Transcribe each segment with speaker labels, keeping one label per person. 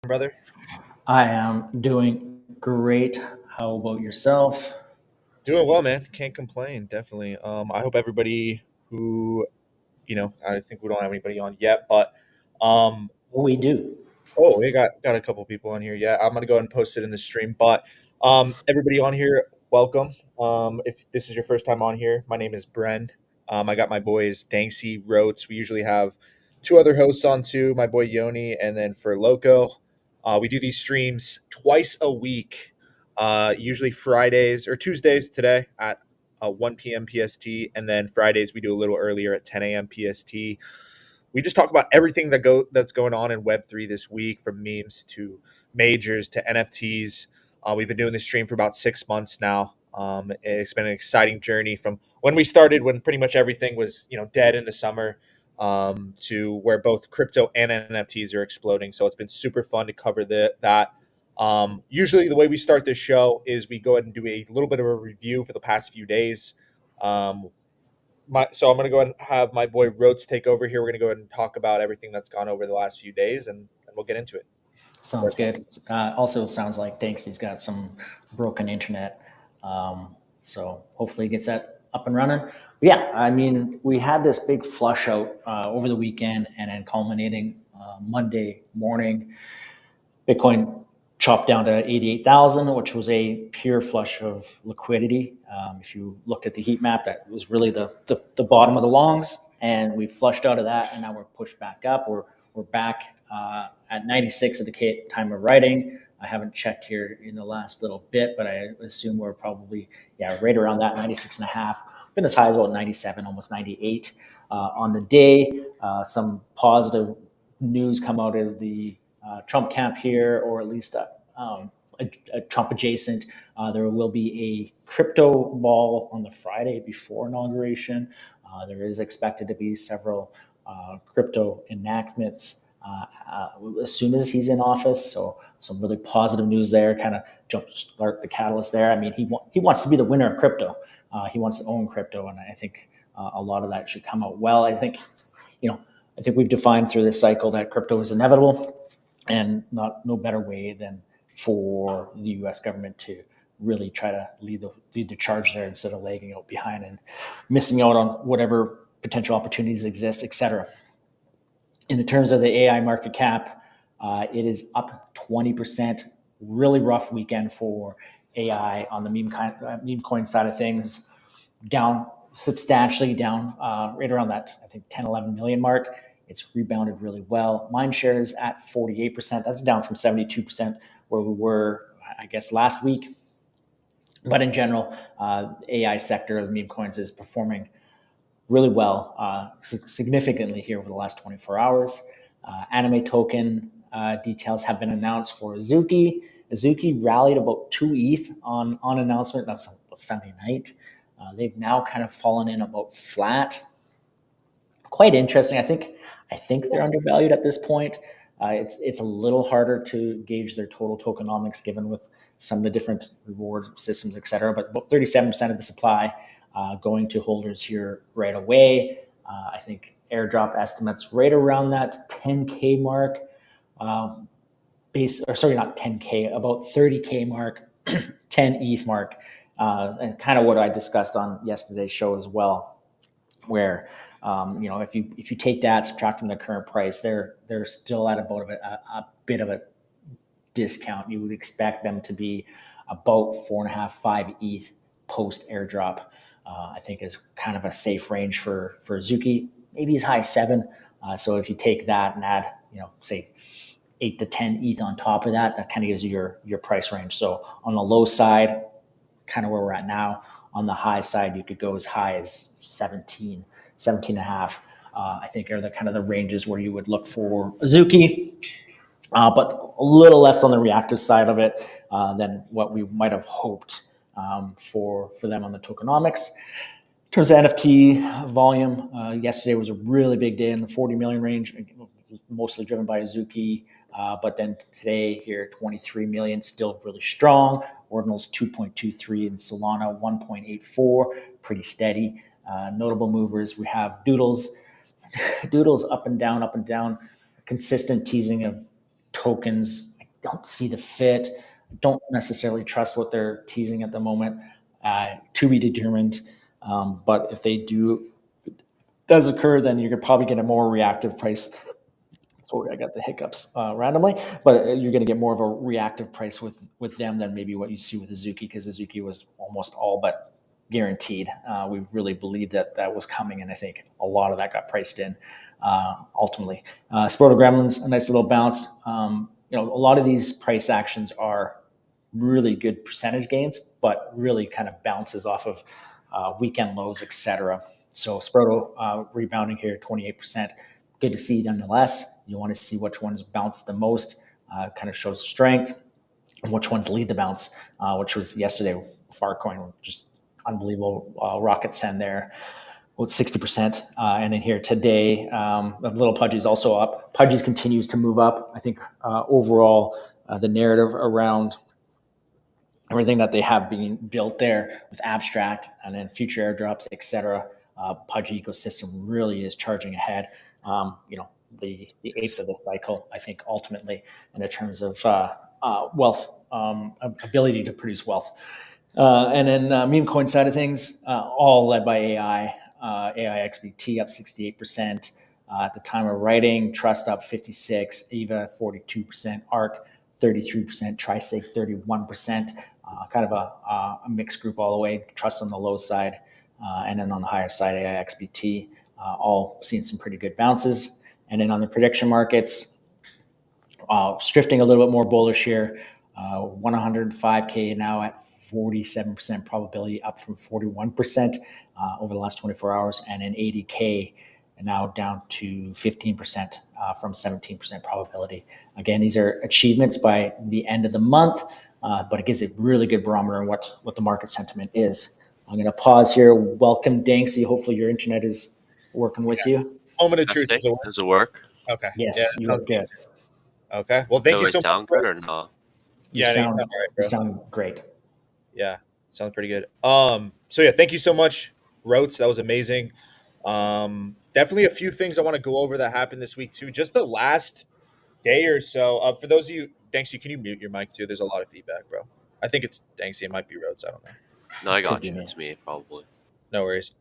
Speaker 1: brother?
Speaker 2: I am doing great. How about yourself?
Speaker 1: Doing well, man. Can't complain. Definitely. I hope everybody I think we don't have anybody on yet, but um,
Speaker 2: We do.
Speaker 1: oh, we got a couple people on here. Yeah, I'm gonna go ahead and post it in the stream. But everybody on here, welcome. If this is your first time on here, my name is Bren. I got my boys Danksy, Rotes. We usually have two other hosts on too. My boy Yoni, and then for Loco, we do these streams twice a week. Usually Fridays or Tuesdays today at 1 p.m. PST, and then Fridays we do a little earlier at 10 a.m. PST. We just talk about everything that's going on in Web3 this week, from memes to majors to NFTs. We've been doing this stream for about 6 months now. It's been an exciting journey from when we started, when pretty much everything was dead in the summer, to where both crypto and NFTs are exploding. So it's been super fun to cover that. Usually, the way we start this show is we go ahead and do a little bit of a review for the past few days. Um, so I'm going to go ahead and have my boy Rhodes take over here. We're going to go ahead and talk about everything that's gone over the last few days, and we'll get into it.
Speaker 2: Sounds good. Also, sounds like Danksy's got some broken internet. So hopefully he gets that up and running. But yeah, I mean, we had this big flush out over the weekend and then culminating Monday morning. Bitcoin chopped down to 88,000, which was a pure flush of liquidity. If you looked at the heat map, that was really the bottom of the longs, and we flushed out of that, and now we're pushed back up. We're back at 96 at the time of writing. I haven't checked here in the last little bit, but I assume we're probably right around that 96 and a half. Been as high as about 97, almost 98 on the day. Some positive news come out of the Trump camp here, or at least a Trump adjacent. There will be a crypto ball on the Friday before inauguration. There is expected to be several crypto enactments as soon as he's in office. So some really positive news there, kind of jumpstart the catalyst there. I mean, he wants to be the winner of crypto. He wants to own crypto, and I think a lot of that should come out well. I think we've defined through this cycle that crypto is inevitable, and no better way than for the U.S. government to really try to lead the charge there instead of lagging out behind and missing out on whatever potential opportunities exist, etc. In the terms of the AI market cap, it is up 20%. Really rough weekend for AI on the meme coin side of things. Down substantially, down right around that, I think, 10, 11 million mark. It's rebounded really well. Mine shares at 48%. That's down from 72% where we were, I guess, last week. But in general, AI sector of meme coins is performing really well, significantly here over the last 24 hours. Anime token details have been announced for Azuki. Azuki rallied about 2 ETH on announcement. That was Sunday night. They've now kind of fallen in about flat. Quite interesting. I think they're undervalued at this point. It's a little harder to gauge their total tokenomics given with some of the different reward systems, et cetera. But about 37% of the supply going to holders here right away. I think airdrop estimates right around that 10K mark. Not 10K, about 30K mark, 10 ETH mark, and kind of what I discussed on yesterday's show as well, where if you take that, subtract from the current price, they're still at about a bit of a discount. You would expect them to be about 4.5, 5 ETH post airdrop. I think is kind of a safe range for Azuki, maybe as high as 7. So if you take that and add, say 8 to 10 ETH on top of that, that kind of gives you your price range. So on the low side, kind of where we're at now. On the high side, you could go as high as 17 and a half. I think are the kind of the ranges where you would look for Azuki, but a little less on the reactive side of it than what we might have hoped for them on the tokenomics. In terms of NFT volume, yesterday was a really big day in the 40 million range, mostly driven by Azuki. But then today here, 23 million, still really strong. Ordinals 2.23 and Solana 1.84, pretty steady. Notable movers, we have Doodles up and down, consistent teasing of tokens. I don't see the fit. Don't necessarily trust what they're teasing at the moment. To be determined. But if they do does occur, then you're probably get a more reactive price. Sorry, I got the hiccups randomly, but you're going to get more of a reactive price with them than maybe what you see with Azuki, because Azuki was almost all but guaranteed. We really believed that that was coming, and I think a lot of that got priced in ultimately. Sproto Gremlins, a nice little bounce. A lot of these price actions are really good percentage gains, but really kind of bounces off of weekend lows, etc. So Sproto rebounding here, 28%. Good to see nonetheless. You want to see which ones bounce the most, kind of shows strength, and which ones lead the bounce, which was yesterday with Farcoin, just unbelievable rocket send there. Well, it's 60%. And then here today, Little Pudgy's also up. Pudgy's continues to move up. I think overall, the narrative around everything that they have being built there with abstract and then future airdrops, etc. Pudgy ecosystem really is charging ahead. The eights of the cycle, I think, ultimately, in terms of wealth, ability to produce wealth. And then Memecoin side of things, all led by AI. AI XBT up 68%. At the time of writing, Trust up 56, EVA 42%, ARC 33%, TriSig 31%. Kind of a mixed group all the way. Trust on the low side, and then on the higher side, AI XBT, all seeing some pretty good bounces. And then on the prediction markets, drifting a little bit more bullish here. 105K now at 47% probability, up from 41% over the last 24 hours, and then 80K now down to 15% from 17% probability. Again, these are achievements by the end of the month, but it gives a really good barometer on what the market sentiment is. I'm going to pause here. Welcome, Danksy. Hopefully your internet is working with you.
Speaker 1: Moment of truth is
Speaker 3: Testing.
Speaker 1: the word.
Speaker 3: Does it work?
Speaker 1: Okay. Yeah,
Speaker 2: Yes,
Speaker 1: that
Speaker 2: you are
Speaker 1: sounds
Speaker 2: good.
Speaker 1: good. Okay. Well, thank
Speaker 3: Do
Speaker 1: you
Speaker 3: I
Speaker 1: so much,
Speaker 3: sound
Speaker 1: bro.
Speaker 3: good or no?
Speaker 2: You
Speaker 1: Yeah, I think you
Speaker 2: sound
Speaker 1: sound all right,
Speaker 2: you
Speaker 1: bro.
Speaker 2: sound great.
Speaker 1: Yeah, sounds pretty good. So yeah, thank you so much, Rotes. That was amazing. Definitely a few things I want to go over that happened this week too. Just the last day or so. For those of you, Danksy, can you mute your mic too? There's a lot of feedback, bro. I think it's Danksy. It might be Rotes. I don't know.
Speaker 3: No, I
Speaker 2: Could
Speaker 3: got
Speaker 2: be
Speaker 3: you.
Speaker 2: me.
Speaker 3: It's me, probably.
Speaker 1: No worries.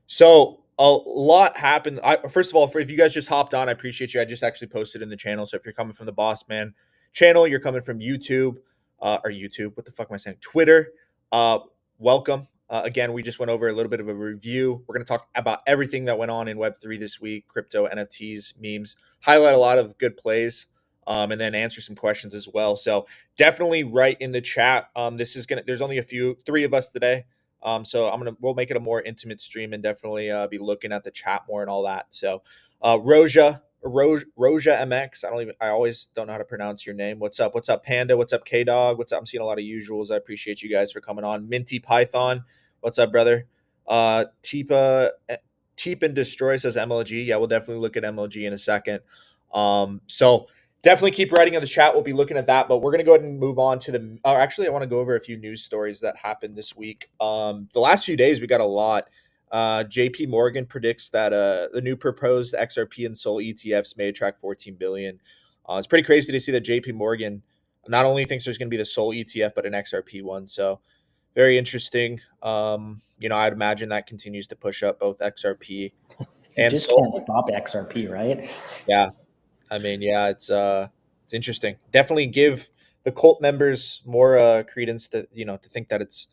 Speaker 1: So a lot happened. First of all, if you guys just hopped on, I appreciate you. I just actually posted in the channel. So if you're coming from the Boss Man channel, you're coming from YouTube, or YouTube. What the fuck am I saying? Twitter. Uh, welcome. Again, we just went over a little bit of a review. We're going to talk about everything that went on in Web3 this week: crypto, NFTs, memes. Highlight a lot of good plays, and then answer some questions as well. So definitely write in the chat. This is gonna. There's only three of us today. So we'll make it a more intimate stream and definitely be looking at the chat more and all that. So, Roja MX. I always don't know how to pronounce your name. What's up? What's up, Panda? What's up, K Dog? What's up? I'm seeing a lot of usuals. I appreciate you guys for coming on. Minty Python. What's up, brother? Teep and Destroy says MLG. Yeah, we'll definitely look at MLG in a second. So definitely keep writing in the chat. We'll be looking at that, but we're going to go ahead and move on to the. Actually, I want to go over a few news stories that happened this week. The last few days, we got a lot. JP Morgan predicts that the new proposed XRP and SOL ETFs may attract 14 billion. It's pretty crazy to see that JP Morgan not only thinks there's going to be the SOL ETF, but an XRP one. So very interesting. I'd imagine that continues to push up both XRP
Speaker 2: You
Speaker 1: and
Speaker 2: just
Speaker 1: SOL.
Speaker 2: can't stop XRP, right?
Speaker 1: Yeah, I mean, yeah, it's interesting. Definitely give the cult members more credence to think that it's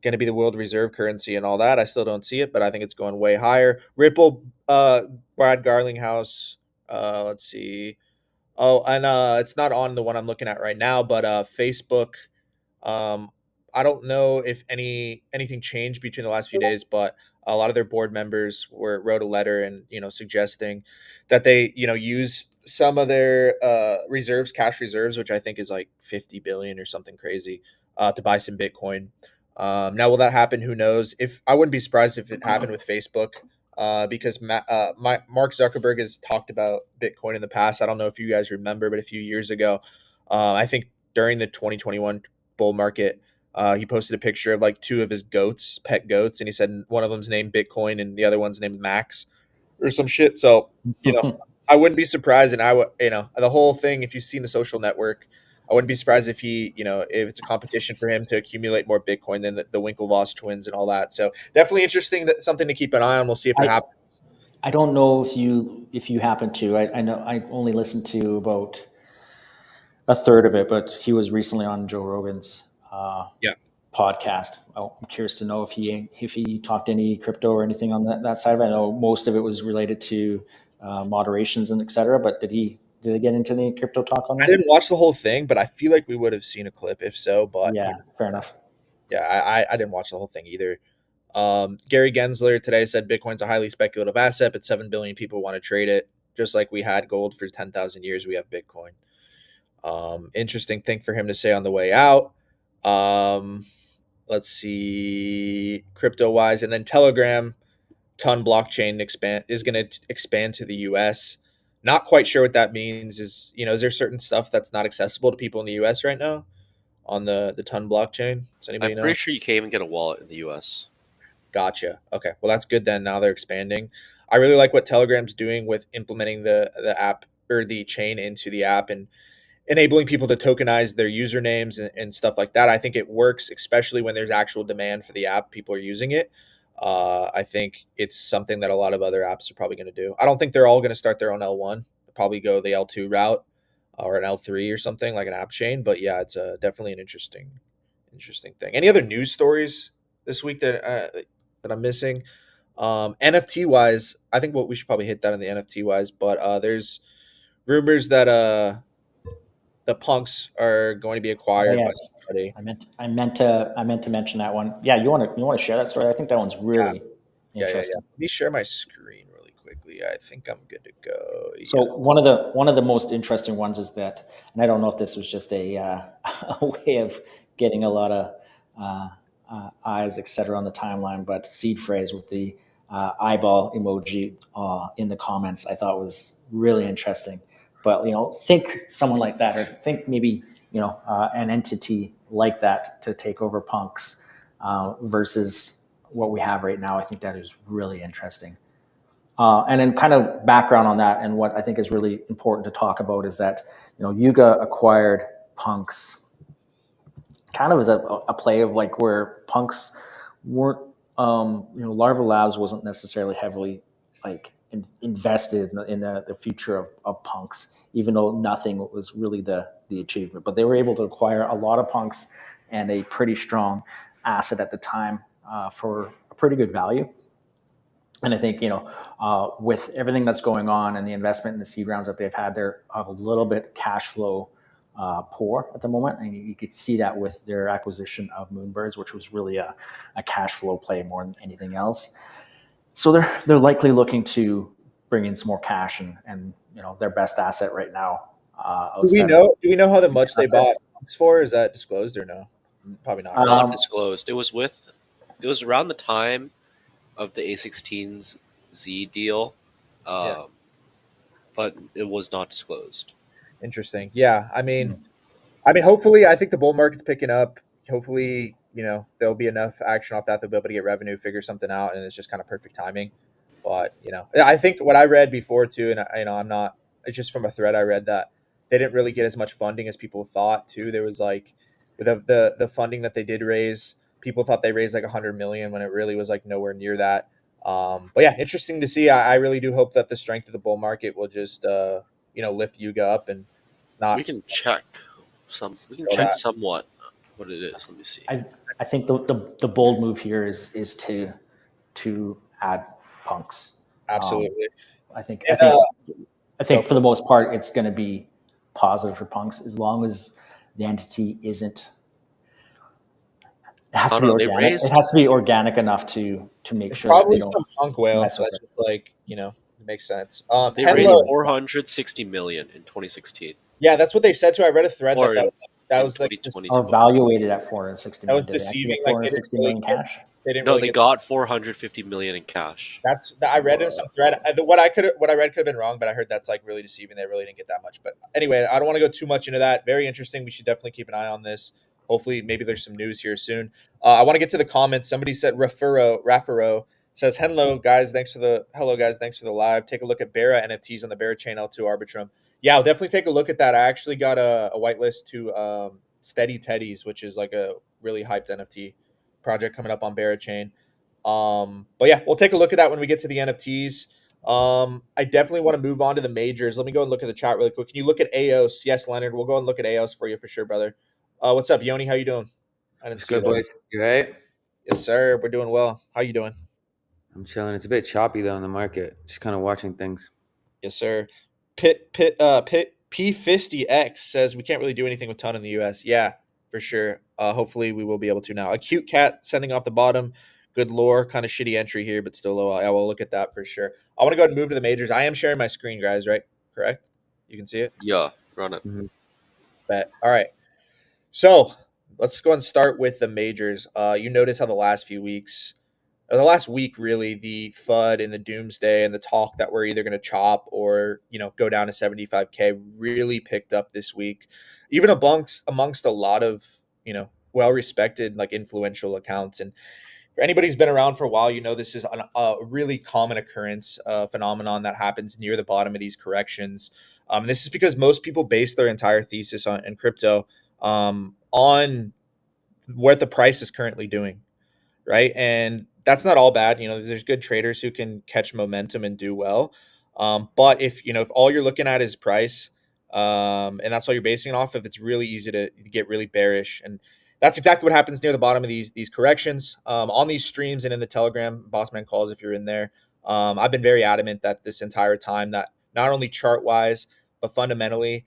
Speaker 1: going to be the world reserve currency and all that. I still don't see it, but I think it's going way higher. Ripple, Brad Garlinghouse. Let's see. Oh, and it's not on the one I'm looking at right now, but Facebook. Um, I don't know if anything changed between the last few days, but a lot of their board members wrote a letter and suggesting that they use some of their reserves, cash reserves, which I think is like 50 billion or something crazy, to buy some Bitcoin. Now, will that happen? Who knows? If I wouldn't be surprised if it happened with Facebook, because Mark Zuckerberg has talked about Bitcoin in the past. I don't know if you guys remember, but a few years ago, I think during the 2021 bull market, he posted a picture of like two of his pet goats, and he said one of them's named Bitcoin and the other one's named Max or some shit. So, I wouldn't be surprised, and I would, the whole thing. If you've seen the Social Network, I wouldn't be surprised if if it's a competition for him to accumulate more Bitcoin than the Winklevoss twins and all that. So definitely interesting. That something to keep an eye on. We'll see if it
Speaker 2: I
Speaker 1: happens.
Speaker 2: I don't know if you happen to. I know I only listened to about a third of it, but he was recently on Joe Rogan's
Speaker 1: Yeah,
Speaker 2: podcast. I'm curious to know if he talked any crypto or anything on that side of it. I know most of it was related to moderations and et cetera, but did they get into any crypto talk on
Speaker 1: I
Speaker 2: there?
Speaker 1: didn't watch the whole thing, but I feel like we would have seen a clip if so. But
Speaker 2: Yeah, fair enough.
Speaker 1: yeah, I didn't watch the whole thing either. Gary Gensler today said Bitcoin's a highly speculative asset, but 7 billion people want to trade it. Just like we had gold for 10,000 years, we have Bitcoin. Interesting thing for him to say on the way out. Um, let's see, crypto wise, and then Telegram ton blockchain is going to expand to the U.S. Not quite sure what that means. Is there certain stuff that's not accessible to people in the U.S. right now on the ton blockchain? Does
Speaker 3: I'm
Speaker 1: anybody know?
Speaker 3: pretty sure you can't even get a wallet in the US.
Speaker 1: Gotcha. Okay. Well, that's good then. Now they're expanding. I really like what Telegram's doing with implementing the app or the chain into the app and enabling people to tokenize their usernames and stuff like that. I think it works, especially when there's actual demand for the app. People are using it. I think it's something that a lot of other apps are probably going to do. I don't think they're all going to start their own L1. They'll probably go the L2 route or an L3 or something like an app chain. But yeah, it's definitely an interesting thing. Any other news stories this week that I'm missing? NFT wise, I think what we should probably hit that on the NFT wise. But there's rumors that the punks are going to be
Speaker 2: Oh
Speaker 1: acquired by
Speaker 2: yes,
Speaker 1: somebody.
Speaker 2: I meant to mention that one. Yeah, you want to share that story? I think that one's
Speaker 1: Yeah,
Speaker 2: really
Speaker 1: yeah.
Speaker 2: interesting.
Speaker 1: Let me share my screen really quickly. I think I'm good to go.
Speaker 2: So
Speaker 1: Yeah.
Speaker 2: one of the most interesting ones is that, and I don't know if this was just a way of getting a lot of uh, eyes, etc., on the timeline, but seed phrase with the eyeball emoji in the comments, I thought was really interesting. But think someone like that, or think maybe an entity like that to take over punks versus what we have right now. I think that is really interesting. And then kind of background on that, and what I think is really important to talk about is that Yuga acquired punks kind of as a play of like where punks weren't Larva Labs wasn't necessarily heavily like invested in the future of punks, even though nothing was really the achievement, but they were able to acquire a lot of punks and a pretty strong asset at the time for a pretty good value. And I think with everything that's going on and the investment in the seed rounds that they've had, they're a little bit cash flow poor at the moment, and you could see that with their acquisition of Moonbirds, which was really a cash flow play more than anything else. So they're likely looking to bring in some more cash, and their best asset right now
Speaker 1: Do we
Speaker 2: outside of
Speaker 1: know? Do we know how much they bought
Speaker 2: assets.
Speaker 1: punks for? Is that disclosed or no? Probably not, right?
Speaker 3: Not
Speaker 2: Um,
Speaker 3: disclosed. It was around the time of the A16's Z deal,
Speaker 1: Yeah.
Speaker 3: um, but it was not disclosed.
Speaker 1: Interesting. Yeah.
Speaker 2: hmm.
Speaker 1: Hopefully, I think the bull market's picking up. Hopefully, there'll be enough action off that they'll be able to get revenue, figure something out, and it's just kind of perfect timing. But yeah, I think what I read before too, and I'm not. It's just from a thread I read that they didn't really get as much funding as people thought. Too, there was like with the funding that they did raise, people thought they raised like 100 million when it really was like nowhere near that. But yeah, interesting to see. I really do hope that the strength of the bull market will just lift Yuga up and
Speaker 3: We
Speaker 1: not
Speaker 3: can check We can
Speaker 1: go
Speaker 3: check
Speaker 1: that.
Speaker 3: somewhat what it is. Let me see.
Speaker 2: I I think the bold move here is to add punks. Um,
Speaker 1: Absolutely.
Speaker 2: I think I
Speaker 1: And
Speaker 2: think I
Speaker 1: go
Speaker 2: think for
Speaker 1: for
Speaker 2: the
Speaker 1: it.
Speaker 2: most part it's going to be positive for punks as long as the entity isn't. It has
Speaker 3: Oh
Speaker 2: to be
Speaker 3: no, they
Speaker 2: organic. It
Speaker 3: raised.
Speaker 2: has to be organic enough to make
Speaker 1: It's
Speaker 2: sure that they
Speaker 1: probably
Speaker 2: don't
Speaker 1: some punk whale
Speaker 2: mess with
Speaker 1: that's
Speaker 2: it.
Speaker 1: just like, it makes sense.
Speaker 3: They raised
Speaker 1: Henlo,
Speaker 2: Really,
Speaker 3: 460 million in 2016
Speaker 1: yeah, that's what they said too. I read a thread
Speaker 3: or
Speaker 1: that
Speaker 3: in
Speaker 1: was like this,
Speaker 3: 2022.
Speaker 2: or valuated at 460
Speaker 1: that was
Speaker 2: million. Did they actually
Speaker 1: deceiving.
Speaker 2: get
Speaker 1: Like they didn't
Speaker 2: 460
Speaker 1: really
Speaker 2: million
Speaker 1: get
Speaker 2: cash?
Speaker 1: they didn't
Speaker 3: No,
Speaker 1: really
Speaker 3: they
Speaker 1: get
Speaker 3: got 450 million in cash.
Speaker 1: that's I read in some thread. What I read could have been wrong, but I heard that's like really deceiving. They really didn't get that much. But anyway, I don't want to go too much into that. Very interesting. We should definitely keep an eye on this. Hopefully, maybe there's some news here soon. I want to get to the comments. Somebody said Rafuro Says hello guys, thanks for the live. Take a look at Bera NFTs on the Bera chain L2 Arbitrum. Yeah, I'll definitely take a look at that. I actually got a whitelist to Steady Teddies, which is like a really hyped NFT project coming up on Bera chain. But yeah, we'll take a look at that when we get to the NFTs. I definitely want to move on to the majors. Let me go and look at the chat really quick. Can you look at AOS? Yes, Leonard. We'll go and look at AOS for you for sure, brother. What's up, Yoni? How you doing? I didn't
Speaker 4: What's
Speaker 1: see you
Speaker 4: good,
Speaker 1: there.
Speaker 4: boys? You right?
Speaker 1: Yes, sir. We're doing well. How you doing?
Speaker 4: I'm chilling. It's a bit choppy though in the market. Just kind of watching things.
Speaker 1: Yes, sir. Pit P Fisty X says we can't really do anything with ton in the US. Yeah, for sure. Hopefully we will be able to now. A cute cat sending off the bottom. Good lore, kind of shitty entry here, but still low. Yeah, we'll look at that for sure. I want to go ahead and move to the majors. I am sharing my screen, guys, right? Correct? You can see it?
Speaker 3: Yeah, run it.
Speaker 4: Mhm.
Speaker 1: Bet. All right. So let's go and start with the majors. You notice how the last few weeks, or the last week really, the FUD and the doomsday and the talk that we're either going to chop or go down to 75K really picked up this week, even amongst a lot of well respected like influential accounts. And for anybody who's been around for a while, this is a really common occurrence, phenomenon that happens near the bottom of these corrections. And this is because most people base their entire thesis on in crypto on what the price is currently doing, right? And that's not all bad. There's good traders who can catch momentum and do well. But if all you're looking at is price, and that's all you're basing it off of, it's really easy to get really bearish. And that's exactly what happens near the bottom of these corrections. On these streams and in the Telegram Bossman calls, if you're in there, I've been very adamant that this entire time that not only chart wise but fundamentally,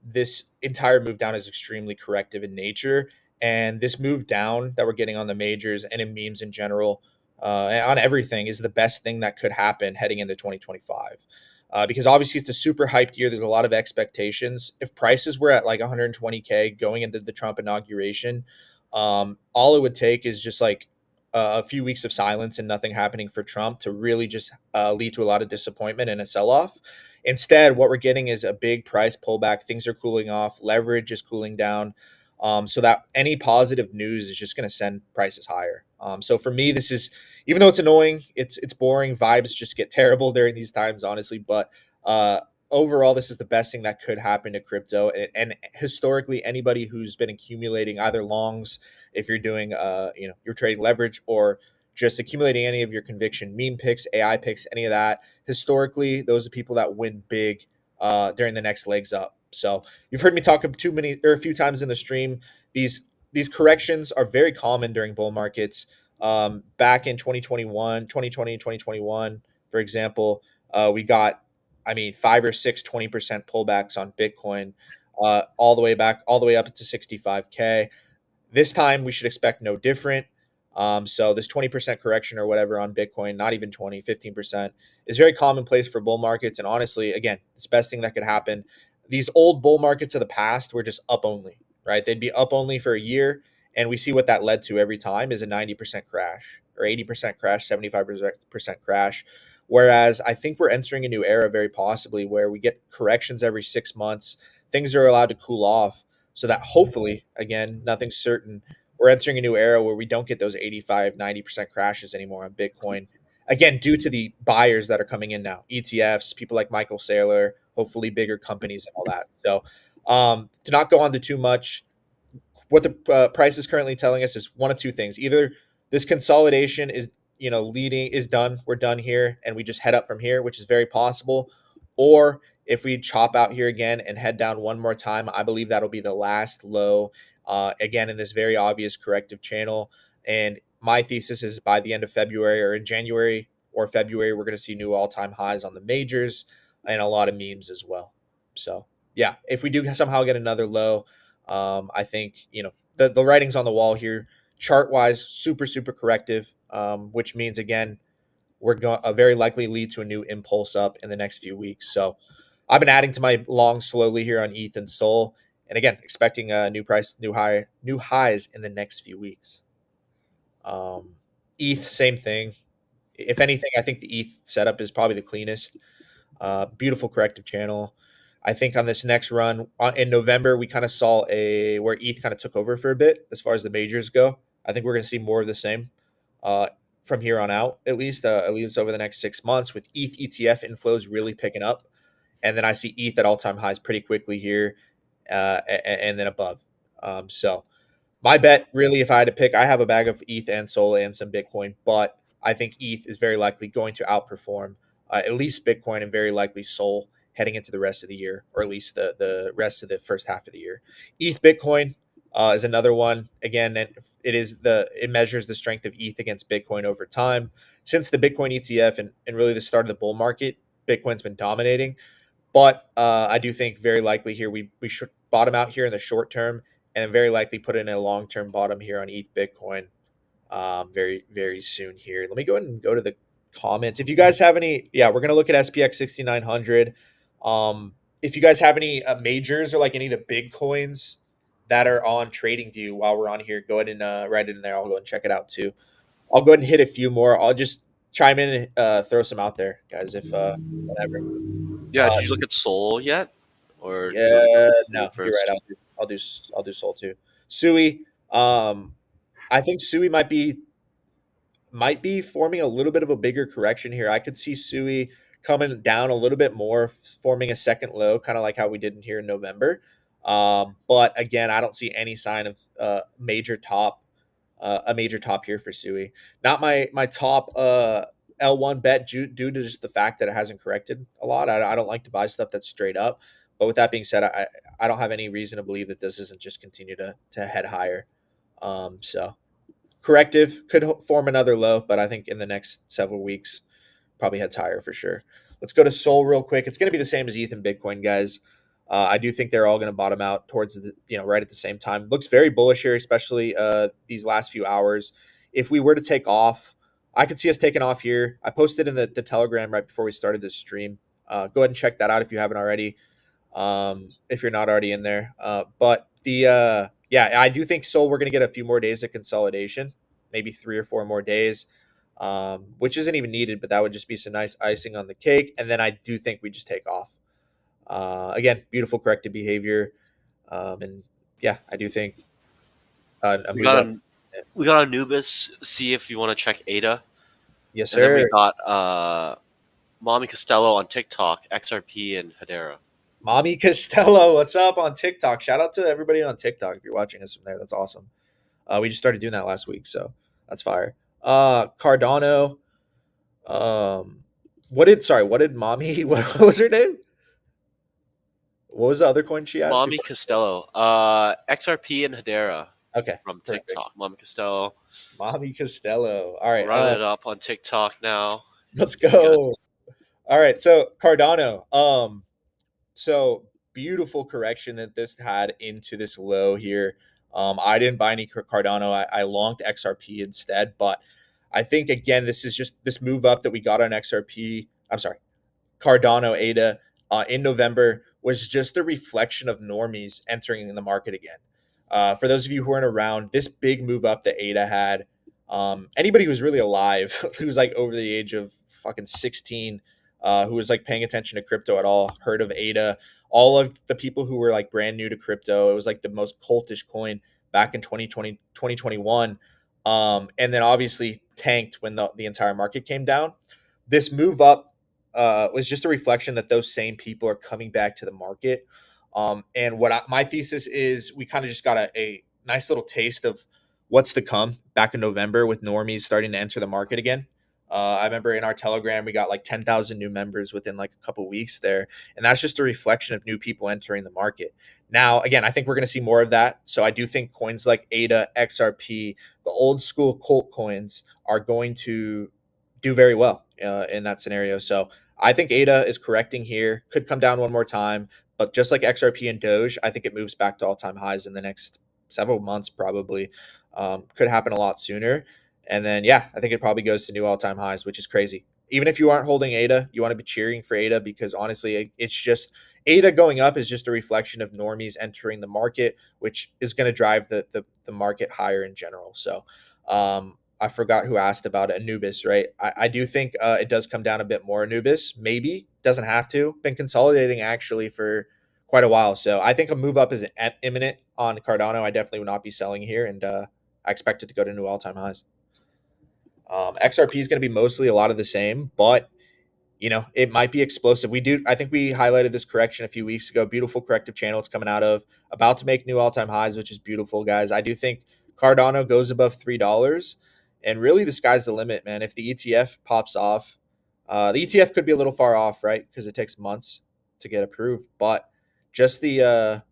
Speaker 1: this entire move down is extremely corrective in nature, and this move down that we're getting on the majors and in memes in general, and on everything, is the best thing that could happen heading into 2025. Because obviously it's a super hyped year. There's a lot of expectations. If prices were at like 120K going into the Trump inauguration, all it would take is just like a few weeks of silence and nothing happening for Trump to really just lead to a lot of disappointment and a sell off. Instead, what we're getting is a big price pullback. Things are cooling off. Leverage is cooling down, so that any positive news is just going to send prices higher. So for me, this is, even though it's annoying, it's boring. Vibes just get terrible during these times, honestly. But uh, overall, this is the best thing that could happen to crypto. And historically, anybody who's been accumulating either longs, if you're doing, you're trading leverage, or just accumulating any of your conviction meme picks, AI picks, any of that, historically, those are people that win big during the next legs up. So you've heard me talk too many or a few times in the stream. These corrections are very common during bull markets. Back in 2021, 2020, 2021, for example, we got, I mean, 5 or 6 20% pullbacks on Bitcoin, all the way up to 65K. This time we should expect no different. So this 20% correction or whatever on Bitcoin, not even 20, 15%, is very commonplace for bull markets. And honestly, again, it's the best thing that could happen. These old bull markets of the past were just up only, right? They'd be up only for a year. And we see what that led to every time is a 90% crash or 80% crash, 75% crash. Whereas I think we're entering a new era, very possibly, where we get corrections every 6 months. Things are allowed to cool off, so that hopefully, again, nothing's certain, we're entering a new era where we don't get those 85, 90% crashes anymore on Bitcoin. Again, due to the buyers that are coming in now, ETFs, people like Michael Saylor, hopefully bigger companies and all that. So to not go on to too much, what the price is currently telling us is one of two things: either this consolidation is leading is done, we're done here, and we just head up from here, which is very possible, or if we chop out here again and head down one more time, I believe that'll be the last low, again, in this very obvious corrective channel. And my thesis is by the end of February, or in January or February, we're going to see new all-time highs on the majors and a lot of memes as well. So yeah, if we do somehow get another low, I think the writing's on the wall here. Chart wise, super super corrective, which means again we're going to very likely lead to a new impulse up in the next few weeks. So I've been adding to my long slowly here on ETH and Sol, and again expecting a new price, new highs in the next few weeks. ETH, same thing. If anything, I think the ETH setup is probably the cleanest. Beautiful corrective channel. I think on this next run in November, we kind of saw a where ETH kind of took over for a bit as far as the majors go. I think we're going to see more of the same. Uh, from here on out, at least over the next 6 months, with ETH ETF inflows really picking up, and then I see ETH at all time highs pretty quickly here, and then above. So my bet, really, if I had to pick, I have a bag of ETH and Sol and some Bitcoin, but I think ETH is very likely going to outperform at least Bitcoin and very likely Sol heading into the rest of the year, or at least the rest of the first half of the year. ETH Bitcoin is another one. Again, it measures the strength of ETH against Bitcoin over time. Since the Bitcoin ETF and really the start of the bull market, Bitcoin's been dominating. But I do think very likely here we should bottom out here in the short term, and very likely put in a long term bottom here on ETH Bitcoin very very soon here. Let me go ahead and go to the comments. If you guys have any, yeah, we're gonna look at SPX 6900. If you guys have any majors or like any of the big coins that are on TradingView while we're on here, go ahead and write it in there. I'll go and check it out too. I'll go ahead and hit a few more. I'll just chime in and throw some out there, guys. If whatever.
Speaker 3: Yeah,
Speaker 1: Uh,
Speaker 3: did you look at Soul yet, or do you want to go
Speaker 1: Yeah,
Speaker 3: to Sui
Speaker 1: no, you're right.
Speaker 3: first?
Speaker 1: I'll do Soul too. Sui, I think Sui might be forming a little bit of a bigger correction here. I could see Sui coming down a little bit more, forming a second low, kind of like how we did in here in November. But again, I don't see any sign of a major top here for Sui. Not my top L1 bet due to just the fact that it hasn't corrected a lot. I don't like to buy stuff that's straight up. But with that being said, I don't have any reason to believe that this doesn't just continue to head higher. So corrective could form another low, but I think in the next several weeks probably heads higher for sure. Let's go to Sol real quick. It's going to be the same as ETH and Bitcoin, guys. I do think they're all going to bottom out towards right at the same time. Looks very bullish here, especially these last few hours. If we were to take off, I could see us taking off here. I posted in the Telegram right before we started this stream. Go ahead and check that out if you haven't already. If you're not already in there. But yeah, I do think Sol we're going to get a few more days of consolidation, maybe 3 or 4 more days, which isn't even needed, but that would just be some nice icing on the cake. And then I do think we just take off. Again, beautiful corrective behavior, and yeah, I do think a
Speaker 3: We
Speaker 1: move
Speaker 3: got
Speaker 1: up.
Speaker 3: a we got Anubis. See if you want to check Ada,
Speaker 1: Yes,
Speaker 3: and then we
Speaker 1: sir.
Speaker 3: got Mommy Costello on TikTok, XRP, and Hedera.
Speaker 1: Mommy Costello, what's up on TikTok? Shout out to everybody on TikTok if you're watching us from there. That's awesome. We just started doing that last week, so that's fire. Cardano. What did mommy? What was her name? What was the other coin she asked
Speaker 3: Mommy
Speaker 1: before?
Speaker 3: Costello, XRP, and Hedera
Speaker 1: Okay,
Speaker 3: from
Speaker 1: perfect.
Speaker 3: TikTok. Mommy Costello,
Speaker 1: Mommy Costello. All right.
Speaker 3: running it up on TikTok now.
Speaker 1: Let's
Speaker 3: It's good.
Speaker 1: go. All right. So Cardano. So beautiful correction that this had into this low here. I didn't buy any Cardano. I longed XRP instead, but I think again this is just this move up that we got on XRP. I'm sorry, Cardano ADA in November was just a reflection of normies entering in the market again. For those of you who weren't around, this big move up that ADA had, anybody who was really alive, who was like over the age of fucking 16, who was like paying attention to crypto at all, heard of ADA. All of the people who were like brand new to crypto, it was like the most cultish coin back in 2020, 2021. And then obviously tanked when the entire market came down. This move up was just a reflection that those same people are coming back to the market. And my thesis is we kind of just got a nice little taste of what's to come back in November with normies starting to enter the market again. I remember in our Telegram, we got like 10,000 new members within like a couple weeks there. And that's just a reflection of new people entering the market. Now, again, I think we're going to see more of that. So I do think coins like ADA, XRP, the old school cult coins are going to do very well in that scenario. So I think ADA is correcting here, could come down one more time, but just like XRP and Doge, I think it moves back to all time highs in the next several months, probably. Could happen a lot sooner. And then, yeah, I think it probably goes to new all time highs, which is crazy. Even if you aren't holding ADA, you want to be cheering for ADA because honestly, it's just ADA going up is just a reflection of normies entering the market, which is going to drive the market higher in general. So, I forgot who asked about Anubis, right? I do think it does come down a bit more. Anubis, maybe, doesn't have to. Been consolidating actually for quite a while. So I think a move up is imminent on Cardano. I definitely would not be selling here, and I expect it to go to new all time highs. XRP is going to be mostly a lot of the same, but it might be explosive. I think we highlighted this correction a few weeks ago. Beautiful corrective channel it's coming out of, about to make new all time highs, which is beautiful, guys. I do think Cardano goes above $3, and really the sky's the limit, man. If the ETF pops off, the ETF could be a little far off, right? Because it takes months to get approved, but just the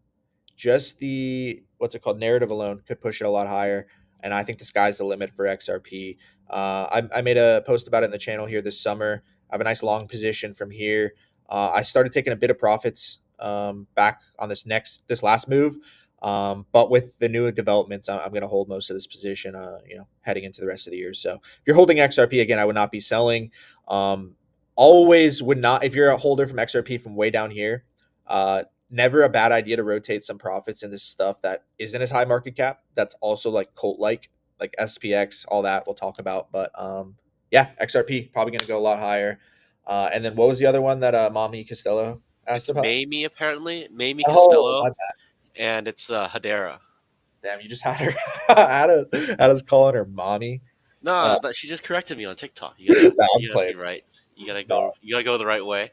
Speaker 1: what's it called, narrative alone could push it a lot higher, and I think the sky's the limit for XRP. I made a post about it in the channel here this summer. I have a nice long position from here. I started taking a bit of profits back on this last move, but with the new developments, I'm going to hold most of this position. Heading into the rest of the year. So if you're holding XRP, again, I would not be selling. Um, Always would not, if you're a holder from XRP from way down here. Never a bad idea to rotate some profits into stuff that isn't as high market cap. That's also like cult like SPX, all that we'll talk about. But yeah, XRP probably going to go a lot higher. And then what was the other one that Mommy Costello asked
Speaker 3: It's
Speaker 1: about?
Speaker 3: Mamie apparently, Mamie
Speaker 1: Oh,
Speaker 3: Costello,
Speaker 1: my bad.
Speaker 3: and it's Hedera.
Speaker 1: Damn, you just had her had us calling her mommy.
Speaker 3: No,
Speaker 1: Uh,
Speaker 3: that she just corrected me on TikTok. You gotta
Speaker 1: no, I'm
Speaker 3: you gotta
Speaker 1: playing.
Speaker 3: be right. You gotta
Speaker 1: No,
Speaker 3: go. You gotta go the right way.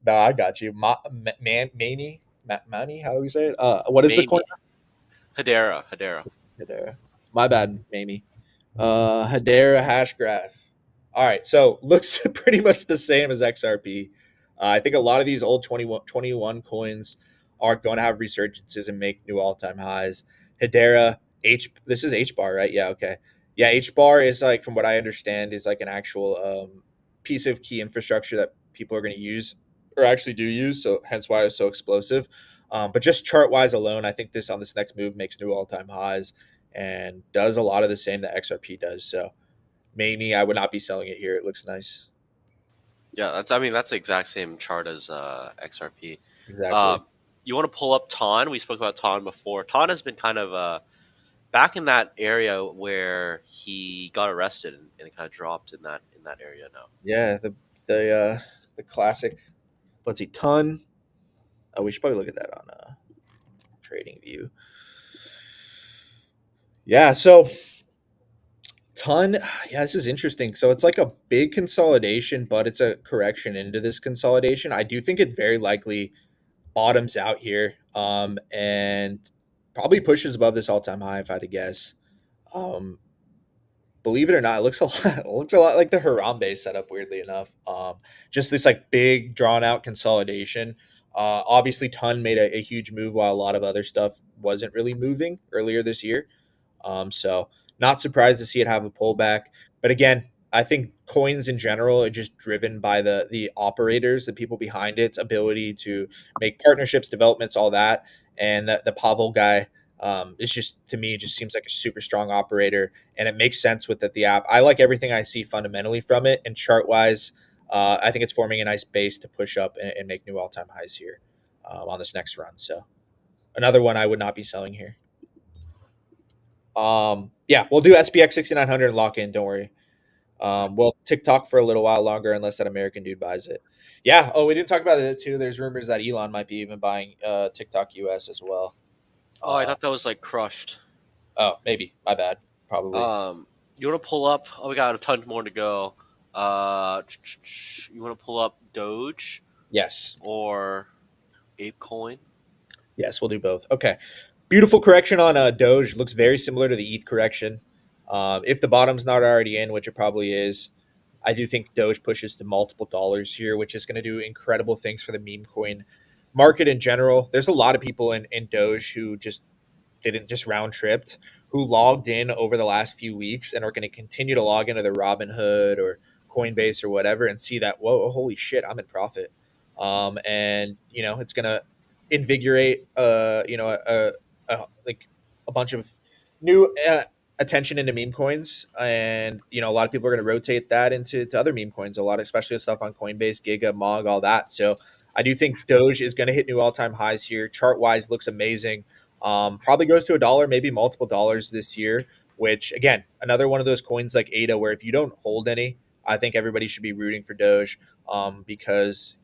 Speaker 1: no, I got you. Mamie, Mammy, how do we say it? What is the coin?
Speaker 3: Mamie, Hedera, Hedera.
Speaker 1: Hedera. My bad, Mamie. Hedera hash graph. All right, so looks pretty much the same as XRP. I think a lot of these old 21 coins are going to have resurgences and make new all-time highs. Hedera, this is H bar, right? Yeah, okay. Yeah, H bar is like, from what I understand, is like an actual piece of key infrastructure that people are going to use or actually do use. So hence why it's so explosive. But just chart wise alone, I think this on this next move makes new all-time highs and does a lot of the same that XRP does. So Mamie, I would not be selling it here. It looks nice.
Speaker 3: Yeah, that's. I mean, that's the exact same chart as XRP. Uh,
Speaker 1: Exactly.
Speaker 3: you want to pull up Ton? We spoke about Ton before. Ton has been kind of back in that area where he got arrested, and it kind of dropped in that area now.
Speaker 1: Yeah, the classic. Let's see, ton. Oh, we should probably look at that on Trading View. Yeah, so ton. Yeah, this is interesting. So it's like a big consolidation, but it's a correction into this consolidation. I do think it very likely bottoms out here, and probably pushes above this all-time high if I had to guess. Um, Believe it or not, it looks a lot. It looks a lot like the Harambe setup. Weirdly enough, just this like big drawn out consolidation. Obviously, Ton made a huge move while a lot of other stuff wasn't really moving earlier this year. So not surprised to see it have a pullback. But again, I think coins in general are just driven by the operators, the people behind its ability to make partnerships, developments, all that. And the Pavel guy is just, to me, just seems like a super strong operator, and it makes sense with the app. I like everything I see fundamentally from it, and chart wise, I think it's forming a nice base to push up and make new all time highs here on this next run. So another one I would not be selling here. Yeah, we'll do SPX 6900 and lock in. Don't worry. We'll TikTok for a little while longer unless that American dude buys it. Yeah. Oh, we didn't talk about it too. There's rumors that Elon might be even buying TikTok US as well.
Speaker 3: Oh, I
Speaker 1: Uh,
Speaker 3: thought that was like crushed.
Speaker 1: oh, maybe. My bad. Probably.
Speaker 3: You want to pull up? Oh, we got a ton more to go. Uh, you want to pull up Doge
Speaker 1: Yes.
Speaker 3: or ApeCoin?
Speaker 1: Yes, we'll do both. Okay. Beautiful correction on Doge. Looks very similar to the ETH correction. If the bottom's not already in, which it probably is, I do think Doge pushes to multiple dollars here, which is going to do incredible things for the meme coin market in general. There's a lot of people in Doge who just didn't, just round tripped, who logged in over the last few weeks and are going to continue to log into their Robinhood or Coinbase or whatever and see that, whoa, holy shit, I'm in profit. And it's going to invigorate like a bunch of new attention into meme coins, and a lot of people are going to rotate that into to other meme coins, a lot, especially the stuff on Coinbase, Giga, Mog, all that. So I do think Doge is going to hit new all-time highs here. Chart wise looks amazing. Probably goes to a dollar, maybe multiple dollars this year, which again, another one of those coins like ADA where if you don't hold any, I think everybody should be rooting for Doge, because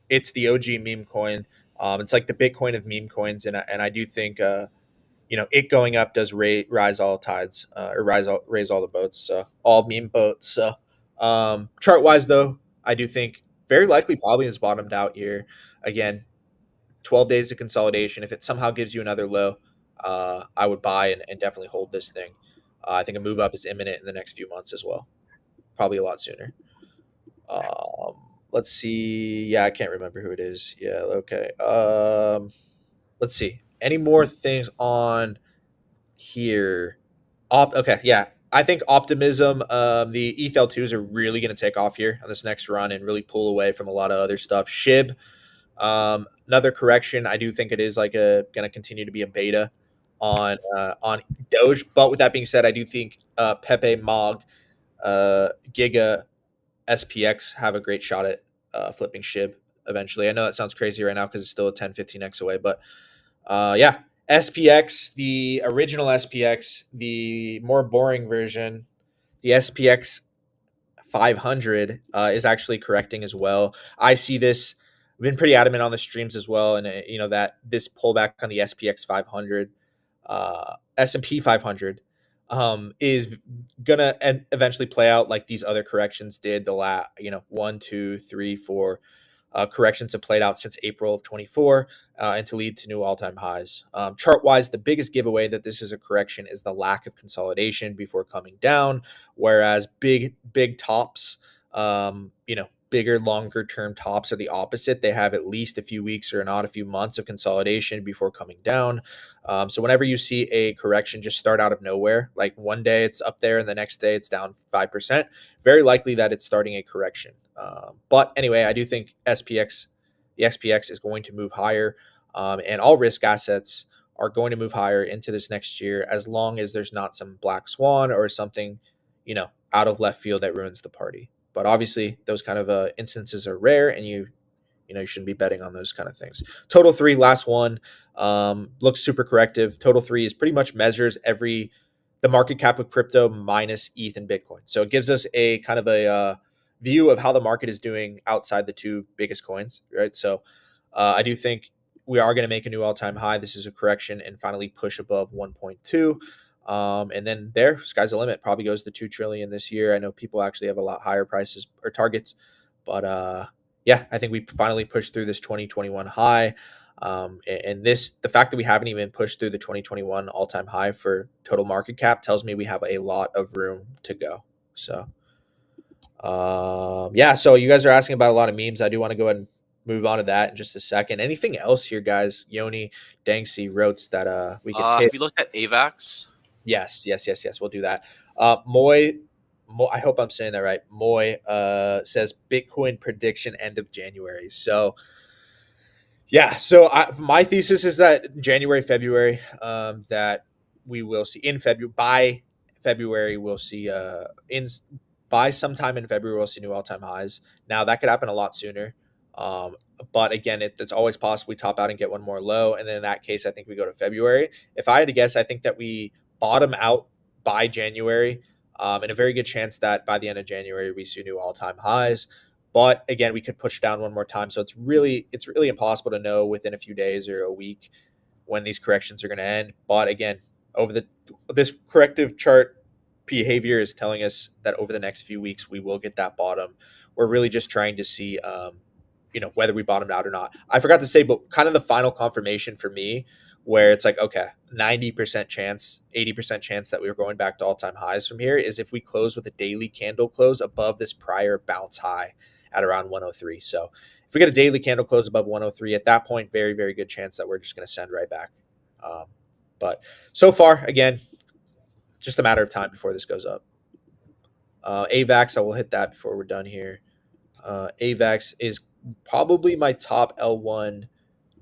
Speaker 1: it's the OG meme coin. It's like the Bitcoin of meme coins, and I do think it going up does rise all tides, or raise all the boats, so all meme boats. So chart wise, though, I do think very likely probably has bottomed out here. Again, 12 days of consolidation. If it somehow gives you another low, I would buy and definitely hold this thing. I think a move up is imminent in the next few months as well, probably a lot sooner. Um, let's see. Yeah, I can't remember who it is. Yeah, okay. Let's see. Any more things on here? Okay, yeah. I think optimism. The ETHL twos are really going to take off here on this next run and really pull away from a lot of other stuff. Shib, another correction. I do think it is like a going to continue to be a beta on Doge. But with that being said, I do think Pepe, Mog, Giga, SPX have a great shot at flipping Shib eventually. I know that sounds crazy right now because it's still a 10-15x away, but yeah, SPX, the original SPX, the more boring version, the SPX 500 is actually correcting as well. I see this. I've been pretty adamant on the streams as well, and that this pullback on the SPX 500, S&P 500, is gonna eventually play out like these other corrections did. The last, 1, 2, 3, 4 corrections have played out since April of 24, and to lead to new all-time highs. Chart wise, the biggest giveaway that this is a correction is the lack of consolidation before coming down. Whereas big tops, bigger, longer term tops are the opposite. They have at least a few weeks or not a few months of consolidation before coming down. So whenever you see a correction just start out of nowhere, like one day it's up there and the next day it's down 5%, very likely that it's starting a correction. But anyway, I do think the SPX is going to move higher, and all risk assets are going to move higher into this next year as long as there's not some black swan or something, out of left field that ruins the party. But obviously, those kind of instances are rare, and you shouldn't be betting on those kind of things. Total 3, last one, looks super corrective. Total 3 is pretty much measures the market cap of crypto minus ETH and Bitcoin. So it gives us a kind of a view of how the market is doing outside the two biggest coins, right? So I do think we are going to make a new all-time high. This is a correction and finally push above 1.2. And then there, sky's the limit. Probably goes to 2 trillion this year. I know people actually have a lot higher prices or targets, but yeah, I think we finally pushed through this 2021 high. And the fact that we haven't even pushed through the 2021 all-time high for total market cap tells me we have a lot of room to go. So yeah, so you guys are asking about a lot of memes. I do want to go ahead and move on to that in just a second. Anything else here, guys? Yoni, Danksy, Rotes that we could hit?
Speaker 3: Have you looked at AVAX?
Speaker 1: Yes. We'll do that. I hope I'm saying that right. Moy says Bitcoin prediction end of January. So yeah, so my thesis is that January, February, that we will see in February. By February, we'll see in by sometime in February we'll see new all time highs. Now that could happen a lot sooner, but again, it's always possible we top out and get one more low, and then in that case, I think we go to February. If I had to guess, I think that we bottom out by January, and a very good chance that by the end of January we see new all time highs. But again, we could push down one more time. So it's really impossible to know within a few days or a week when these corrections are going to end. But again, this corrective chart behavior is telling us that over the next few weeks we will get that bottom. We're really just trying to see whether we bottomed out or not. I forgot to say, but kind of the final confirmation for me where it's like, okay, 90% chance, 80% chance that we were going back to all-time highs from here is if we close with a daily candle close above this prior bounce high at around 103. So if we get a daily candle close above 103, at that point, very, very good chance that we're just going to send right back. But so far, again, just a matter of time before this goes up. AVAX, I will hit that before we're done here. AVAX is probably my top L1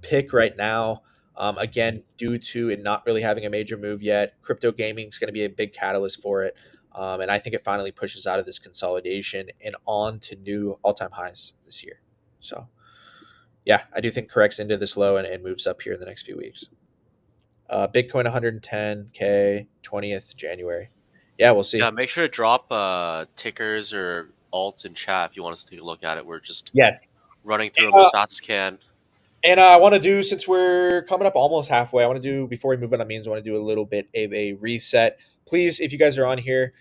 Speaker 1: pick right now. Again, due to it not really having a major move yet, crypto gaming is going to be a big catalyst for it. And I think it finally pushes out of this consolidation and on to new all-time highs this year. So, yeah, I do think corrects into this low and moves up here in the next few weeks. Bitcoin 110K, 20th January. Yeah, we'll see.
Speaker 3: Yeah, make sure to drop tickers or alts in chat if you want us to take a look at it. We're just
Speaker 1: Yes.
Speaker 3: running through them as fast as can.
Speaker 1: And I want to do, since we're coming up almost halfway, I want to do, before we move on to memes, I want to do a little bit of a reset. Please, if you guys are on here,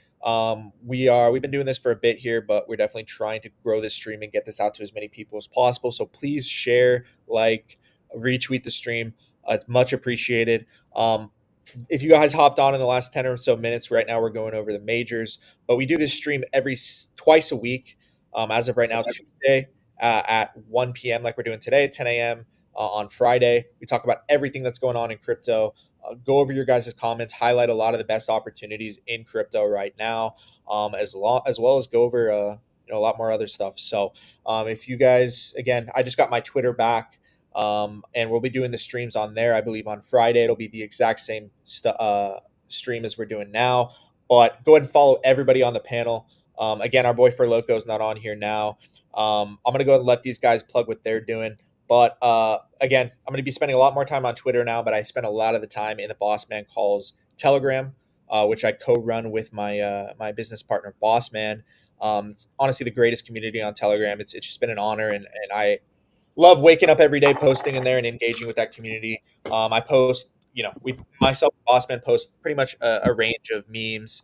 Speaker 1: we've been doing this for a bit here, but we're definitely trying to grow this stream and get this out to as many people as possible. So please share, like, retweet the stream. It's much appreciated. If you guys hopped on in the last 10 or so minutes, right now we're going over the majors, but we do this stream twice a week. As of right now, Tuesday at 1 p.m., like we're doing today, 10 a.m. On Friday. We talk about everything that's going on in crypto, go over your guys' comments, highlight a lot of the best opportunities in crypto right now, as well as go over a lot more other stuff. So if you guys, again, I just got my Twitter back. And we'll be doing the streams on there. I believe on Friday it'll be the exact same stream as we're doing now. But go ahead and follow everybody on the panel. Again, our boy For Loco is not on here now. I'm gonna go ahead and let these guys plug what they're doing. But again, I'm gonna be spending a lot more time on Twitter now. But I spend a lot of the time in the Boss Man Calls Telegram, which I co-run with my business partner Boss Man. It's honestly the greatest community on Telegram. It's just been an honor, and I love waking up every day, posting in there and engaging with that community. I post, we myself, Bossman, post pretty much a range of memes,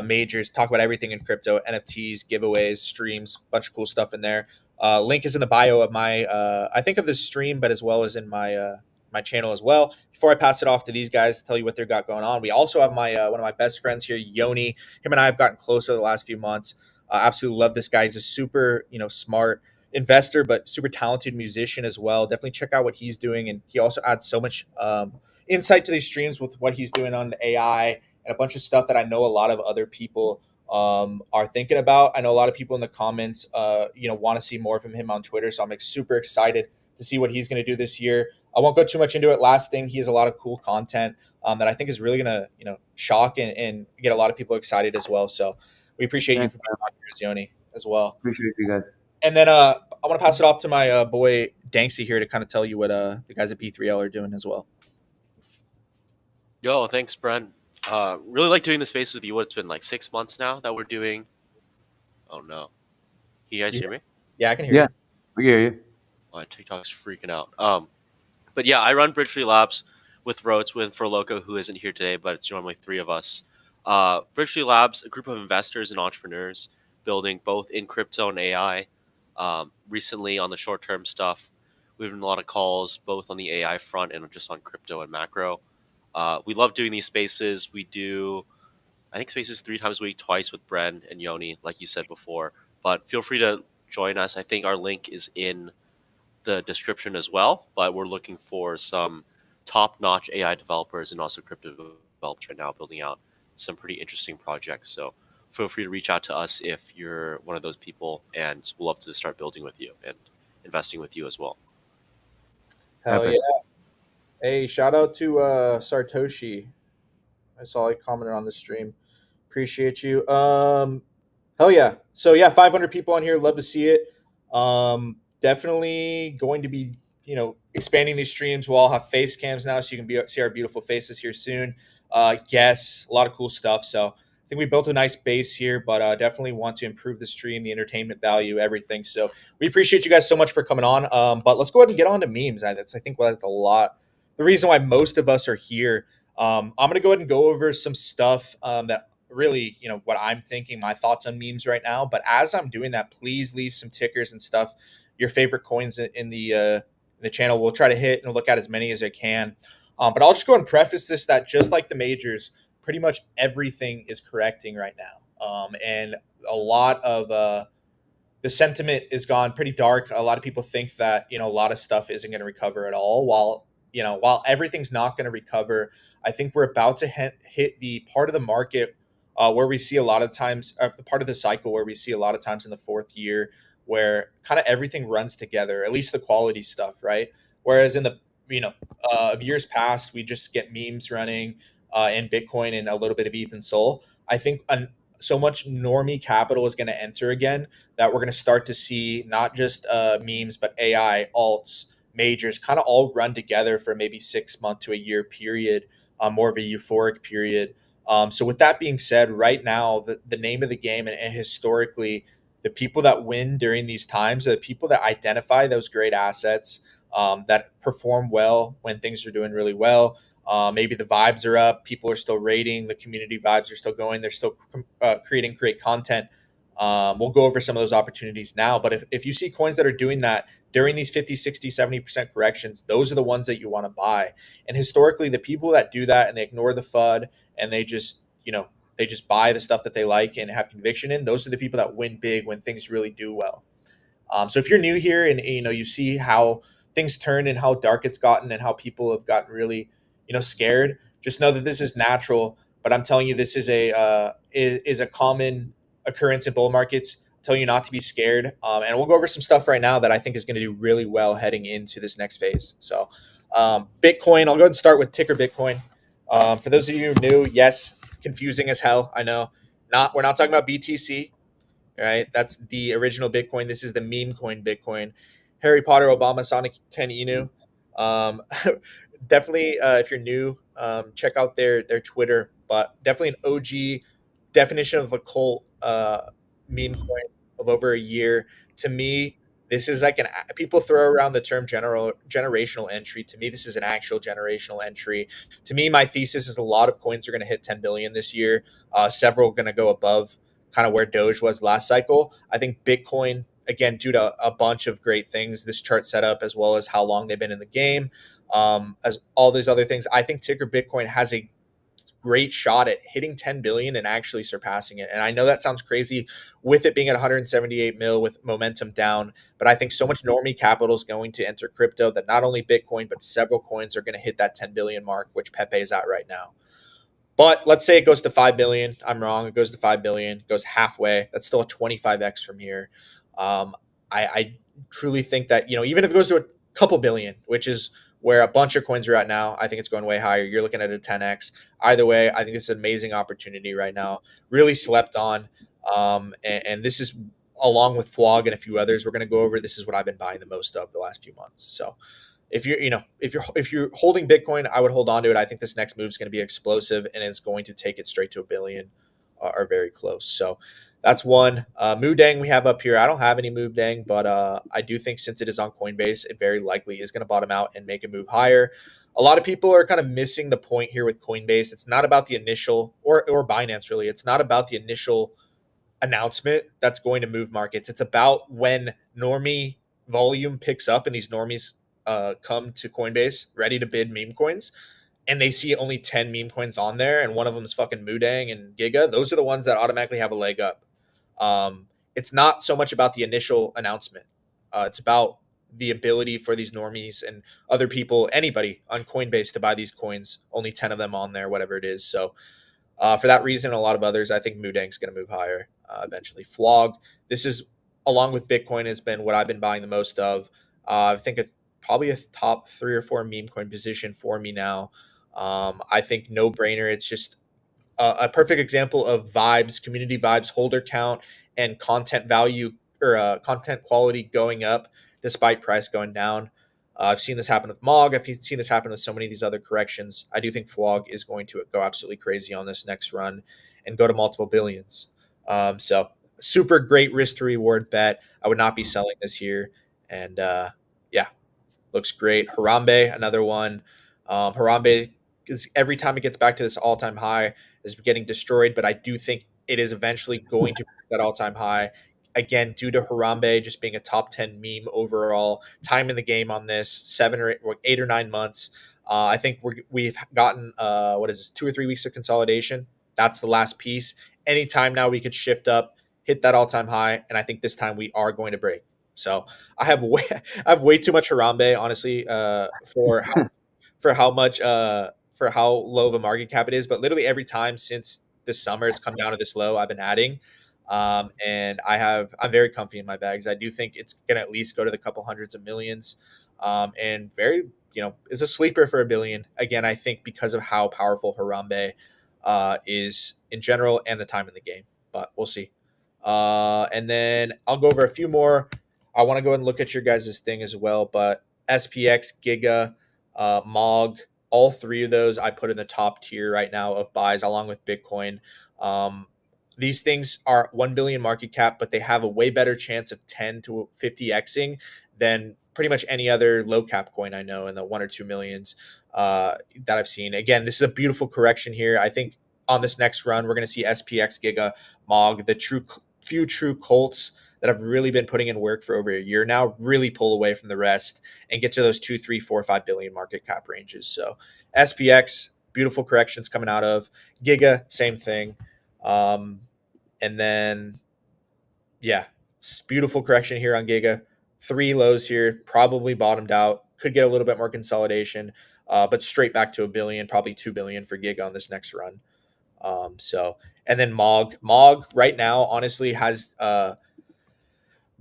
Speaker 1: majors, talk about everything in crypto, NFTs, giveaways, streams, bunch of cool stuff in there. Link is in the bio of my, I think of this stream, but as well as in my channel as well. Before I pass it off to these guys to tell you what they've got going on, we also have my one of my best friends here, Yoni. Him and I have gotten close over the last few months. Absolutely love this guy. He's a super, smart investor, but super talented musician as well. Definitely check out what he's doing, and he also adds so much insight to these streams with what he's doing on the AI and a bunch of stuff that I know a lot of other people are thinking about. I know a lot of people in the comments, want to see more from him on Twitter, so I'm super excited to see what he's going to do this year. I won't go too much into it. Last thing, he has a lot of cool content that I think is really going to, shock and get a lot of people excited as well. So we appreciate you
Speaker 4: Thanks,
Speaker 1: for being on here, Zioni, as well.
Speaker 4: appreciate you guys.
Speaker 1: And then I want to pass it off to my boy Danksy here to kind of tell you what the guys at P3L are doing as well.
Speaker 3: Yo, thanks, Bren. Really like doing the space with you. It's been like 6 months now that we're doing. Oh no, can you guys hear me?
Speaker 1: Yeah, I can hear
Speaker 4: Yeah,
Speaker 1: you.
Speaker 4: we hear you.
Speaker 3: My TikTok's freaking out. But yeah, I run Bridge Tree Labs with Rotes with For Loco, who isn't here today, but it's normally three of us. Bridge Tree Labs, a group of investors and entrepreneurs building both in crypto and AI. Recently, on the short-term stuff, we've done a lot of calls both on the AI front and just on crypto and macro. We love doing these spaces. We do, I think, spaces 3 times a week, twice with Bren and Yoni, like you said before. But feel free to join us. I think our link is in the description as well, but we're looking for some top-notch AI developers and also crypto developers right now building out some pretty interesting projects. So feel free to reach out to us if you're one of those people, and we'll love to start building with you and investing with you as well.
Speaker 1: Hell
Speaker 4: Epic.
Speaker 1: yeah! Hey, shout out to Sartoshi. I saw he commented on the stream. Appreciate you. Hell yeah! So yeah, 500 people on here. Love to see it. Definitely going to be expanding these streams. We'll all have face cams now, so you can see our beautiful faces here soon. Guests, a lot of cool stuff. So I think we built a nice base here, but definitely want to improve the stream, the entertainment value, everything. So we appreciate you guys so much for coming on. But let's go ahead and get on to memes. I think that's a lot. The reason why most of us are here. I'm going to go ahead and go over some stuff that really, what I'm thinking, my thoughts on memes right now. But as I'm doing that, please leave some tickers and stuff, your favorite coins in the channel. We'll try to hit and look at as many as I can. But I'll just go and preface this that just like the majors, pretty much everything is correcting right now. And a lot of the sentiment is gone pretty dark. A lot of people think that a lot of stuff isn't going to recover at all. While everything's not going to recover, I think we're about to hit the part of the market where we see a lot of times, the part of the cycle where we see a lot of times in the fourth year where kind of everything runs together, at least the quality stuff, right? Whereas in the of years past, we just get memes running in Bitcoin and a little bit of ETH and Sol. I think so much normie capital is going to enter again that we're going to start to see not just memes, but AI, alts, majors kind of all run together for maybe 6 month to a year period, more of a euphoric period. So with that being said, right now, the name of the game and historically, the people that win during these times are the people that identify those great assets, that perform well when things are doing really well. Maybe the vibes are up, people are still rating, the community vibes are still going, they're still creating great content. We'll go over some of those opportunities now. But if you see coins that are doing that during these 50, 60, 70% corrections, those are the ones that you want to buy. And historically, the people that do that and they ignore the FUD and they just, they just buy the stuff that they like and have conviction in, those are the people that win big when things really do well. So if you're new here and you see how things turn and how dark it's gotten and how people have gotten really scared, just know that this is natural. But I'm telling you, this is a common occurrence in bull markets. I'm telling you not to be scared. And we'll go over some stuff right now that I think is going to do really well heading into this next phase. So Bitcoin, I'll go ahead and start with ticker Bitcoin. For those of you who are new, yes, confusing as hell. I know. We're not talking about BTC, right? That's the original Bitcoin. This is the meme coin Bitcoin. Harry Potter, Obama, Sonic 10 Inu. Um, definitely, if you're new, check out their Twitter. But definitely an OG definition of a cult meme coin of over a year. To me, this is like people throw around the term generational entry. To me, this is an actual generational entry. To me, my thesis is a lot of coins are going to hit 10 billion this year. Several going to go above kind of where Doge was last cycle. I think Bitcoin, again, due to a bunch of great things, this chart setup, as well as how long they've been in the game, as all these other things, I think ticker Bitcoin has a great shot at hitting 10 billion and actually surpassing it. And I know that sounds crazy with it being at 178 mil with momentum down, but I think so much normie capital is going to enter crypto that not only Bitcoin, but several coins are going to hit that 10 billion mark, which Pepe is at right now. But let's say it goes to 5 billion. I'm wrong. It goes to 5 billion, goes halfway. That's still a 25x from here. I truly think that, even if it goes to a couple billion, which is where a bunch of coins are at now, I think it's going way higher. You're looking at a 10x. Either way, I think this is an amazing opportunity right now. Really slept on. And this is along with Flog and a few others we're going to go over. This is what I've been buying the most of the last few months. So if you're holding Bitcoin, I would hold on to it. I think this next move is going to be explosive and it's going to take it straight to a billion or very close. So that's one. Moodang we have up here. I don't have any Moodang, but I do think since it is on Coinbase, it very likely is going to bottom out and make a move higher. A lot of people are kind of missing the point here with Coinbase. It's not about the initial or Binance really. It's not about the initial announcement that's going to move markets. It's about when normie volume picks up and these normies come to Coinbase ready to bid meme coins and they see only 10 meme coins on there and one of them is fucking Moodang and Giga. Those are the ones that automatically have a leg up. It's not so much about the initial announcement. It's about the ability for these normies and other people, anybody on Coinbase to buy these coins, only 10 of them on there, whatever it is. So for that reason, and a lot of others, I think Moodang's going to move higher eventually. Flog, this is along with Bitcoin has been what I've been buying the most of. I think it's probably a top 3 or 4 meme coin position for me now. I think no brainer. It's just a perfect example of vibes, community vibes, holder count, and content value or content quality going up despite price going down. I've seen this happen with Mog. I've seen this happen with so many of these other corrections. I do think Flog is going to go absolutely crazy on this next run and go to multiple billions. So super great risk to reward bet. I would not be selling this here. And yeah, looks great. Harambe, another one. Harambe is every time it gets back to this all time high is getting destroyed, but I do think it is eventually going to break that all time high. Again, due to Harambe just being a top 10 meme overall, time in the game on this 8 or 9 months. I think we've gotten what is this 2 or 3 weeks of consolidation. That's the last piece. Anytime now we could shift up, hit that all time high, and I think this time we are going to break. So I have way I have way too much Harambe, honestly, for how much for how low of a market cap it is. But literally every time since this summer, it's come down to this low. I've been adding, and I'm very comfy in my bags. I do think it's gonna at least go to the couple hundreds of millions, and very is a sleeper for a billion. Again, I think because of how powerful Harambe is in general and the time in the game. But we'll see. And then I'll go over a few more. I want to go and look at your guys' thing as well. But SPX, Giga, Mog, all three of those I put in the top tier right now of buys along with Bitcoin. Um, these things are 1 billion market cap, but they have a way better chance of 10 to 50xing than pretty much any other low cap coin I know in the 1 or 2 millions that I've seen. Again, this is a beautiful correction here. I think on this next run, we're going to see SPX, Giga, Mog, the few true Colts that have really been putting in work for over a year now, really pull away from the rest and get to those 2, 3, 4, 5 billion market cap ranges. So SPX, beautiful corrections coming out of Giga, same thing. And then, yeah, beautiful correction here on Giga. 3 lows here, probably bottomed out. Could get a little bit more consolidation, but straight back to a billion, probably 2 billion for Giga on this next run. And then Mog right now, honestly, has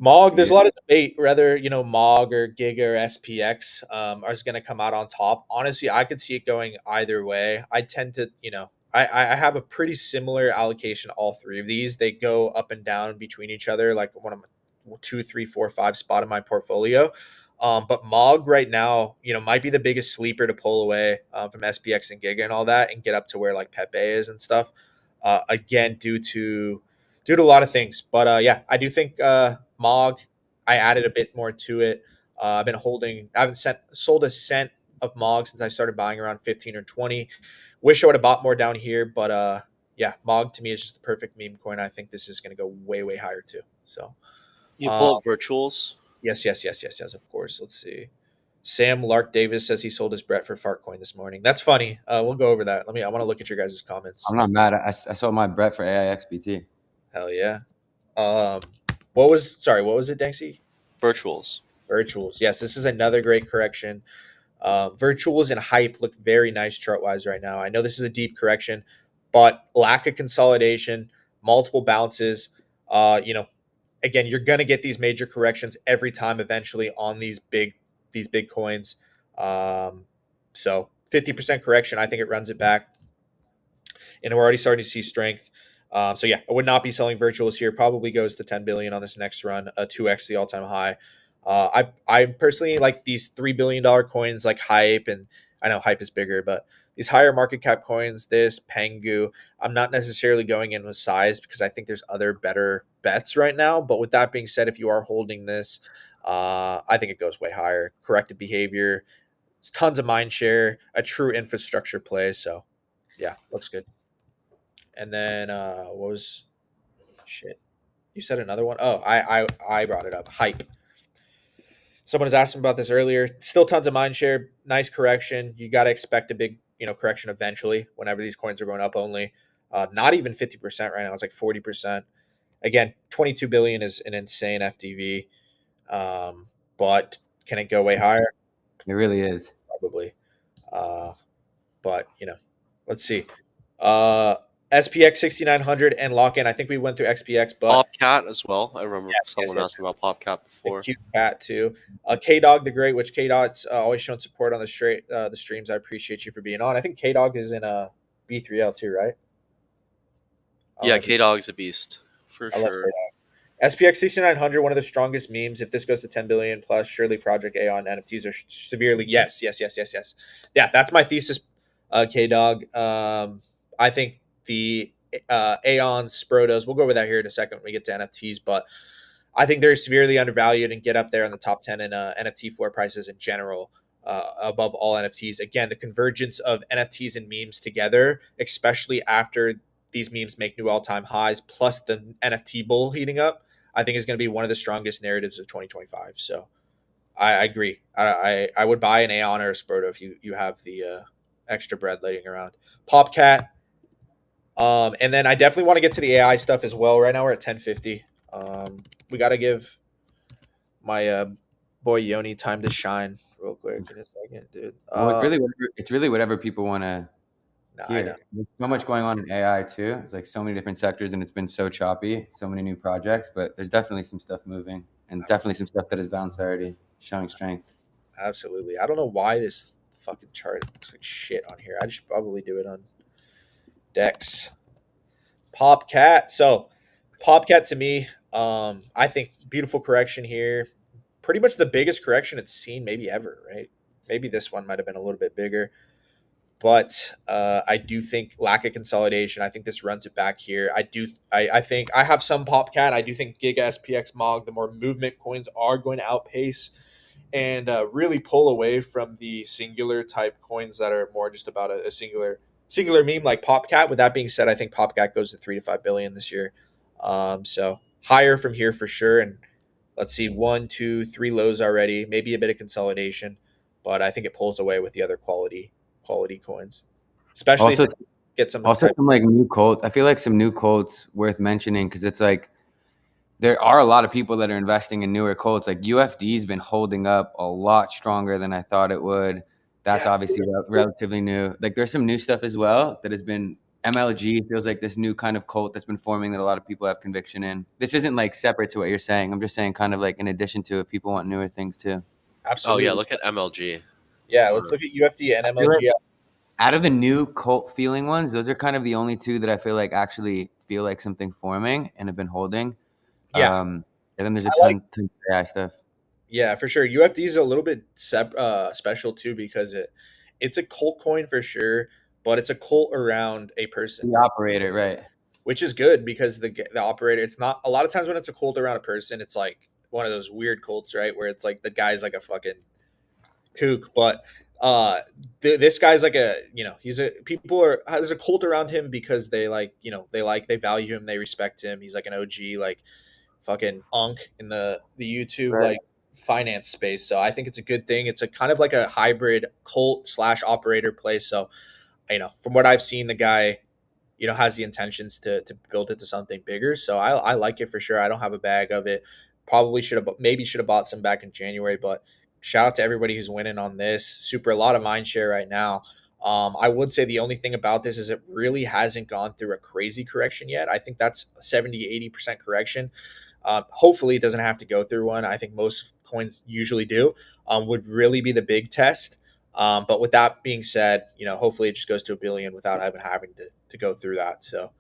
Speaker 1: Mog, there's
Speaker 4: Yeah.
Speaker 1: a lot of debate whether Mog or Giga or SPX are going to come out on top. Honestly, I could see it going either way. I tend to, I have a pretty similar allocation. All three of these, they go up and down between each other, like one of my 2, 3, 4, 5 spot in my portfolio. But Mog right now, might be the biggest sleeper to pull away from SPX and Giga and all that, and get up to where like Pepe is and stuff. Again, due to a lot of things. But yeah, I do think Mog, I added a bit more to it. I've been holding. I haven't sold a cent of Mog since I started buying around 15 or 20. Wish I would have bought more down here, but yeah, Mog to me is just the perfect meme coin. I think this is going to go way way higher too. So
Speaker 3: You
Speaker 1: um,
Speaker 3: pull up virtuals.
Speaker 1: yes, yes, yes, yes, yes. Of course. Let's see. Sam Lark Davis says he sold his Brett for Fartcoin this morning. That's funny. We'll go over that. I want to look at your guys' comments.
Speaker 4: I'm not mad. I saw my Brett for AIXBT.
Speaker 1: Hell yeah. Um, what was it, Danksy?
Speaker 3: Virtuals.
Speaker 1: Virtuals. Yes, this is another great correction. Virtuals and hype look very nice chart wise right now. I know this is a deep correction, but lack of consolidation, multiple bounces. Again, you're gonna get these major corrections every time eventually on these big coins. So 50% correction, I think it runs it back, and we're already starting to see strength. So yeah, I would not be selling virtuals here. Probably goes to 10 billion on this next run, 2x the all-time high. I personally like these $3 billion coins like Hype, and I know Hype is bigger, but these higher market cap coins, this Pengu, I'm not necessarily going in with size because I think there's other better bets right now. But with that being said, if you are holding this, I think it goes way higher. Corrected behavior, tons of mind share, a true infrastructure play. So yeah, looks good. And then what was shit? You said another one. Oh, I brought it up. Hype. Someone was asking about this earlier. Still tons of mind share. Nice correction. You got to expect a big correction eventually. Whenever these coins are going up, only not even 50% right now. It's like 40%. Again, 22 billion is an insane FTV. But can it go way higher?
Speaker 4: It really is.
Speaker 1: Probably. Uh, but let's see. Uh, SPX 6900 and lock in. I think we went through XPX, but
Speaker 3: Popcat as well. I remember
Speaker 1: yes,
Speaker 3: someone
Speaker 1: yes.
Speaker 3: asking about Popcat
Speaker 1: The
Speaker 3: before.
Speaker 1: cute cat too. K Dog the Great, which K Dog's always shown support on the streams. I appreciate you for being on. I think K Dog is in a B3L too, right?
Speaker 3: Yeah, K Dog's a beast for
Speaker 1: I love
Speaker 3: sure.
Speaker 1: K Dog. SPX 6900, one of the strongest memes. If this goes to 10 billion plus, surely Project A on NFTs are severely. Yes, yes, yes, yes, yes. Yeah, that's my thesis, K Dog. I think the Aeon Sprotos, we'll go over that here in a second when we get to NFTs, but I think they're severely undervalued and get up there in the top 10 in NFT floor prices in general, above all NFTs. Again, the convergence of NFTs and memes together, especially after these memes make new all-time highs, plus the NFT bull heating up, I think is going to be one of the strongest narratives of 2025. So I agree. I would buy an Aeon or a Sproto if you have the extra bread laying around. Popcat. And then I definitely want to get to the AI stuff as well. Right now we're at 1050. We got to give my boy Yoni time to shine real quick in a second, dude.
Speaker 4: Well, it's really whatever people want to
Speaker 1: Nah, I know.
Speaker 4: hear. There's so much going on in AI too. It's like so many different sectors, and it's been so choppy. So many new projects, but there's definitely some stuff moving, and definitely some stuff that has bounced already, showing strength.
Speaker 1: Absolutely. I don't know why this fucking chart looks like shit on here. I should probably do it on Dex. Popcat. So Popcat to me, I think beautiful correction here. Pretty much the biggest correction it's seen maybe ever, right? Maybe this one might have been a little bit bigger. But I do think lack of consolidation. I think this runs it back here. I think I have some Popcat. I do think Giga SPX Mog, the more movement coins are going to outpace and really pull away from the singular type coins that are more just about a singular meme like Popcat. With that being said, I think Popcat goes to 3 to 5 billion this year. So higher from here for sure. And let's see, one, two, three lows already. Maybe a bit of consolidation, but I think it pulls away with the other quality coins, especially if
Speaker 4: Also,
Speaker 1: it gets some
Speaker 4: also
Speaker 1: type.
Speaker 4: some like new quotes. I feel like some new quotes worth mentioning because it's like there are a lot of people that are investing in newer quotes. Like UFD's been holding up a lot stronger than I thought it would. That's
Speaker 1: Yeah,
Speaker 4: obviously relatively new. Like there's some new stuff as well that has been MLG feels like this new kind of cult that's been forming that a lot of people have conviction in. This isn't like separate to what you're saying. I'm just saying kind of like in addition to it, people want newer things too.
Speaker 3: Oh yeah,
Speaker 1: absolutely.
Speaker 3: look at MLG.
Speaker 1: Yeah, let's
Speaker 3: Or
Speaker 1: look at UFD and
Speaker 4: I feel like
Speaker 1: MLG.
Speaker 4: out of the new cult feeling ones, those are kind of the only two that I feel like actually feel like something forming and have been holding.
Speaker 1: Yeah,
Speaker 4: And then there's a
Speaker 1: I like.
Speaker 4: ton of AI stuff.
Speaker 1: Yeah, for sure. UFD is a little bit special too because it's a cult coin for sure, but it's a cult around a person,
Speaker 4: The operator, right?
Speaker 1: which is good because the operator. It's not a lot of times when it's a cult around a person, it's like one of those weird cults, right? Where it's like the guy's like a fucking kook, but uh, this guy's like a he's a people are there's a cult around him because they like they value him, they respect him. He's like an OG, like fucking unk in the YouTube
Speaker 4: Right.
Speaker 1: like finance space. So I think it's a good thing. It's a kind of like a hybrid cult slash operator play. So from what I've seen, the guy has the intentions to build it to something bigger. So I like it for sure. I don't have a bag of it. Probably should have bought some back in January, but shout out to everybody who's winning on this. Super, a lot of mind share right now. I would say the only thing about this is it really hasn't gone through a crazy correction yet. I think that's 70-80% correction. Hopefully, it doesn't have to go through one. I think most coins usually do. Would really be the big test. But with that being said, hopefully it just goes to a billion without having to go through that. So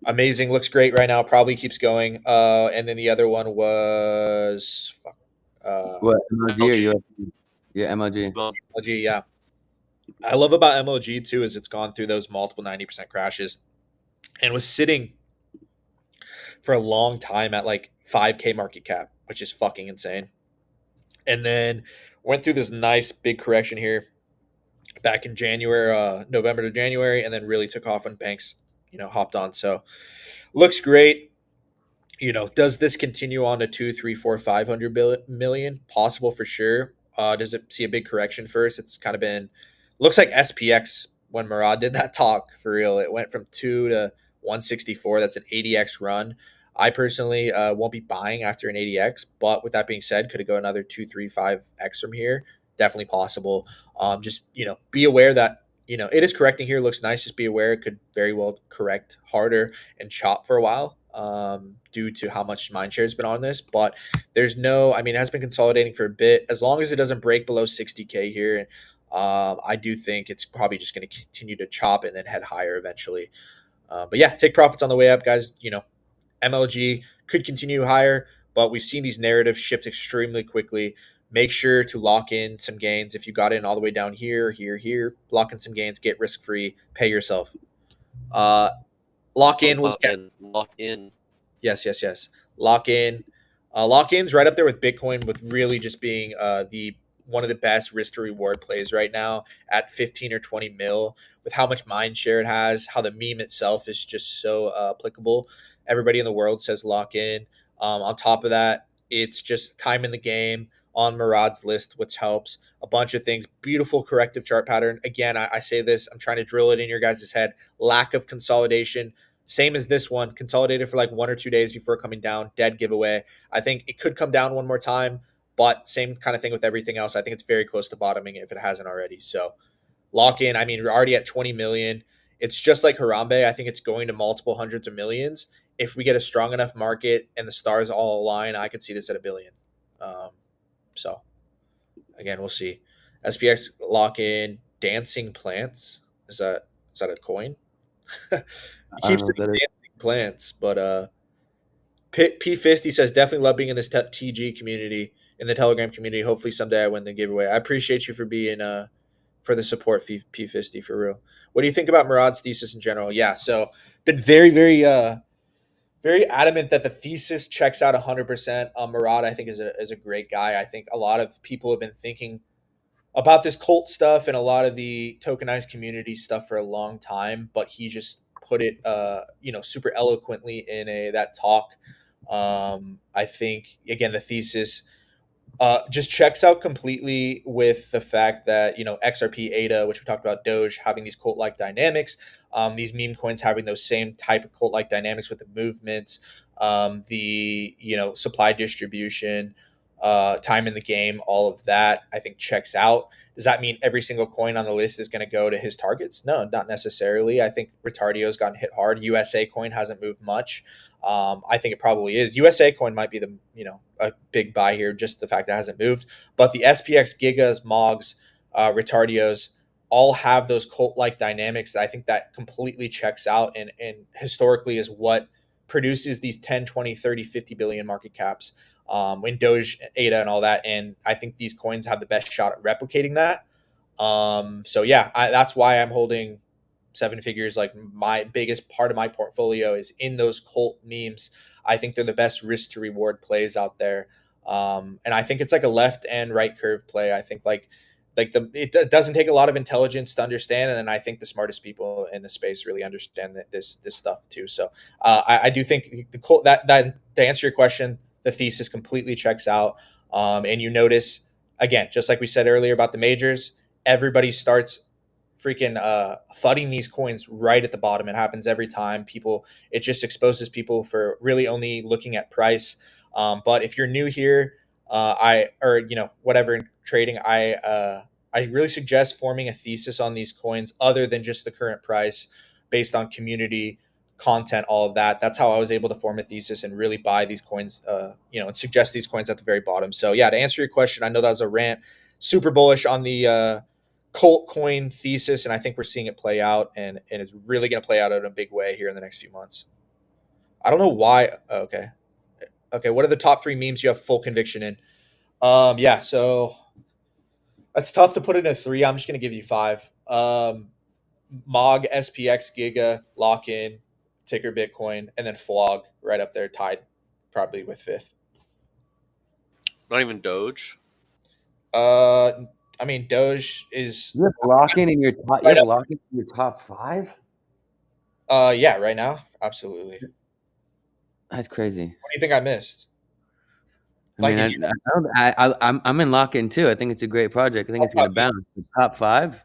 Speaker 1: amazing, looks great right now. Probably keeps going. And then the other one was
Speaker 4: What MLG or
Speaker 3: MLG.
Speaker 4: UFC? Yeah, MLG.
Speaker 3: Well,
Speaker 1: MLG. Yeah, I love about MLG too is it's gone through those multiple 90% crashes and was sitting for a long time at like 5K market cap, which is fucking insane. And then went through this nice big correction here back in January, November to January, and then really took off when Banks, hopped on. So looks great. Does this continue on to 2, 3, 4, 500 million? Possible for sure. Does it see a big correction first? It's kind of been looks like SPX when Murad did that talk for real. It went from 2 to 164. That's an 80x run. I personally won't be buying after an 80x, but with that being said, could it go another 2, 3, 5x from here? Definitely possible. Just be aware that it is correcting here. Looks nice. Just be aware it could very well correct harder and chop for a while due to how much mindshare has been on this. But there's no, I mean, it has been consolidating for a bit. As long as it doesn't break below 60K here, I do think it's probably just going to continue to chop and then head higher eventually. But yeah, take profits on the way up, guys. MLG could continue higher, but we've seen these narratives shift extremely quickly. Make sure to lock in some gains. If you got in all the way down here, lock in some gains, get risk free, pay yourself. Uh, lock in.
Speaker 3: lock in, lock in.
Speaker 1: Yes, yes, yes. Lock in. Lock in's right up there with Bitcoin, with really just being the one of the best risk to reward plays right now at 15 or 20 mil, with how much mind share it has, how the meme itself is just so applicable. Everybody in the world says lock in. On top of that, it's just time in the game on Murad's list, which helps a bunch of things. Beautiful corrective chart pattern. Again, I say this, I'm trying to drill it in your guys' head. Lack of consolidation, same as this one, consolidated for like 1 or 2 days before coming down. Dead giveaway. I think it could come down one more time, but same kind of thing with everything else. I think it's very close to bottoming if it hasn't already. So lock in. I mean, we're already at 20 million. It's just like Harambe. I think it's going to multiple hundreds of millions. If we get a strong enough market and the stars all align, I could see this at a billion. So again, we'll see. SPX lock in. Dancing plants. Is that a coin? You
Speaker 4: I don't
Speaker 1: keep
Speaker 4: know what
Speaker 1: saying
Speaker 4: that is.
Speaker 1: dancing plants, but P50 says definitely love being in this TG community, in the Telegram community. Hopefully someday I win the giveaway. I appreciate you for being for the support, P50, for real. What do you think about Murad's thesis in general? Yeah, so been very very adamant that the thesis checks out 100%. Murad, I think, is a great guy. I think a lot of people have been thinking about this cult stuff and a lot of the tokenized community stuff for a long time, but he just put it, super eloquently in a that talk. I think again the thesis just checks out completely with the fact that XRP, ADA, which we talked about, Doge having these cult-like dynamics, these meme coins having those same type of cult-like dynamics with the movements, the supply distribution, time in the game, all of that I think checks out. Does that mean every single coin on the list is going to go to his targets? No, not necessarily. I think Retardio's gotten hit hard. USA coin hasn't moved much. I think it probably is. USA coin might be the a big buy here, just the fact that it hasn't moved. But the SPX Gigas, Mogs, Retardios all have those cult like dynamics. I think that completely checks out and historically is what produces these 10, 20, 30, 50 billion market caps in Doge, ADA, and all that. And I think these coins have the best shot at replicating that. So yeah, that's why I'm holding seven figures. Like my biggest part of my portfolio is in those cult memes. I think they're the best risk to reward plays out there. And I think it's like a left and right curve play. I think it doesn't take a lot of intelligence to understand, and then I think the smartest people in the space really understand this stuff too. So I do think the cult, that to answer your question, the thesis completely checks out. And you notice again, just like we said earlier about the majors, everybody starts freaking fudding these coins right at the bottom. It happens every time. It just exposes people for really only looking at price. But if you're new here, whatever in trading, I really suggest forming a thesis on these coins other than just the current price, based on community content, all of that. That's how I was able to form a thesis and really buy these coins, and suggest these coins at the very bottom. So yeah, to answer your question, I know that was a rant. Super bullish on the cult coin thesis, and I think we're seeing it play out, and it's really going to play out in a big way here in the next few months. I don't know why. Okay. What are the top three memes you have full conviction in? Yeah, so that's tough to put in a three. I'm just going to give you five. Mog, SPX, Giga, Lock In, Ticker Bitcoin, and then Flog right up there, tied probably with fifth.
Speaker 3: Not even Doge.
Speaker 1: I mean, Doge is
Speaker 4: You have Lock-in in your top. You
Speaker 1: right
Speaker 4: have
Speaker 1: up.
Speaker 4: Lock-in in your top five.
Speaker 1: Yeah, right now, absolutely. What
Speaker 4: That's crazy.
Speaker 1: do you think I missed?
Speaker 4: I mean,
Speaker 1: Like,
Speaker 4: I'm in Lock-in too. I think it's a great project. I think it's going to bounce. The top five.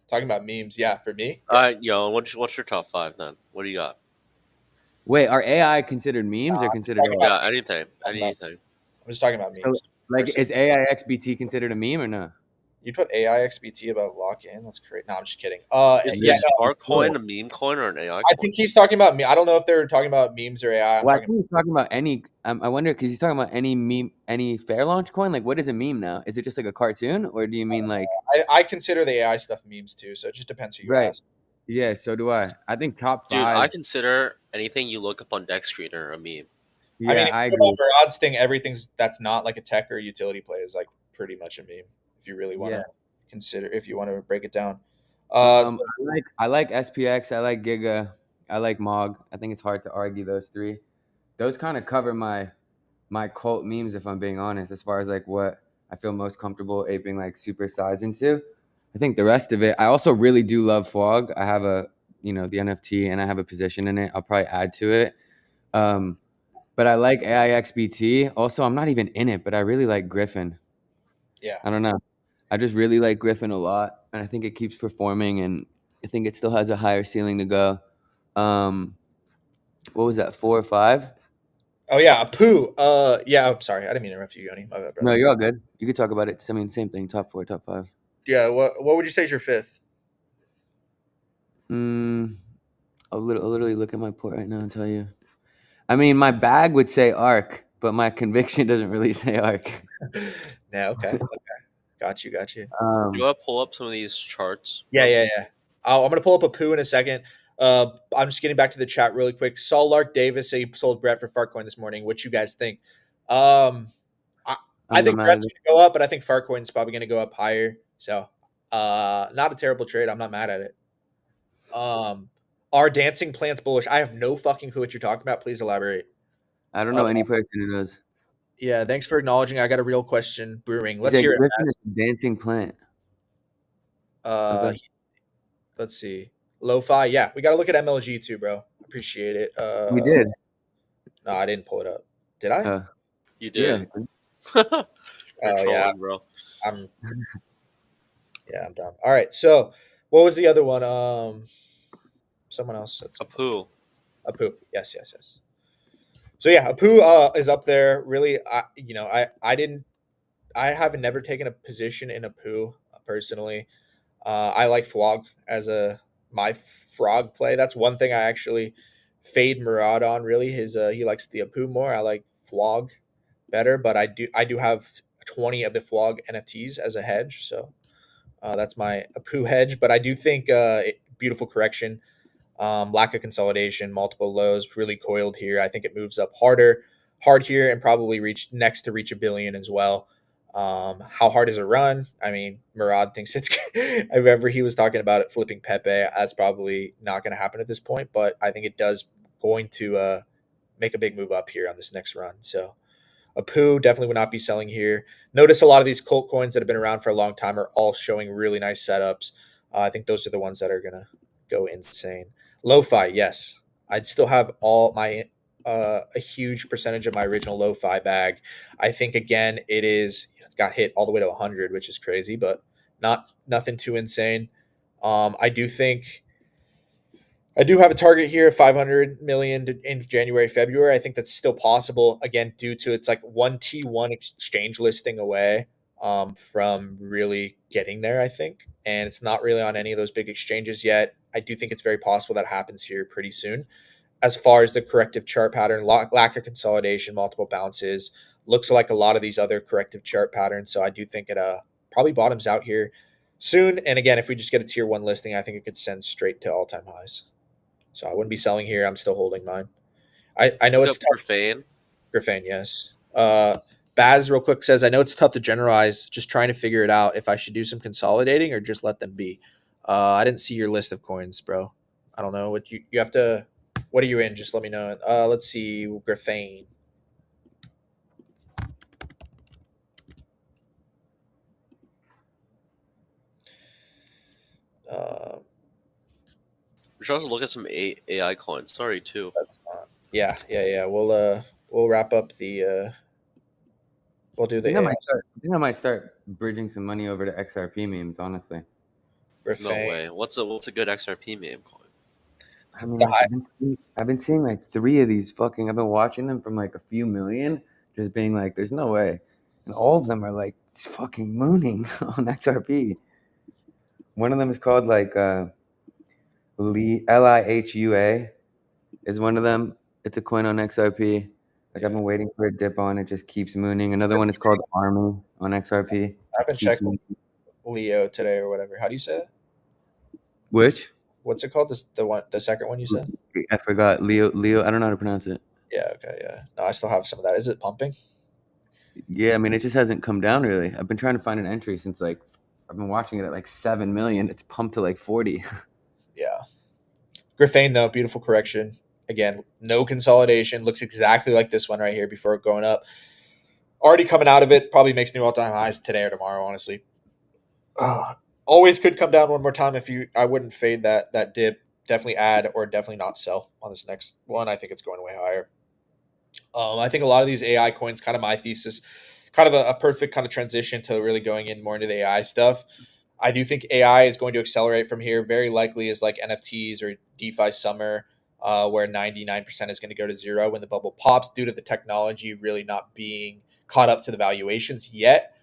Speaker 1: talking about memes, yeah, for me, yeah.
Speaker 3: What's your top five then? What do you got?
Speaker 4: Wait, are AI considered memes or considered
Speaker 1: talking
Speaker 4: art?
Speaker 1: about
Speaker 3: Yeah, anything,
Speaker 1: I'm
Speaker 3: anything.
Speaker 1: just talking about
Speaker 4: So,
Speaker 1: memes.
Speaker 4: like,
Speaker 1: Personally.
Speaker 4: is AIXBT considered a meme or no?
Speaker 1: You put AIXBT about lock in? That's great. No, I'm just kidding.
Speaker 3: Is
Speaker 1: Yeah,
Speaker 3: is
Speaker 1: no,
Speaker 3: our coin a meme coin or an AI
Speaker 1: I
Speaker 3: coin?
Speaker 1: think he's talking about me. I don't know if they're talking about memes or AI. I'm
Speaker 4: Well, I
Speaker 1: talking.
Speaker 4: think he's talking about any. I wonder because he's talking about any meme, any fair launch coin. Like, what is a meme now? Is it just like a cartoon, or do you mean like?
Speaker 1: I consider the AI stuff memes too. So it just depends who you
Speaker 4: Right.
Speaker 1: ask.
Speaker 4: Yeah. So do I. I think top
Speaker 3: Dude, I
Speaker 4: five.
Speaker 3: consider anything you look up on Dex Screener a meme.
Speaker 1: I mean,
Speaker 4: Yeah,
Speaker 1: if
Speaker 4: I
Speaker 1: you go
Speaker 4: agree.
Speaker 1: about Murad's thing, everything's that's not like a tech or utility play is like pretty much a meme. If you really want
Speaker 4: Yeah.
Speaker 1: to consider, if you want to break it down. So
Speaker 4: I like SPX. I like Giga. I like Mog. I think it's hard to argue those three. Those kind of cover my cult memes, if I'm being honest, as far as like what I feel most comfortable aping like super size into. I think the rest of it, I also really do love Fog. I have the NFT and I have a position in it. I'll probably add to it. But I like AIXBT. Also, I'm not even in it, but I really like Griffin.
Speaker 1: yeah.
Speaker 4: I don't know. I just really like Griffin a lot, and I think it keeps performing, and I think it still has a higher ceiling to go. What was that, 4 or 5?
Speaker 1: Oh yeah, a poo. Yeah. I'm sorry. I didn't mean to interrupt you, Yoni. My bad,
Speaker 4: No,
Speaker 1: brother.
Speaker 4: you're all good. You could talk about it. I mean, same thing. Top 4, top 5.
Speaker 1: Yeah. What would you say is your fifth?
Speaker 4: I'll literally look at my port right now and tell you. I mean, my bag would say ARC, but my conviction doesn't really say ARC.
Speaker 1: Yeah. Okay. Got you. Got you.
Speaker 3: Do you want to pull up some of these charts?
Speaker 1: Yeah,
Speaker 3: bro?
Speaker 1: yeah, yeah. I'm gonna pull up a poo in a second. I'm just getting back to the chat really quick. Saul Lark Davis say he sold Brett for Fartcoin this morning. What you guys think? Um, I, I
Speaker 4: I'm not
Speaker 1: think
Speaker 4: mad at
Speaker 1: Brett's
Speaker 4: it.
Speaker 1: gonna go up, but I think Fartcoin's probably gonna go up higher. So, not a terrible trade. I'm not mad at it. Um, Are dancing plants bullish? I have no fucking clue what you're talking about. Please elaborate.
Speaker 4: I don't
Speaker 1: Uh,
Speaker 4: know any person who knows.
Speaker 1: yeah, thanks for acknowledging. I got a real question brewing.
Speaker 4: He
Speaker 1: Let's
Speaker 4: said
Speaker 1: hear it.
Speaker 4: Griffin is a dancing plant.
Speaker 1: Uh,
Speaker 4: Okay.
Speaker 1: let's see. Lo-fi. Yeah, we got to look at MLG too, bro. Appreciate it.
Speaker 4: We did.
Speaker 1: No, I didn't pull it up. Did I?
Speaker 3: You did.
Speaker 4: Yeah.
Speaker 3: You're
Speaker 1: Oh yeah,
Speaker 3: trolling, bro.
Speaker 1: I'm. Yeah, I'm done. All right. So, what was the other one? Someone else said
Speaker 3: A
Speaker 1: something.
Speaker 3: poo.
Speaker 1: Apu. Yes, yes, yes. So yeah, Apu is up there. Really, I didn't. I have never taken a position in Apu personally. I like Flog as a my frog play. That's one thing I actually fade Murad on. Really, he likes the Apu more. I like Flog better, but I do have 20 of the Flog NFTs as a hedge, so that's my Apu hedge. But I do think beautiful correction, lack of consolidation, multiple lows, really coiled here. I think it moves up hard here, and probably reach a billion as well. How hard is a run? I mean, Murad thinks it's. I remember he was talking about it flipping Pepe. That's probably not going to happen at this point, but I think it does going to make a big move up here on this next run. So Apu definitely would not be selling here. Notice a lot of these cult coins that have been around for a long time are all showing really nice setups. I think those are the ones that are going to go insane. Lo-fi, yes. I'd still have all my a huge percentage of my original lo-fi bag. I think again it got hit all the way to 100, which is crazy, but nothing too insane. I do think I do have a target here of 500 million in January, February. I think that's still possible. Again, due to it's like one T1 exchange listing away from really getting there. I think, and it's not really on any of those big exchanges yet. I do think it's very possible that happens here pretty soon. As far as the corrective chart pattern, lack of consolidation, multiple bounces, looks like a lot of these other corrective chart patterns. So I do think it probably bottoms out here soon. And again, if we just get a tier one listing, I think it could send straight to all time highs. So I wouldn't be selling here. I'm still holding mine. I know
Speaker 3: Look
Speaker 1: it's
Speaker 3: up
Speaker 1: tough.
Speaker 3: Profane.
Speaker 1: Griffin, yes. Baz real quick says, I know it's tough to generalize, just trying to figure it out if I should do some consolidating or just let them be. I didn't see your list of coins, bro. I don't know what you have to. What are you in? Just let me know. Let's see, Griffin. Uh,
Speaker 3: We should also look at some AI coins. Sorry, too.
Speaker 1: that's not. Yeah, yeah, yeah. We'll wrap up the. We'll do
Speaker 4: I think
Speaker 1: the
Speaker 4: I
Speaker 1: AI
Speaker 4: might start. I think I might start bridging some money over to XRP memes. Honestly,
Speaker 3: No
Speaker 1: Griffin.
Speaker 3: way. What's a good XRP meme coin?
Speaker 4: I mean,
Speaker 1: The
Speaker 4: like I've been seeing like three of these fucking. I've been watching them from like a few million, just being like, "There's no way," and all of them are like fucking mooning on XRP. One of them is called like LIHUA is one of them. It's a coin on XRP. Like I've
Speaker 1: Yeah,
Speaker 4: been waiting for a dip on it, just keeps mooning. Another one is called Army on XRP.
Speaker 1: I've
Speaker 4: Just
Speaker 1: been
Speaker 4: keeps
Speaker 1: checking
Speaker 4: mooning.
Speaker 1: Leo today or whatever. How do you say it?
Speaker 4: Which?
Speaker 1: What's it called? The second one you said?
Speaker 4: I forgot. Leo. I don't know how to pronounce it.
Speaker 1: Yeah, okay, yeah. No, I still have some of that. Is it pumping?
Speaker 4: Yeah, I mean, it just hasn't come down really. I've been trying to find an entry since like I've been watching it at like 7 million. It's pumped to like 40.
Speaker 1: Yeah. Griffane, though, beautiful correction. Again, no consolidation. Looks exactly like this one right here before going up. Already coming out of it. Probably makes new all time highs today or tomorrow, honestly. Always could come down one more time if you. I wouldn't fade that dip. Definitely add or definitely not sell on this next one. I think it's going way higher. I think a lot of these AI coins, kind of my thesis, kind of a perfect kind of transition to really going in more into the AI stuff. I do think AI is going to accelerate from here. Very likely is like NFTs or DeFi summer, where 99% is going to go to zero when the bubble pops due to the technology really not being caught up to the valuations yet.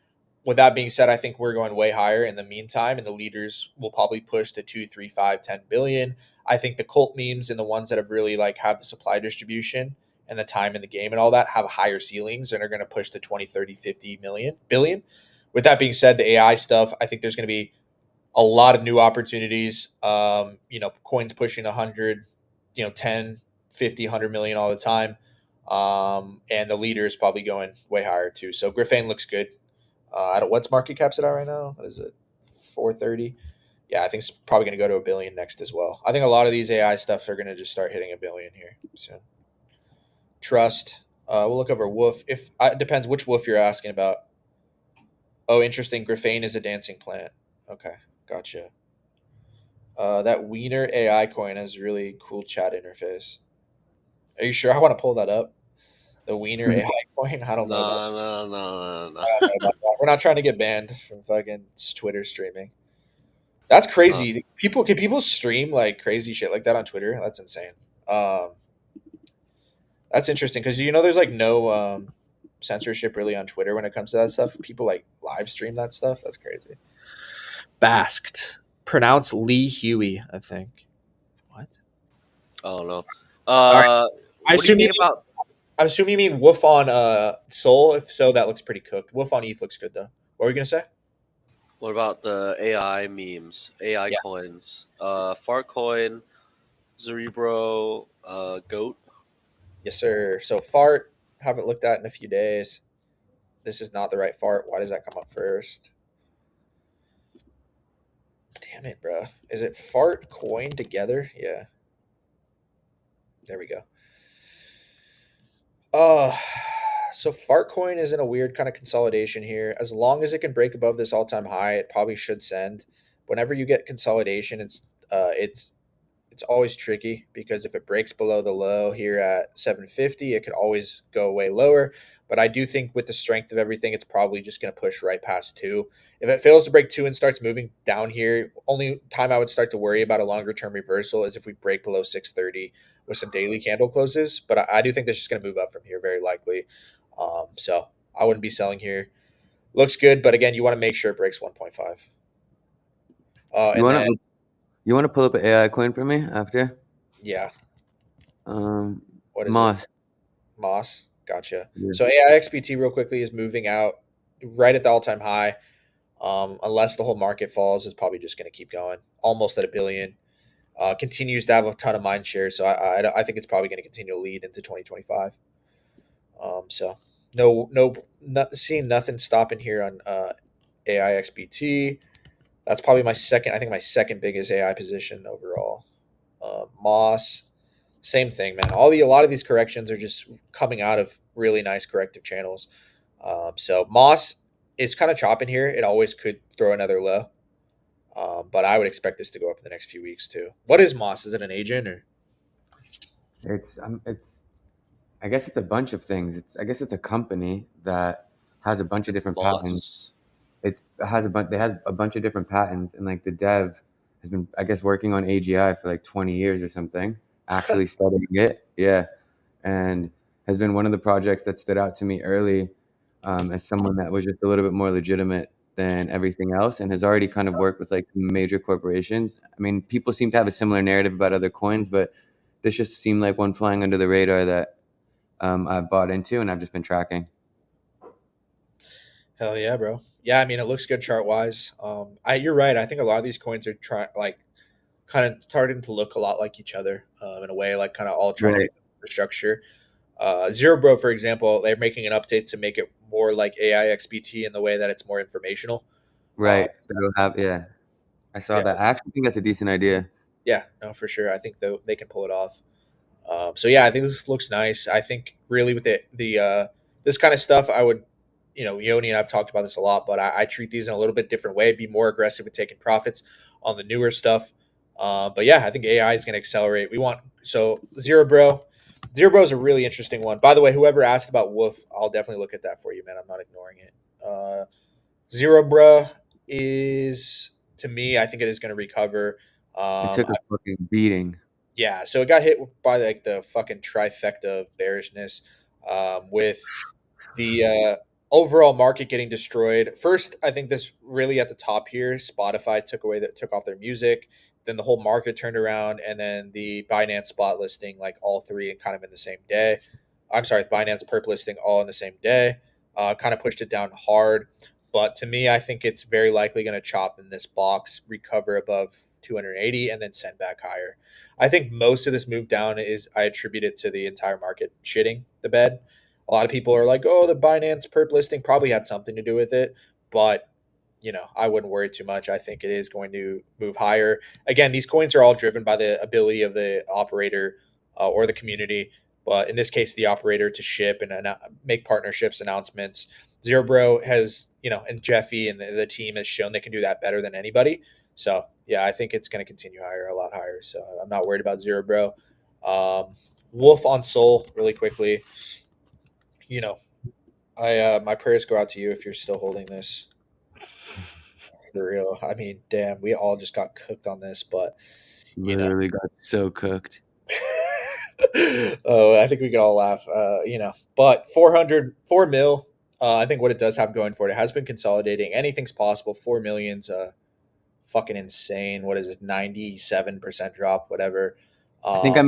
Speaker 1: With that being said, I think we're going way higher in the meantime, and the leaders will probably push to 2, 3, 5, 10 billion. I think the cult memes and the ones that have really like have the supply distribution and the time in the game and all that have higher ceilings and are going to push to 20, 30, 50 billion. With that being said, the AI stuff, I think there's going to be a lot of new opportunities. Coins pushing 100, 10, 50, 100 million all the time. And the leader is probably going way higher too. So Griffin looks good. I don't. What's market caps it at right now? What is it? 430. Yeah, I think it's probably going to go to a billion next as well. I think a lot of these AI stuff are going to just start hitting a billion here. So trust. We'll look over Wolf. If it depends which Wolf you're asking about. Oh, interesting. Graphane is a dancing plant. Okay, gotcha. That Wiener AI coin has a really cool chat interface. Are you sure I want to pull that up? The Wiener AI coin? I don't know about.
Speaker 3: No, no, no, no,
Speaker 1: I don't know about that. We're not trying to get banned from fucking Twitter streaming. That's
Speaker 3: no.
Speaker 1: crazy. People can people stream like crazy shit like that on Twitter? That's insane. Um, that's interesting because there's like no censorship really on Twitter when it comes to that stuff. People like live stream that stuff. That's crazy. Basked, pronounced Lee Huey, I think. What?
Speaker 3: I don't know.
Speaker 1: All right. I
Speaker 3: What do you
Speaker 1: assume you
Speaker 3: think about
Speaker 1: I assume you mean Wolf on Soul. If so, that looks pretty cooked. Wolf on ETH looks good though. What were you gonna say?
Speaker 3: what about the AI memes, AI
Speaker 1: Yeah.
Speaker 3: coins? Fartcoin, Cerebro, Goat.
Speaker 1: Yes, sir. So fart. Haven't looked at in a few days. This is not the right fart. Why does that come up first? Damn it, bro. Is it fart coin together? Yeah. There we go. Uh so Fartcoin is in a weird kind of consolidation here. As long as it can break above this all-time high, it probably should send. Whenever you get consolidation, it's always tricky because if it breaks below the low here at 750, it could always go way lower. But I do think with the strength of everything, it's probably just going to push right past two. If it fails to break two and starts moving down here, only time I would start to worry about a longer term reversal is if we break below 630 with some daily candle closes. But I do think this is going to move up from here very likely. So I wouldn't be selling here. Looks good, but again, you want to make sure it breaks 1.5.
Speaker 4: You
Speaker 1: And then,
Speaker 4: wanna you wanna pull up an AI coin for me after?
Speaker 1: yeah,
Speaker 4: Um,
Speaker 1: what is it?
Speaker 4: Moss.
Speaker 1: Moss. Gotcha.
Speaker 4: Yeah.
Speaker 1: So AIXBT real quickly is moving out right at the all time high. Unless the whole market falls, is probably just going to keep going, almost at a billion. Continues to have a ton of mind share, so I think it's probably going to continue to lead into 2025. So not seeing nothing stopping here on AIXBT. That's probably my second. I think my second biggest AI position overall. Moss, same thing, man. A lot of these corrections are just coming out of really nice corrective channels. So Moss is kind of chopping here. It always could throw another low, but I would expect this to go up in the next few weeks too. What is Moss? Is it an agent or?
Speaker 4: It's I guess it's a bunch of things. I guess it's a company that has a bunch of
Speaker 3: It's
Speaker 4: different patents.
Speaker 3: Moss.
Speaker 4: It has a bunch. They have a bunch of different patents, and like the dev has been, I guess, working on AGI for like 20 years or something. Actually studying it, yeah, and has been one of the projects that stood out to me early as someone that was just a little bit more legitimate than everything else, and has already kind of worked with like major corporations. I mean, people seem to have a similar narrative about other coins, but this just seemed like one flying under the radar that I've bought into, and I've just been tracking.
Speaker 1: Hell yeah, bro. Yeah, I mean it looks good chart wise. You're right. I think a lot of these coins are trying like kind of starting to look a lot like each other in a way, like kind of all trying to
Speaker 4: Right,
Speaker 1: get infrastructure. Zero Bro, for example, they're making an update to make it more like AIXBT in the way that it's more informational. Uh,
Speaker 4: right. That'll have, yeah. I saw
Speaker 1: yeah,
Speaker 4: that. I actually think that's a decent idea.
Speaker 1: yeah, no, for sure. I think they can pull it off. So yeah, I think this looks nice. I think really with the this kind of stuff, I would, Yoni and I've talked about this a lot, but I treat these in a little bit different way. Be more aggressive with taking profits on the newer stuff. But yeah, I think AI is going to accelerate. Zero Bro is a really interesting one. By the way, whoever asked about Wolf, I'll definitely look at that for you, man. I'm not ignoring it. Zero Bro is to me, I think it is going to recover.
Speaker 4: It
Speaker 1: Um,
Speaker 4: took a fucking beating.
Speaker 1: yeah, so it got hit by like the fucking trifecta of bearishness, with the overall market getting destroyed. First, I think this really at the top here, Spotify took off their music, then the whole market turned around, and then the Binance spot listing, like all three, and kind of in the same day. I'm sorry, the Binance perp listing all in the same day, kind of pushed it down hard. But to me, I think it's very likely going to chop in this box, recover above 280, and then send back higher. I think most of this move down is I attribute it to the entire market shitting the bed. A lot of people are like, "Oh, the Binance perp listing probably had something to do with it," but I wouldn't worry too much. I think it is going to move higher. Again, these coins are all driven by the ability of the operator or the community, but in this case, the operator to ship and make partnerships, announcements. Zero Bro has, and Jeffy and the team has shown they can do that better than anybody. So yeah, I think it's going to continue higher, a lot higher. So I'm not worried about Zero Bro. Wolf on Soul, really quickly. You know, I my prayers go out to you if you're still holding this. For real. I mean, damn, we all just got cooked on this, but you know.
Speaker 4: Literally got so cooked.
Speaker 1: Oh, I think we could all laugh. But 4 mil. I think what it does have going for it has been consolidating. Anything's possible. 4 million's fucking insane. What is this? 97% drop, whatever. Um,
Speaker 4: I think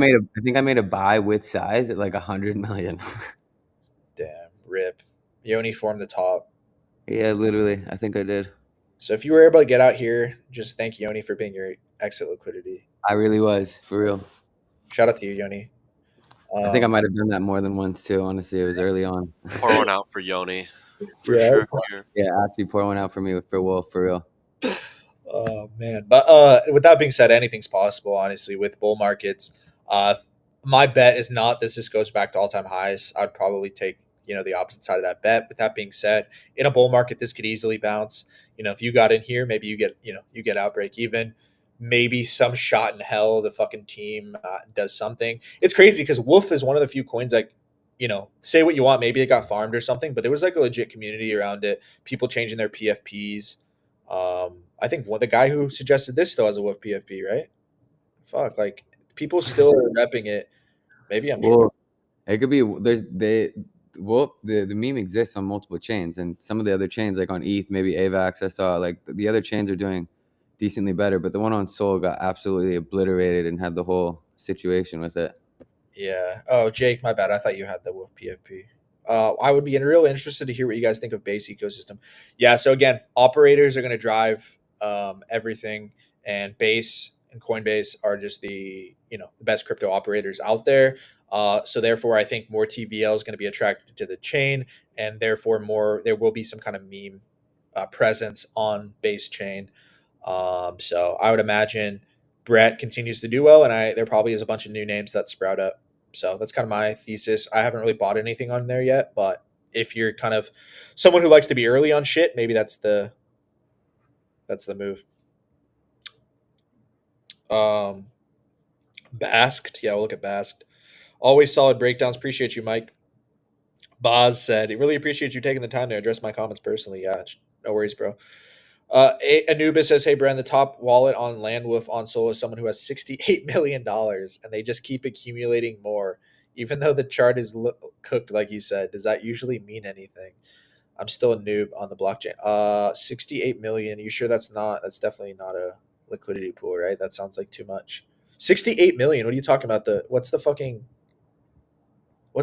Speaker 4: I made a buy with size at like 100 million.
Speaker 1: Damn, rip. Yoni formed the top.
Speaker 4: Yeah, literally. I think I did.
Speaker 1: So if you were able to get out here, just thank Yoni for being your exit liquidity.
Speaker 4: I really was, for real.
Speaker 1: Shout out to you, Yoni.
Speaker 4: I think I might have done that more than once too, honestly. It was early on.
Speaker 3: Pour one out for Yoni, for
Speaker 1: Yeah.
Speaker 3: sure. Here.
Speaker 4: Yeah, actually pour one out for me for Wolf, for real.
Speaker 1: Oh man. But with that being said, anything's possible, honestly, with bull markets. Uh my bet is not this goes back to all-time highs. I'd probably take, the opposite side of that bet. With that being said, in a bull market, this could easily bounce. If you got in here, maybe you get out break even. Maybe some shot in hell, the fucking team does something. It's crazy because Wolf is one of the few coins like, say what you want. Maybe it got farmed or something, but there was like a legit community around it. People changing their PFPs. I think the guy who suggested this still has a Wolf PFP, right? Fuck, like people still are repping it. Maybe I'm tripping.
Speaker 4: Well, it could be the meme exists on multiple chains, and some of the other chains like on ETH, maybe AVAX, I saw like the other chains are doing decently better, but the one on Sol got absolutely obliterated and had the whole situation with it.
Speaker 1: Yeah. Oh, Jake, my bad. I thought you had the Wolf PFP. I would be real interested to hear what you guys think of base ecosystem. Yeah. So again, operators are going to drive everything, and base and Coinbase are just the best crypto operators out there. So therefore, I think more TVL is going to be attracted to the chain, and therefore there will be some kind of meme presence on base chain. So I would imagine Brett continues to do well, and there probably is a bunch of new names that sprout up. So that's kind of my thesis. I haven't really bought anything on there yet, but if you're kind of someone who likes to be early on shit, maybe that's the move. Um, Basked, yeah, we'll look at Basked. Always solid breakdowns. Appreciate you, Mike. Boz said, "I really appreciate you taking the time to address my comments personally." Yeah, no worries, bro. Anubis says, "Hey, Brand, the top wallet on Landwolf on Sol is someone who has $68 million, and they just keep accumulating more, even though the chart is cooked, like you said. Does that usually mean anything? I'm still a noob on the blockchain. 68 million. You sure that's not? That's definitely not a liquidity pool, right? That sounds like too much. 68 million. What are you talking about? What's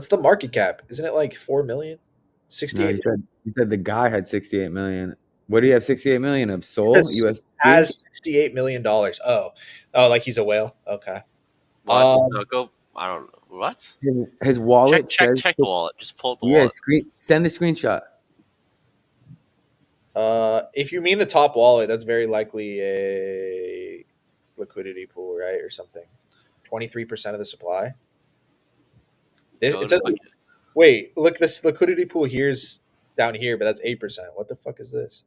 Speaker 1: the market cap? Isn't it like 4 million?
Speaker 4: No,
Speaker 1: 68
Speaker 4: he said the guy had 68 million. What do you have 68 million of? Sol USD?
Speaker 1: has $68 million. Oh, like he's a whale. Okay.
Speaker 3: What?
Speaker 1: Um,
Speaker 3: No, go. I don't know. What?
Speaker 4: His
Speaker 3: Check,
Speaker 4: wallet
Speaker 3: check,
Speaker 4: says
Speaker 3: check the wallet. Just pull up the
Speaker 4: yeah,
Speaker 3: wallet.
Speaker 4: send the screenshot.
Speaker 1: if you mean the top wallet, that's very likely a liquidity pool, right, or something. 23% of the supply.
Speaker 3: Go
Speaker 1: It
Speaker 3: to
Speaker 1: says,
Speaker 3: like
Speaker 1: wait, look, this liquidity pool here's down here, but that's 8%. What the fuck is this?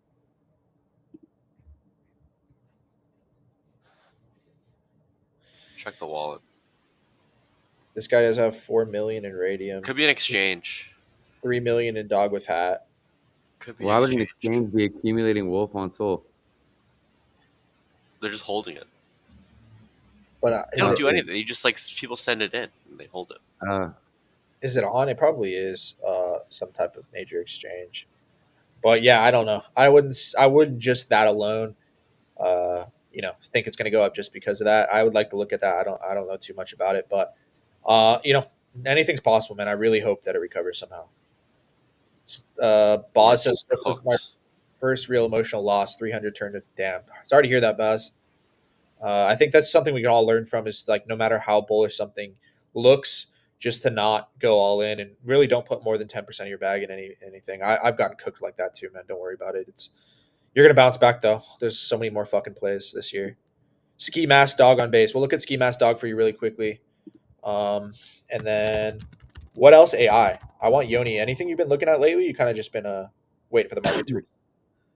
Speaker 3: check the wallet.
Speaker 1: This guy does have 4 million in radium,
Speaker 3: Could be an exchange.
Speaker 1: 3 million in dog with hat.
Speaker 3: Could be
Speaker 4: Why would an
Speaker 3: exchange.
Speaker 4: exchange be accumulating Wolf on Sol?
Speaker 3: They're just holding it.
Speaker 1: But
Speaker 3: They don't do anything. You just like people send it in and they hold it.
Speaker 1: is it on? It probably is some type of major exchange. But yeah, I don't know. I wouldn't just that alone think it's going to go up just because of that. I would like to look at that. I don't know too much about it, but anything's possible, man. I really hope that it recovers somehow.
Speaker 3: We're
Speaker 1: Boz says
Speaker 3: just
Speaker 1: this was my
Speaker 3: cooked.
Speaker 1: first real emotional loss. 300 turned to damn. Sorry to hear that, Boz. I think that's something we can all learn from. Is like no matter how bullish something looks, just to not go all in and really don't put more than 10% of your bag in anything. I've gotten cooked like that too, man. Don't worry about it. You're gonna bounce back though. There's so many more fucking plays this year. Ski Mask Dog on base. We'll look at Ski Mask Dog for you really quickly. And then what else? I want Yoni. Anything you've been looking at lately? You kind of just been waiting for the market to.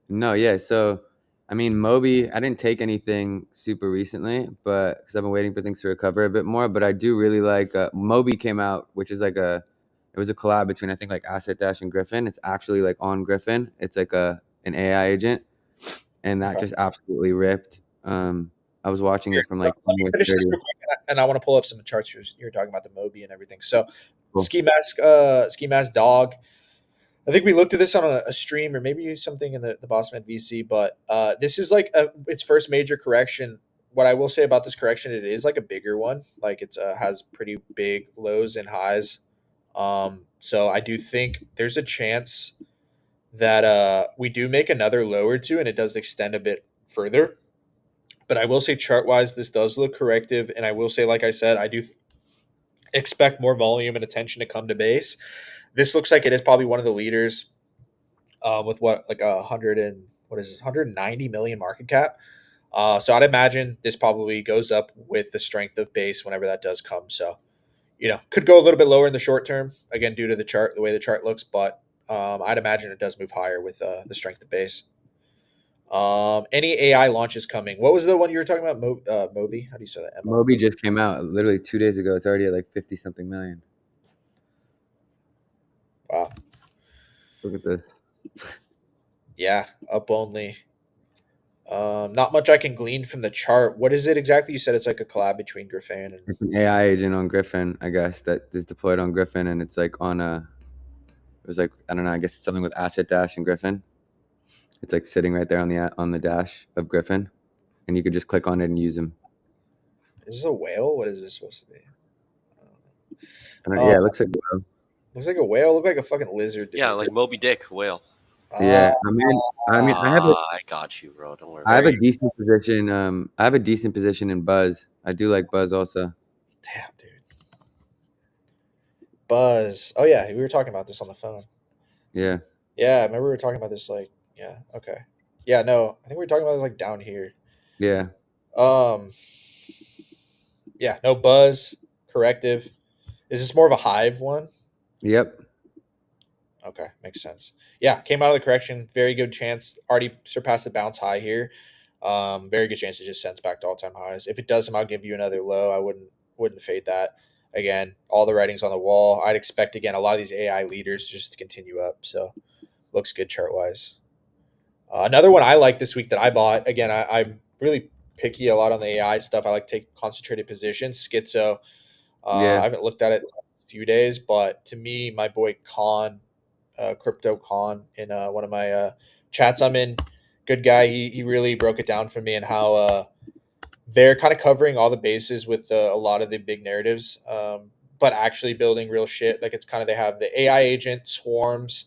Speaker 4: No, yeah. So, I mean, Moby, I didn't take anything super recently, but because I've been waiting for things to recover a bit more. But I do really like Moby came out, which is like it was a collab between I think like Asset Dash and Griffin. It's actually like on Griffin. It's like an AI agent, and that
Speaker 1: Okay.
Speaker 4: just absolutely ripped. I was watching
Speaker 1: Here,
Speaker 4: it from
Speaker 1: let
Speaker 4: like
Speaker 1: me
Speaker 4: 20 or
Speaker 1: finish this
Speaker 4: 30.
Speaker 1: real quick, and I want to pull up some charts. You're talking about the Moby and everything. So,
Speaker 4: Cool.
Speaker 1: Ski Mask Dog. I think we looked at this on a stream or maybe something in the Bossman VC, but this is like its first major correction. What I will say about this correction, it is like a bigger one. Like it's has pretty big lows and highs. So I do think there's a chance that we do make another low or two, and it does extend a bit further. But I will say chart wise, this does look corrective, and I will say, like I said, I do expect more volume and attention to come to base. This looks like it is probably one of the leaders with what like 190 million market cap. So I'd imagine this probably goes up with the strength of base whenever that does come. So could go a little bit lower in the short term again due to the chart, the way the chart looks, but I'd imagine it does move higher with the strength of base. Any AI launches coming? What was the one you were talking about? Moby? How do you say that?
Speaker 4: Moby just came out literally 2 days ago. It's already at like 50 something million.
Speaker 1: Wow.
Speaker 4: Look at this.
Speaker 1: Yeah, up only. Not much I can glean from the chart. What is it exactly? You said it's like a collab between Griffin and.
Speaker 4: It's an AI agent on Griffin, I guess, that is deployed on Griffin, and it's like on a. It was like I don't know. I guess it's something with Asset Dash and Griffin. It's like sitting right there on the dash of Griffin, and you could just click on it and use them.
Speaker 1: Is this a whale? What is this supposed to be?
Speaker 4: Yeah, it looks like
Speaker 1: Looks like a whale. Look like a fucking lizard. Dude.
Speaker 3: Yeah, like Moby Dick whale.
Speaker 4: yeah.
Speaker 3: I got you, bro. Don't worry.
Speaker 4: I have a decent position. I have a decent position in Buzz. I do like Buzz also.
Speaker 1: Damn, dude. Buzz. Oh yeah, we were talking about this on the phone.
Speaker 4: Yeah.
Speaker 1: Yeah, I remember we were talking about this. Like, yeah, okay. Yeah, no, I think we were talking about it like down here.
Speaker 4: Yeah.
Speaker 1: Yeah, no Buzz. Corrective. Is this more of a hive one?
Speaker 4: Yep.
Speaker 1: Okay, makes sense. Yeah, came out of the correction. Very good chance. Already surpassed the bounce high here. Very good chance it just sends back to all time highs. If it does somehow give you another low, I wouldn't fade that. Again, all the writings on the wall. I'd expect again a lot of these AI leaders just to continue up. So looks good chart wise. Another one I like this week that I bought. Again, I'm really picky a lot on the AI stuff. I like to take concentrated positions. Schizo. I
Speaker 4: Yeah.
Speaker 1: haven't looked at it in a few days, but to me, my boy Khan, Crypto Con in one of my chats I'm in. Good guy. He really broke it down for me and how they're kind of covering all the bases with a lot of the big narratives, but actually building real shit. Like it's kind of they have the AI agent swarms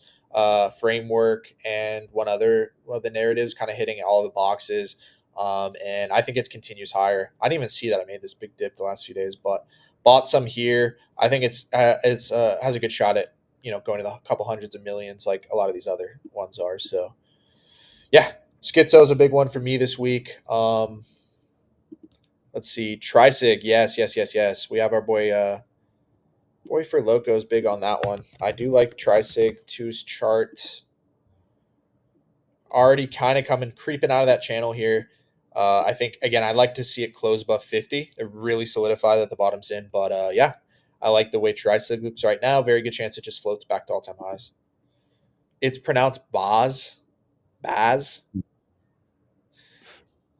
Speaker 1: framework and one of the narratives kind of hitting all the boxes. And I think it continues higher. I didn't even see that I made this big dip the last few days, but bought some here. I think it's has a good shot at going to the couple hundreds of millions like a lot of these other ones are. So yeah, Schizo is a big one for me this week. Let's see, Trisig. Yes. We have our boy for Locos big on that one. I do like Trisig 2's chart. Already kind of coming creeping out of that channel here. I think again I'd like to see it close above 50. It really solidify that the bottom's in. But yeah, I like the way Trisig looks right now. Very good chance it just floats back to all time highs. It's pronounced Baz.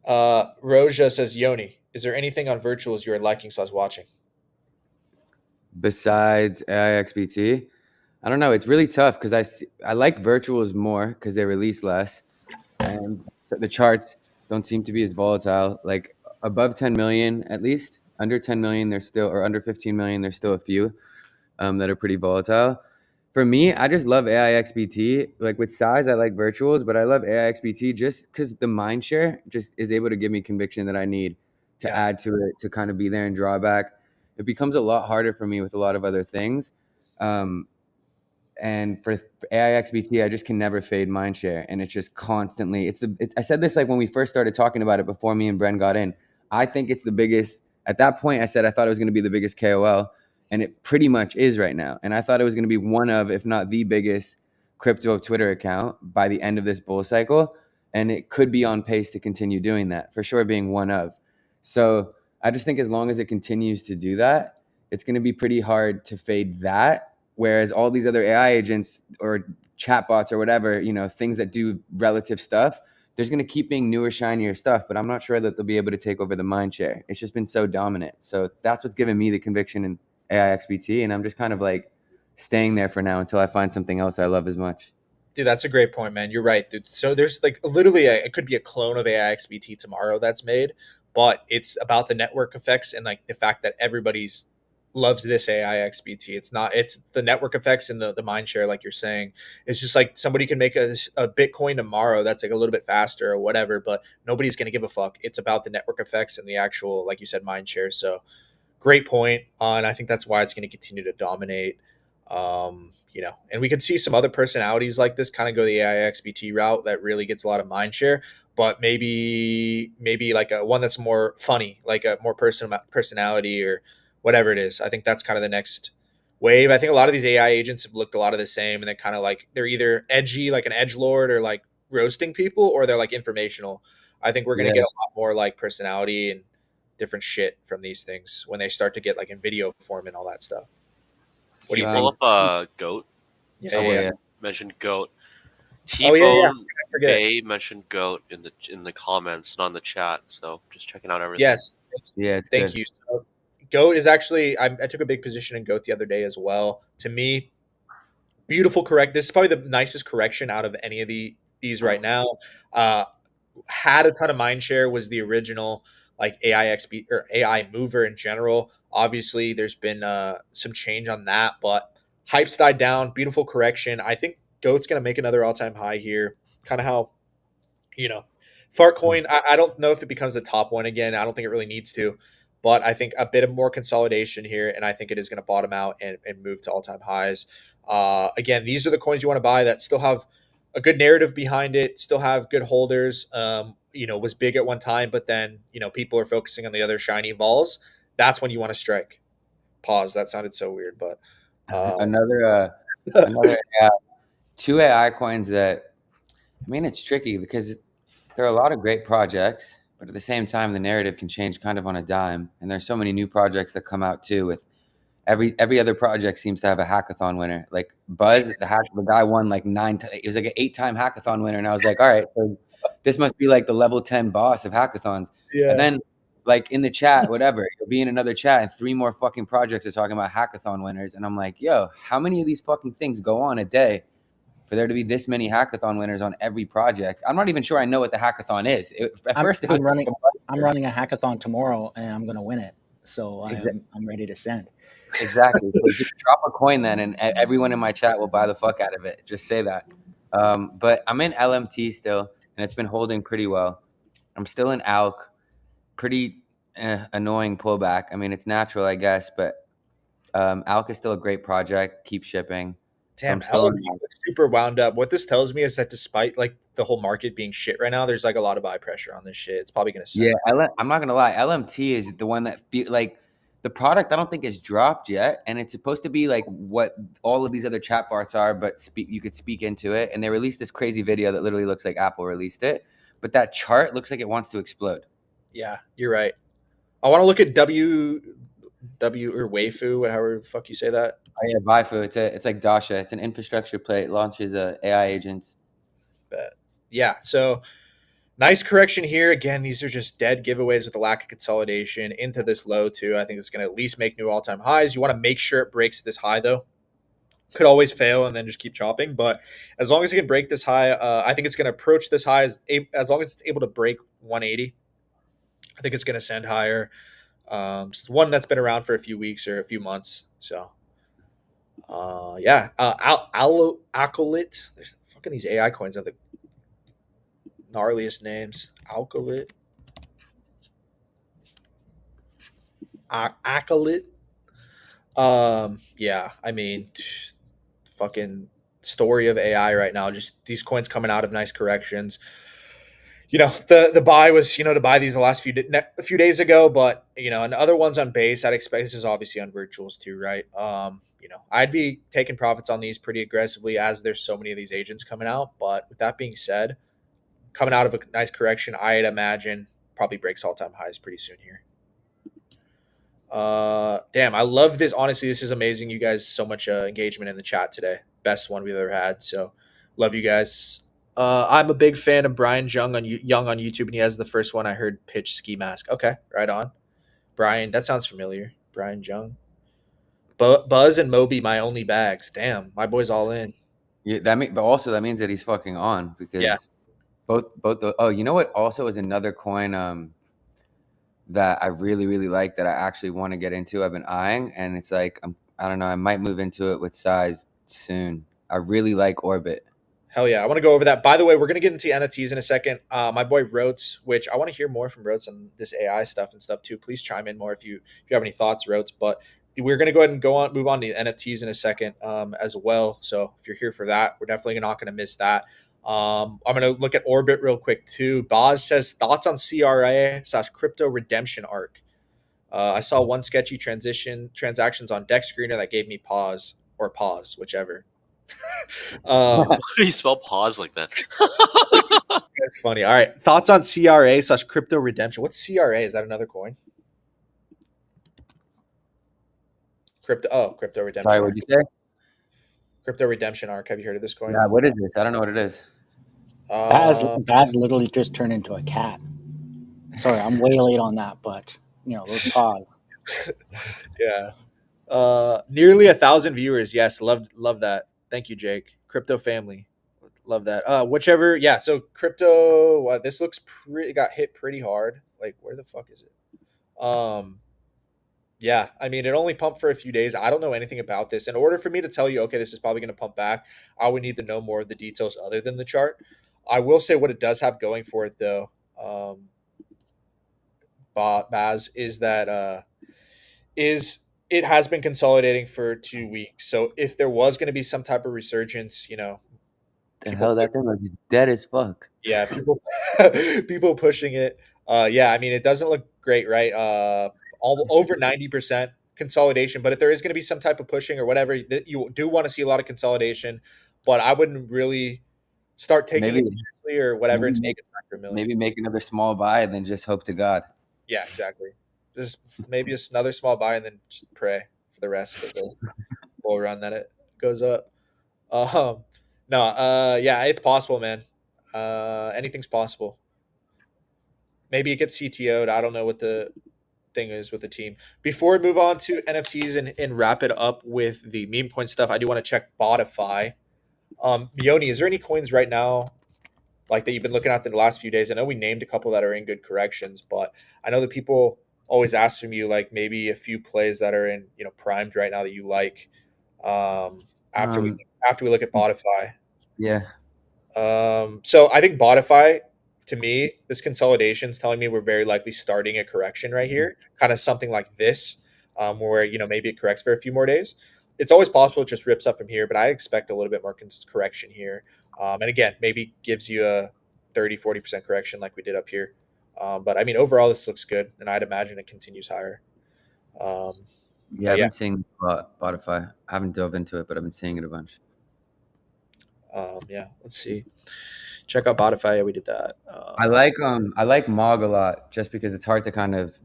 Speaker 1: Roja says, Yoni, is there anything on virtuals you are liking / watching?
Speaker 4: Besides AIXBT, I don't know. It's really tough because I like virtuals more because they release less, and the charts don't seem to be as volatile. Like above 10 million at least, under 10 million there's still, or under 15 million there's still a few that are pretty volatile. For me, I just love AIXBT. Like with size, I like virtuals, but I love AIXBT just because the mind share just is able to give me conviction that I need to add to it to kind of be there and draw back. It becomes a lot harder for me with a lot of other things. And for AIXBT, I just can never fade mindshare, and it's just constantly. I said this like when we first started talking about it before me and Bren got in. I think it's the biggest. At that point, I said I thought it was going to be the biggest KOL, and it pretty much is right now. And I thought it was going to be one of, if not the biggest, crypto Twitter account by the end of this bull cycle, and it could be on pace to continue doing that for sure, being one of. So I just think as long as it continues to do that, it's going to be pretty hard to fade that. Whereas all these other AI agents or chatbots or whatever, things that do relative stuff, there's going to keep being newer, shinier stuff, but I'm not sure that they'll be able to take over the mind share. It's just been so dominant. So that's what's given me the conviction in AIXBT. And I'm just kind of like staying there for now until I find something else I love as much.
Speaker 1: Dude, that's a great point, man. You're right, dude. So there's like literally it could be a clone of AIXBT tomorrow that's made, but it's about the network effects and like the fact that everybody's loves this AIXBT. It's not. It's the network effects and the mind share, like you're saying. It's just like somebody can make a Bitcoin tomorrow that's like a little bit faster or whatever, but nobody's gonna give a fuck. It's about the network effects and the actual, like you said, mind share. So great point. And I think that's why it's going to continue to dominate. And we could see some other personalities like this kind of go the AIXBT route that really gets a lot of mind share, but maybe like a one that's more funny, like a more personality or whatever it is. I think that's kind of the next wave. I think a lot of these AI agents have looked a lot of the same, and they're kind of like they're either edgy, like an edge lord, or like roasting people, or they're like informational. I think we're going to
Speaker 4: Yeah.
Speaker 1: get a lot more like personality and different shit from these things when they start to get like in video form and all that stuff. What do you
Speaker 3: Pull
Speaker 1: think?
Speaker 3: up Goat.
Speaker 1: Yeah,
Speaker 3: Someone
Speaker 1: yeah.
Speaker 3: mentioned Goat.
Speaker 1: Oh yeah, yeah.
Speaker 3: T-Bone
Speaker 1: I forget.
Speaker 3: Bay mentioned Goat in the comments, not in the chat. So just checking out everything.
Speaker 1: Yes.
Speaker 4: Yeah, it's
Speaker 1: Thank
Speaker 4: good.
Speaker 1: you. So, Goat is actually I took a big position in Goat the other day as well. To me, beautiful correct. This is probably the nicest correction out of any of these right now. Uh, had a ton of mind share, was the original like AIXB or AI mover in general. Obviously, there's been some change on that, but hype's died down. Beautiful correction. I think Goat's gonna make another all-time high here. Kind of how you know, Fartcoin. I don't know if it becomes the top one again. I don't think it really needs to, but I think a bit of more consolidation here, and I think it is going to bottom out and move to all-time highs. Again, these are the coins you want to buy that still have a good narrative behind it, still have good holders. Was big at one time, but then people are focusing on the other shiny balls. That's when you want to strike. Pause. That sounded so weird, but
Speaker 4: Another two AI coins that, I mean, it's tricky because there are a lot of great projects, but at the same time, the narrative can change kind of on a dime. And there's so many new projects that come out too. With every other project seems to have a hackathon winner. Like Buzz, the guy won like it was like an 8-time hackathon winner, and I was like, all right, so this must be like the level 10 boss of hackathons. And
Speaker 1: yeah.
Speaker 4: then like in the chat, whatever, you'll be in another chat, and 3 more fucking projects are talking about hackathon winners, and I'm like, yo, how many of these fucking things go on a day for there to be this many hackathon winners on every project? I'm not even sure I know what the hackathon is.
Speaker 2: I'm running a hackathon tomorrow, and I'm going to win it. So I'm ready to send.
Speaker 4: Exactly. So just drop a coin then, and everyone in my chat will buy the fuck out of it. Just say that. But I'm in LMT still, and it's been holding pretty well. I'm still in ALK. Pretty annoying pullback. I mean, it's natural, I guess, but ALK is still a great project. Keep shipping. So I'm
Speaker 1: Damn,
Speaker 4: still in
Speaker 1: LMT looks super wound up. What this tells me is that despite like the whole market being shit right now, there's like a lot of buy pressure on this shit. It's probably gonna send.
Speaker 4: Yeah, I'm not gonna lie. LMT is the one that like the product. I don't think is dropped yet, and it's supposed to be like what all of these other chatbots are, but you could speak into it. And they released this crazy video that literally looks like Apple released it, but that chart looks like it wants to explode.
Speaker 1: Yeah, you're right. I want to look at W or Waifu, however the fuck you say that.
Speaker 4: Oh yeah, Vifu. It's like Dasha. It's an infrastructure play. It launches AI agents.
Speaker 1: But yeah, so nice correction here. Again, these are just dead giveaways with the lack of consolidation into this low too. I think it's going to at least make new all-time highs. You want to make sure it breaks this high though. Could always fail and then just keep chopping, but as long as it can break this high, I think it's going to approach this high as long as it's able to break 180. I think it's going to send higher. It's one that's been around for a few weeks or a few months. So, Alkalit. There's fucking these AI coins have the gnarliest names. Alkalit. Acolyte. Yeah, I mean, fucking story of AI right now. Just these coins coming out of nice corrections. The buy was to buy these the last a few days ago, but and other ones on base. I'd expect this is obviously on virtuals too, right? I'd be taking profits on these pretty aggressively as there's so many of these agents coming out. But with that being said, coming out of a nice correction, I'd imagine probably breaks all time highs pretty soon here. Damn, I love this. Honestly, this is amazing. You guys, so much engagement in the chat today. Best one we've ever had. So, love you guys. I'm a big fan of Brian Young on YouTube, and he has the first one I heard pitch ski mask. Okay, right on. Brian, that sounds familiar. Brian Jung. Buzz and Moby, my only bags. Damn, my boy's all in.
Speaker 4: Yeah, but also that means that he's fucking on
Speaker 1: Yeah.
Speaker 4: because oh, you know what? Also is another coin that I really really like that I actually want to get into. I've been eyeing, and it's like I don't know. I might move into it with size soon. I really like Orbit.
Speaker 1: Hell yeah. I want to go over that. By the way, we're going to get into NFTs in a second. My boy Rotes, which I want to hear more from Rotes on this AI stuff and stuff too. Please chime in more if you have any thoughts, Rotes. But we're going to go ahead and move on to NFTs in a second as well. So if you're here for that, we're definitely not going to miss that. I'm going to look at Orbit real quick too. Boz says thoughts on CRA/crypto redemption arc. I saw one sketchy transactions on Deck Screener that gave me pause, whichever.
Speaker 3: Why do you spell pause like that?
Speaker 1: That's funny. All right. Thoughts on CRA/crypto redemption. What's CRA? Is that another coin? Crypto redemption.
Speaker 4: Sorry, what'd you say?
Speaker 1: Crypto redemption arc. Have you heard of this coin?
Speaker 4: Yeah, what is this? I don't know what it is.
Speaker 2: Baz literally just turned into a cat. Sorry, I'm way late on that, but those paws.
Speaker 1: Yeah. Nearly 1,000 viewers. Yes, love that. Thank you, Jake. Crypto family. Love that. Whichever. Yeah. So crypto. Wow, this looks got hit pretty hard. Like, where the fuck is it? Yeah, I mean, it only pumped for a few days. I don't know anything about this. In order for me to tell you, okay, this is probably going to pump back, I would need to know more of the details other than the chart. I will say what it does have going for it, though, Baz, is that it has been consolidating for 2 weeks. So if there was going to be some type of resurgence,
Speaker 4: The hell, that thing looks dead as fuck.
Speaker 1: yeah, people pushing it. Yeah, I mean, it doesn't look great, right? Over 90% consolidation. But if there is going to be some type of pushing or whatever, you do want to see a lot of consolidation. But I wouldn't really start taking it seriously or whatever.
Speaker 4: Maybe make another small buy and then just hope to God.
Speaker 1: Yeah, exactly. Just maybe just another small buy and then just pray for the rest of the bull run that it goes up. No, yeah, it's possible, man. Anything's possible. Maybe it gets CTO'd. I don't know what the thing is with the team. Before we move on to NFTs and wrap it up with the meme coin stuff, I do want to check Botify. Mioni, is there any coins right now like that you've been looking at the last few days? I know we named a couple that are in good corrections, but I know that people always ask from you like maybe a few plays that are in primed right now that you like. After we look at Botify.
Speaker 4: Yeah.
Speaker 1: So I think Botify, to me, this consolidation is telling me we're very likely starting a correction right here, kind of something like this, where maybe it corrects for a few more days. It's always possible it just rips up from here, but I expect a little bit more correction here. And again, maybe gives you a 30-40% correction like we did up here. But I mean, overall, this looks good, and I'd imagine it continues higher.
Speaker 4: Yeah, I've been seeing Spotify. I haven't dove into it, but I've been seeing it a bunch.
Speaker 1: Yeah, let's see. Check out Spotify. Yeah, we did that.
Speaker 4: I like Mog a lot just because it's hard to kind of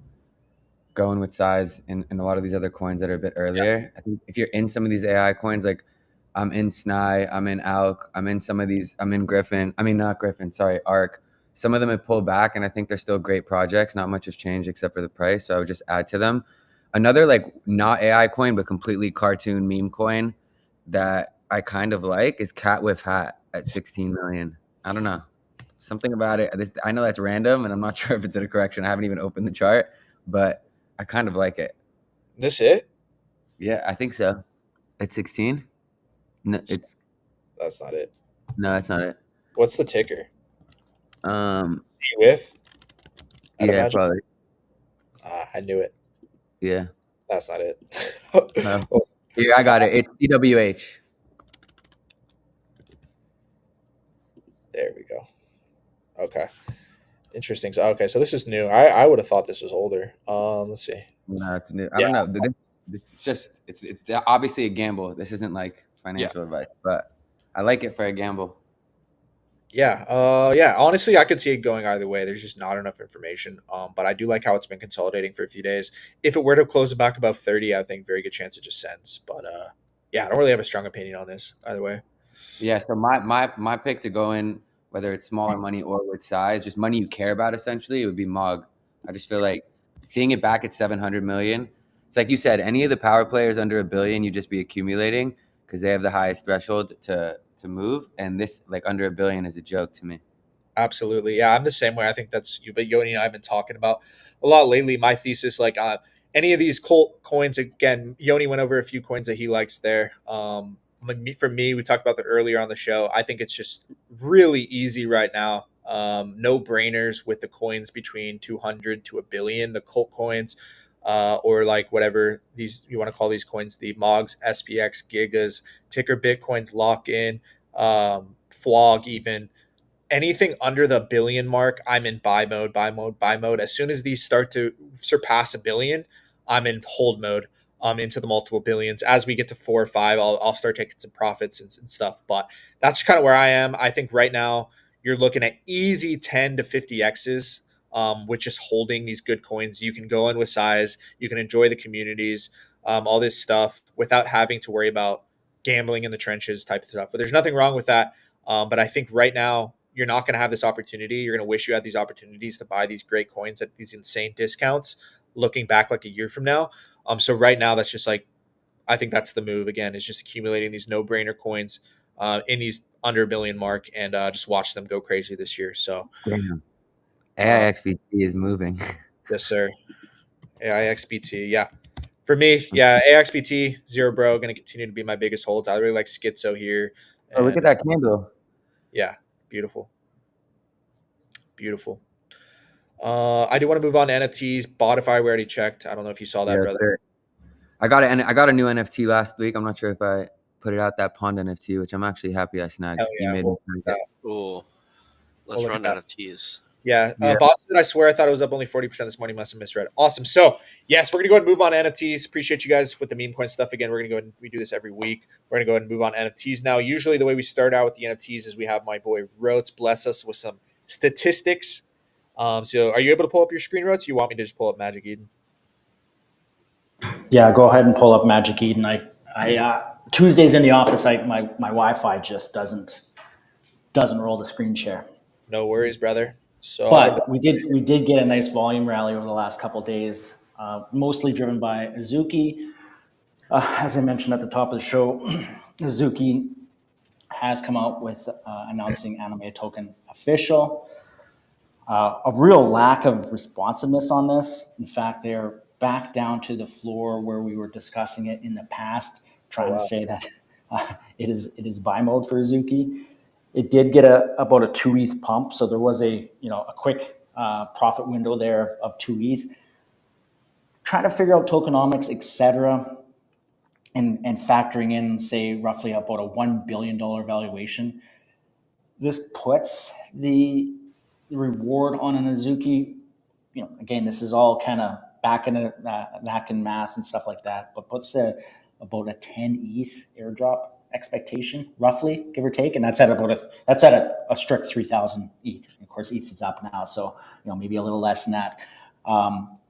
Speaker 4: go in with size in a lot of these other coins that are a bit earlier. Yeah. I think if you're in some of these AI coins, like I'm in Sny, I'm in Alk, I'm in some of these, I'm in Griffin. I mean, not Griffin, sorry, Arc. Some of them have pulled back, and I think they're still great projects. Not much has changed except for the price, so I would just add to them. Another like not AI coin but completely cartoon meme coin that I kind of like is Cat with Hat at 16 million. I don't know, something about it. I know that's random, and I'm not sure if it's in a correction. I haven't even opened the chart, but I kind of like it.
Speaker 1: This it?
Speaker 4: Yeah, I think so. At 16? No,
Speaker 1: that's not it.
Speaker 4: No, that's not it.
Speaker 1: What's the ticker?
Speaker 4: CWIF? Yeah, imagine. Probably.
Speaker 1: I knew it.
Speaker 4: Yeah.
Speaker 1: That's not it.
Speaker 4: No. Here, I got it. It's CWH.
Speaker 1: There we go. Okay. Interesting. So okay, so this is new. I would have thought this was older. Let's see.
Speaker 4: No, it's new. I
Speaker 1: Yeah.
Speaker 4: don't know. This is just it's obviously a gamble. This isn't like
Speaker 1: Yeah.
Speaker 4: financial advice, but I like it for a gamble.
Speaker 1: Yeah. Yeah. Honestly, I could see it going either way. There's just not enough information. But I do like how it's been consolidating for a few days. If it were to close back above 30, I think very good chance it just sends. But yeah, I don't really have a strong opinion on this either way.
Speaker 4: Yeah. So my pick to go in, whether it's smaller money or with size, just money you care about, essentially, it would be Mog. I just feel like seeing it back at 700 million. It's like you said, any of the power players under $1 billion, you just be accumulating because they have the highest threshold to move, and this like under $1 billion is a joke to me.
Speaker 1: Absolutely. Yeah, I'm the same way. I think that's you, but Yoni and I have been talking about a lot lately. My thesis, like any of these coins, again, Yoni went over a few coins that he likes there. For me, we talked about that earlier on the show. I think it's just really easy right now. No brainers with the coins between 200 to a billion, the cult coins, or like whatever these you want to call these coins, the Mogs, SPX, Gigas, ticker Bitcoins, lock in, Flog, even anything under the billion mark, I'm in buy mode, buy mode, buy mode. As soon as these start to surpass a billion, I'm in hold mode into the multiple billions. As we get to 4 or 5, I'll start taking some profits and stuff. But that's kind of where I am. I think right now you're looking at easy 10 to 50 X's with just holding these good coins. You can go in with size, you can enjoy the communities, all this stuff without having to worry about gambling in the trenches type of stuff. But there's nothing wrong with that. But I think right now you're not going to have this opportunity. You're going to wish you had these opportunities to buy these great coins at these insane discounts looking back like a year from now. So right now, that's just like, I think that's the move again, is just accumulating these no brainer coins in these under a billion mark and just watch them go crazy this year. So,
Speaker 4: Damn.
Speaker 1: uh,
Speaker 4: AIXBT is moving.
Speaker 1: yes, sir. AIXBT. Yeah. For me, yeah, AXBT, Zero Bro, going to continue to be my biggest hold. I really like Schizo here.
Speaker 4: Oh, look
Speaker 1: And
Speaker 4: at that candle.
Speaker 1: yeah, beautiful. Beautiful. I do want to move on to NFTs. Botify, we already checked. I don't know if you saw that,
Speaker 4: Yes,
Speaker 1: brother.
Speaker 4: sir. I got a new NFT last week. I'm not sure if I put it out, that Pond NFT, which I'm actually happy I snagged.
Speaker 1: Hell
Speaker 4: You
Speaker 1: yeah,
Speaker 4: made me
Speaker 1: we'll
Speaker 4: snag
Speaker 1: look at
Speaker 4: it.
Speaker 1: that.
Speaker 3: Cool.
Speaker 1: We'll
Speaker 3: Let's
Speaker 1: look at
Speaker 3: run
Speaker 1: that.
Speaker 3: NFTs.
Speaker 1: Yeah,
Speaker 4: Yeah.
Speaker 1: Bot said, I swear I thought it was up only 40% this morning. Must have misread. Awesome. So, yes, we're going to go ahead and move on to NFTs. Appreciate you guys with the meme coin stuff. Again, we're going to go ahead and we do this every week. We're going to go ahead and move on to NFTs now. Usually, the way we start out with the NFTs is we have my boy Rotes bless us with some statistics. So, are you able to pull up your screen, Rotes? You want me to just pull up Magic Eden?
Speaker 2: Yeah, go ahead and pull up Magic Eden. Tuesdays in the office, my Wi-Fi just doesn't roll the screen share.
Speaker 1: No worries, brother. So, I'll go
Speaker 2: But we did get a nice volume rally over the last couple of days, mostly driven by Azuki. As I mentioned at the top of the show, Azuki has come out with announcing Anime Token official. A real lack of responsiveness on this. In fact, they're back down to the floor where we were discussing it in the past, trying to say that it is buy mode for Azuki. It did get about a 2 ETH pump, so there was a quick profit window there of 2 ETH. Trying to figure out tokenomics, etc., and factoring in, say, roughly about a $1 billion valuation. This puts the reward on an Azuki. Again, this is all kind of back in math and stuff like that, but puts about a 10 ETH airdrop expectation, roughly, give or take, and that's at a strict 3,000 ETH. Of course, ETH is up now, so maybe a little less than that.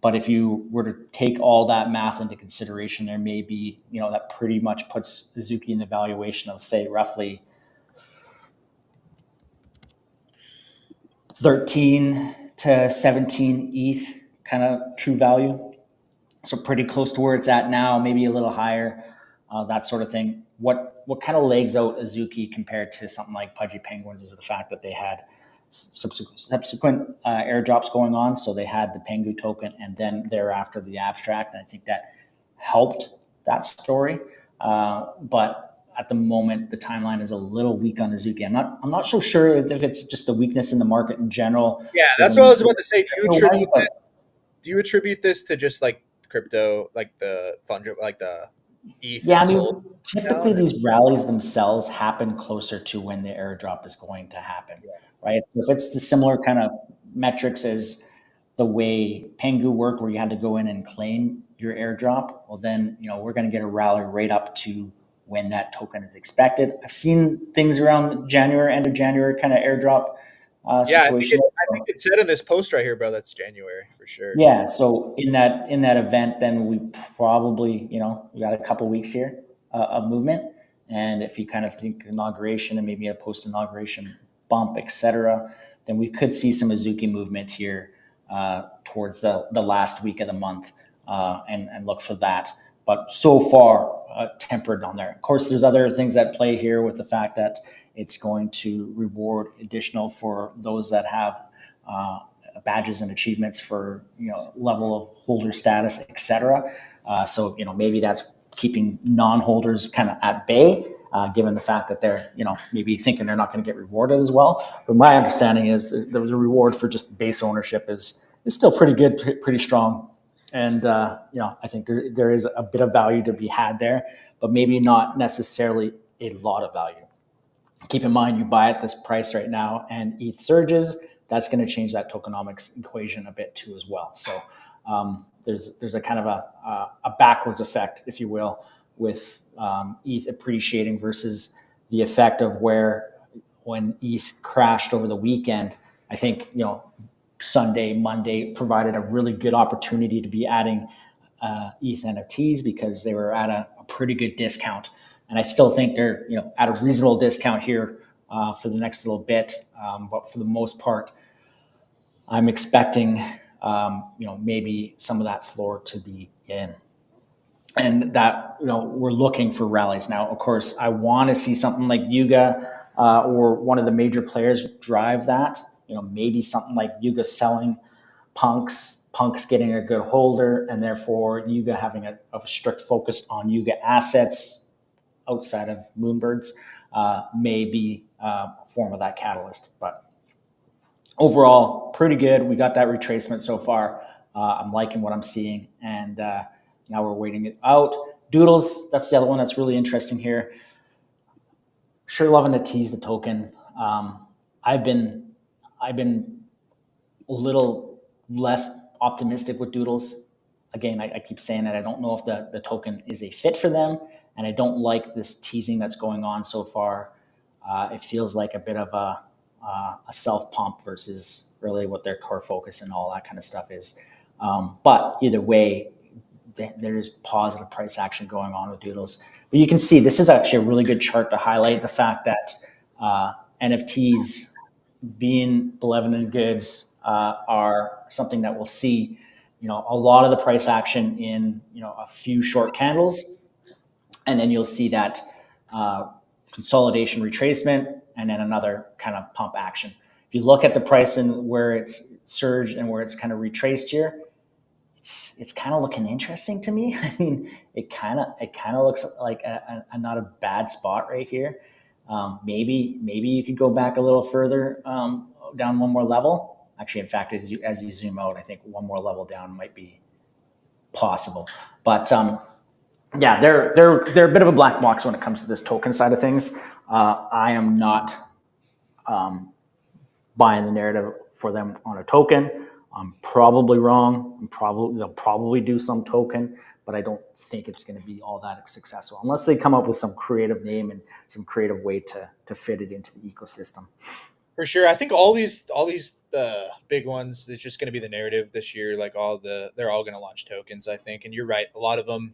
Speaker 2: But if you were to take all that math into consideration, there may be that pretty much puts Azuki in the valuation of, say, roughly 13 to 17 ETH kind of true value. So pretty close to where it's at now, maybe a little higher, that sort of thing. What kind of legs out Azuki compared to something like Pudgy Penguins is the fact that they had subsequent airdrops going on. So they had the Pengu token and then thereafter the abstract. And I think that helped that story. But at the moment, the timeline is a little weak on Azuki. I'm not so sure if it's just a weakness in the market in general.
Speaker 1: Yeah, that's what I was about to say. Do you attribute this to just like crypto, like the fungible, like the ETH
Speaker 2: Yeah,
Speaker 1: and
Speaker 2: I
Speaker 1: sold
Speaker 2: mean, typically
Speaker 1: down? Or?
Speaker 2: these rallies themselves happen closer to when the airdrop is going to happen,
Speaker 1: Yeah.
Speaker 2: right? If it's the similar kind of metrics as the way Pengu worked, where you had to go in and claim your airdrop, well, then we're going to get a rally right up to when that token is expected. I've seen things around January, end of January, kind of airdrop
Speaker 1: Yeah, I think
Speaker 2: situation.
Speaker 1: it said in this post right here, bro. That's January for sure.
Speaker 2: Yeah, so in that event, then we probably we got a couple weeks here of movement, and if you kind of think inauguration and maybe a post inauguration bump, etc., then we could see some Azuki movement here towards the last week of the month, and look for that. But so far, tempered on there. Of course, there's other things at play here with the fact that it's going to reward additional for those that have. Badges and achievements for level of holder status, etc. So maybe that's keeping non-holders kind of at bay, given the fact that they're maybe thinking they're not going to get rewarded as well. But my understanding is the reward for just base ownership is still pretty good, pretty strong, and I think there is a bit of value to be had there, but maybe not necessarily a lot of value. Keep in mind, you buy at this price right now and ETH surges, that's going to change that tokenomics equation a bit too as well. So there's a kind of a backwards effect, if you will, with ETH appreciating versus the effect of where when ETH crashed over the weekend. I think Sunday, Monday provided a really good opportunity to be adding ETH NFTs because they were at a pretty good discount. And I still think they're at a reasonable discount here for the next little bit. But for the most part, I'm expecting maybe some of that floor to be in, and that we're looking for rallies now. Of course, I want to see something like Yuga or one of the major players drive that. Maybe something like Yuga selling Punks getting a good holder, and therefore Yuga having a strict focus on Yuga assets outside of Moonbirds may be a form of that catalyst. But overall, pretty good. We got that retracement so far. I'm liking what I'm seeing, and now we're waiting it out. Doodles, that's the other one that's really interesting here. Sure, loving to tease the token. I've been a little less optimistic with Doodles. Again, I keep saying that I don't know if the token is a fit for them, and I don't like this teasing that's going on so far. It feels like a bit of a self pump versus really what their core focus and all that kind of stuff is. But either way, there is positive price action going on with Doodles. But you can see this is actually a really good chart to highlight the fact that NFTs being benevolent goods are something that we'll see, a lot of the price action in, a few short candles, and then you'll see that consolidation retracement, and then another kind of pump action. If you look at the price and where it's surged and where it's kind of retraced here, it's kind of looking interesting to me. I mean, it kind of looks like a not a bad spot right here. Maybe you could go back a little further down one more level. Actually, in fact, as you zoom out, I think one more level down might be possible. But yeah, they're a bit of a black box when it comes to this token side of things. I am not buying the narrative for them on a token. I'm probably wrong. They'll probably do some token, but I don't think it's going to be all that successful unless they come up with some creative name and some creative way to fit it into the ecosystem.
Speaker 1: For sure. I think all these big ones, it's just going to be the narrative this year. Like they're all going to launch tokens, I think. And you're right. A lot of them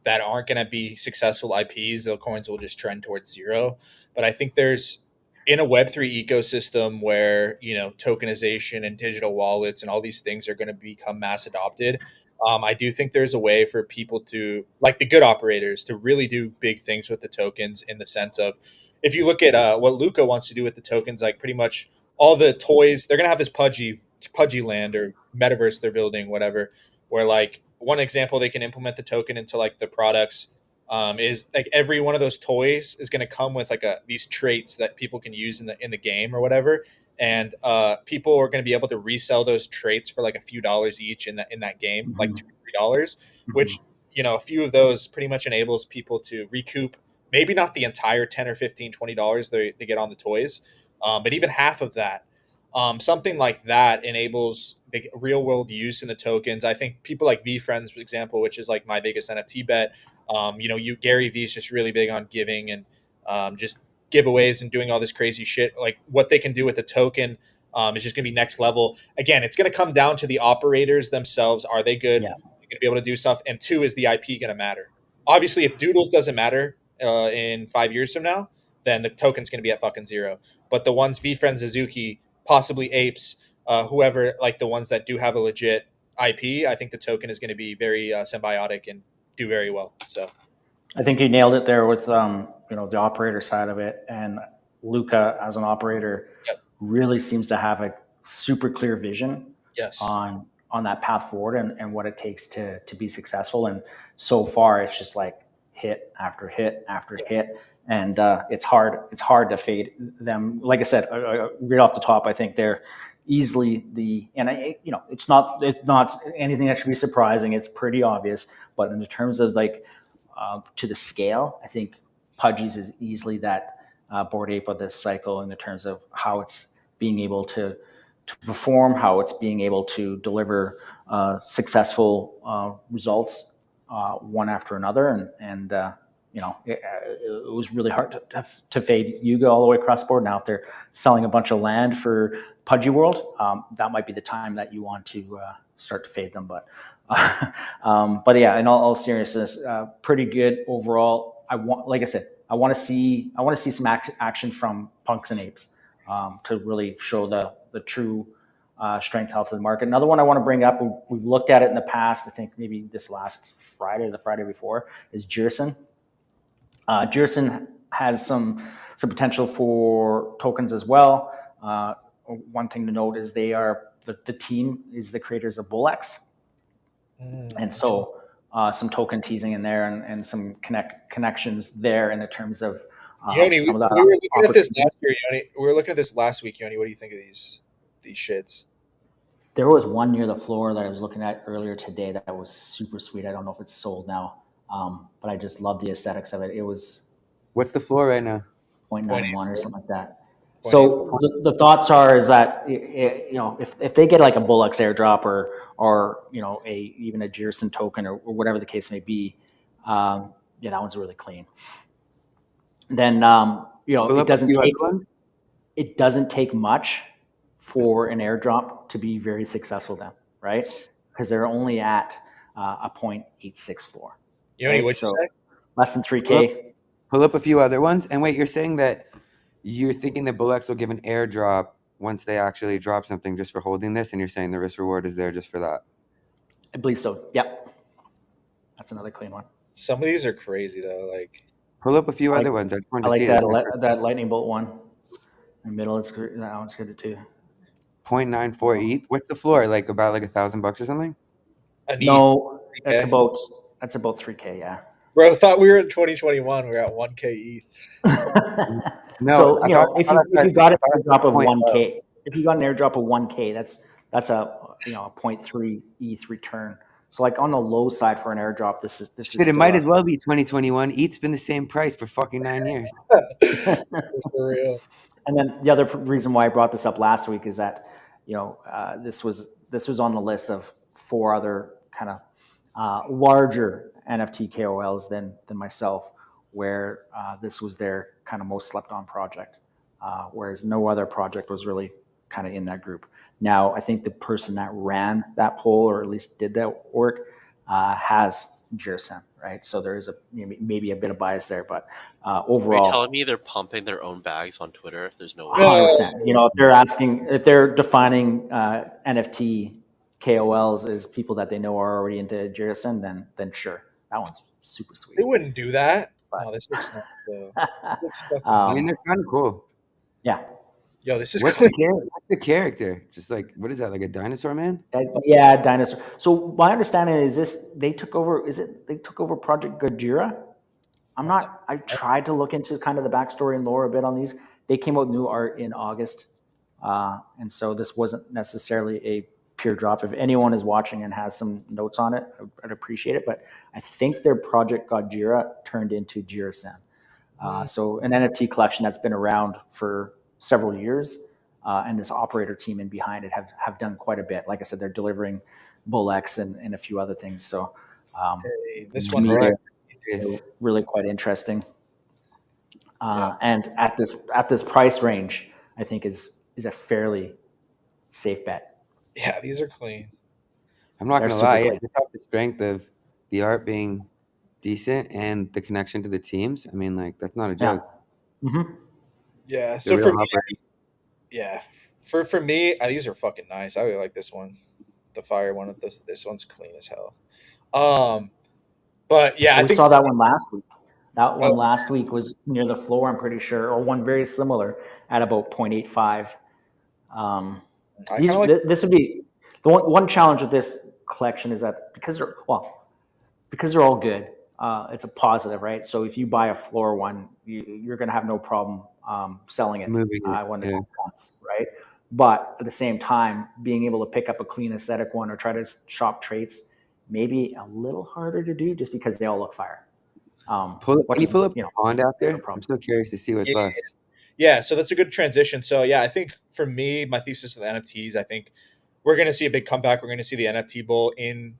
Speaker 1: that aren't going to be successful IPs, the coins will just trend towards zero. But I think there's in a Web3 ecosystem where, tokenization and digital wallets and all these things are going to become mass adopted. I do think there's a way for people to, like the good operators, to really do big things with the tokens in the sense of, if you look at what Luca wants to do with the tokens, like pretty much all the toys, they're going to have this pudgy land or metaverse they're building, whatever, where like one example they can implement the token into like the products is like every one of those toys is going to come with like these traits that people can use in the game or whatever, and people are going to be able to resell those traits for like a few dollars each in that game, like
Speaker 2: Mm-hmm.
Speaker 1: $2 or $3, which
Speaker 2: Mm-hmm.
Speaker 1: a few of those pretty much enables people to recoup maybe not the entire 10 or 15, $20 they get on the toys, but even half of that. Something like that enables the real world use in the tokens. I think people like VFriends, for example, which is like my biggest NFT bet. Gary Vee is just really big on giving and just giveaways and doing all this crazy shit. Like what they can do with a token is just going to be next level. Again, it's going to come down to the operators themselves. Are they good?
Speaker 2: Yeah.
Speaker 1: They're going to be able to do stuff. And two, is the IP going to matter? Obviously, if Doodles doesn't matter in 5 years from now, then the token's going to be at fucking zero. But the ones VFriend, Suzuki, possibly Apes, whoever, like the ones that do have a legit IP, I think the token is going to be very symbiotic and do very well. So
Speaker 2: I think you nailed it there with the operator side of it, and Luca as an operator
Speaker 1: Yep.
Speaker 2: really seems to have a super clear vision
Speaker 1: yes,
Speaker 2: on that path forward and what it takes to be successful. And so far, it's just like hit after hit after hit, and it's hard to fade them. Like I said, right off the top, I think they're easily it's not anything that should be surprising. It's pretty obvious, but in terms of like to the scale, I think Pudgy's is easily that Bored Ape of this cycle in the terms of how it's being able to perform, how it's being able to deliver successful results one after another, and it was really hard to fade Yuga all the way across the board. Now, if they're selling a bunch of land for Pudgy World, that might be the time that you want to start to fade them. But yeah, in all seriousness, pretty good overall. Like I said, I want to see some action from Punks and Apes to really show the true strength health of the market. Another one I want to bring up, we've looked at it in the past. I think maybe this last Friday or the Friday before, is Jerson. Jerson has some potential for tokens as well. One thing to note is they are the team is the creators of Bullx. And so some token teasing in there and some connections there in the terms of
Speaker 1: Yoni,
Speaker 2: some of that.
Speaker 1: we were looking at this last year, Yoni. We were looking at this last week, Yoni. What do you think of these shits?
Speaker 2: There was one near the floor that I was looking at earlier today that was super sweet. I don't know if it's sold now, but I just love the aesthetics of it. It was
Speaker 4: What's the floor right now?
Speaker 2: 0.91 or something like that. So the thoughts are is that if they get like a Bullx airdrop or even a Jerson token or whatever the case may be, that one's really clean. Then it doesn't take much for an airdrop to be very successful then, right? Because they're only at a 0.86 floor.
Speaker 1: Yoni,
Speaker 2: right?
Speaker 1: what'd you say?
Speaker 2: Less than 3K.
Speaker 4: Pull up a few other ones. And wait, you're saying that you're thinking that Bullx will give an airdrop once they actually drop something just for holding this, and you're saying the risk reward is there just for that?
Speaker 2: I believe so. Yep. That's another clean one.
Speaker 1: Some of these are crazy though. Like,
Speaker 4: pull up a few other ones. I
Speaker 2: like that lightning bolt one. In the middle, that one's good too.
Speaker 4: 0.94 ETH. What's the floor? Like about like $1,000 or something?
Speaker 2: No, that's about 3K. Yeah.
Speaker 1: Bro, I thought we were in 2021. We are at 1K ETH.
Speaker 4: No,
Speaker 2: so if you got an airdrop of 1K, if you got an airdrop of 1K, that's a 0.3 ETH return. So like on the low side for an airdrop, this is.
Speaker 4: Shit, it might as well be 2021. ETH's been the same price for fucking 9 years.
Speaker 1: For real.
Speaker 2: And then the other reason why I brought this up last week is that this was on the list of 4 other kind of larger NFT KOLs than myself, where this was their kind of most slept on project, whereas no other project was really kind of in that group. Now, I think the person that ran that poll, or at least did that work, has Jerson, right? So there is maybe a bit of bias there, but overall.
Speaker 3: Are you telling me they're pumping their own bags on Twitter? There's no way.
Speaker 2: 100%. If they're defining NFT KOLs as people that they know are already into Jerson, then sure. That one's super sweet.
Speaker 1: They wouldn't do that. Oh, this looks nice.
Speaker 4: I mean, they're kind of cool.
Speaker 2: Yeah.
Speaker 1: Yo, this is
Speaker 4: what's the character? Just like, what is that? Like a dinosaur man?
Speaker 2: Yeah, dinosaur. So my understanding is they took over Project Gojira? I tried to look into kind of the backstory and lore a bit on these. They came out with new art in August. And so this wasn't necessarily pure drop. If anyone is watching and has some notes on it, I'd appreciate it. But I think their project got Jira turned into JiraSan. So an NFT collection that's been around for several years, and this operator team in behind it have done quite a bit. Like I said, they're delivering BullX and a few other things. So
Speaker 1: Hey, this
Speaker 2: to
Speaker 1: one,
Speaker 2: me,
Speaker 4: Right.
Speaker 2: they're really quite interesting.
Speaker 1: yeah,
Speaker 2: And at this price range, I think is a fairly safe bet.
Speaker 1: yeah, these are clean.
Speaker 4: I'm not
Speaker 2: They're
Speaker 4: gonna
Speaker 2: super
Speaker 4: lie, yeah,
Speaker 2: clean.
Speaker 4: just off the strength of the art being decent and the connection to the teams. I mean, like that's not a
Speaker 2: Yeah.
Speaker 4: joke.
Speaker 2: Mm-hmm.
Speaker 1: Yeah,
Speaker 4: The
Speaker 1: so
Speaker 4: real
Speaker 1: for me,
Speaker 4: operator.
Speaker 1: yeah, for me, these are fucking nice. I really like this one, the fire one. This one's clean as hell. Um, but yeah,
Speaker 2: Well,
Speaker 1: I
Speaker 2: we
Speaker 1: think.
Speaker 2: saw that one last week. That
Speaker 1: Oh,
Speaker 2: one last week was near the floor, I'm pretty sure, or one very similar at about 0.85. Um,
Speaker 1: I kind of like.
Speaker 2: this would be the one challenge with this collection is that because they're all good, it's a positive, right? So if you buy a floor one, you're going to have no problem selling it
Speaker 4: Moving it.
Speaker 2: when the
Speaker 4: Yeah.
Speaker 2: time comes, right? But at the same time, being able to pick up a clean aesthetic one or try to shop traits, maybe a little harder to do just because they all look fire.
Speaker 4: Can
Speaker 2: Which
Speaker 4: you
Speaker 2: is,
Speaker 4: pull up
Speaker 2: you
Speaker 4: the
Speaker 2: know,
Speaker 4: pond out
Speaker 2: no
Speaker 4: there? I'm
Speaker 2: problem.
Speaker 4: so curious to see what's
Speaker 1: Yeah,
Speaker 4: left.
Speaker 1: yeah, so that's a good transition. So yeah, I think for me, my thesis of the NFTs, I think we're going to see a big comeback. We're going to see the NFT bull in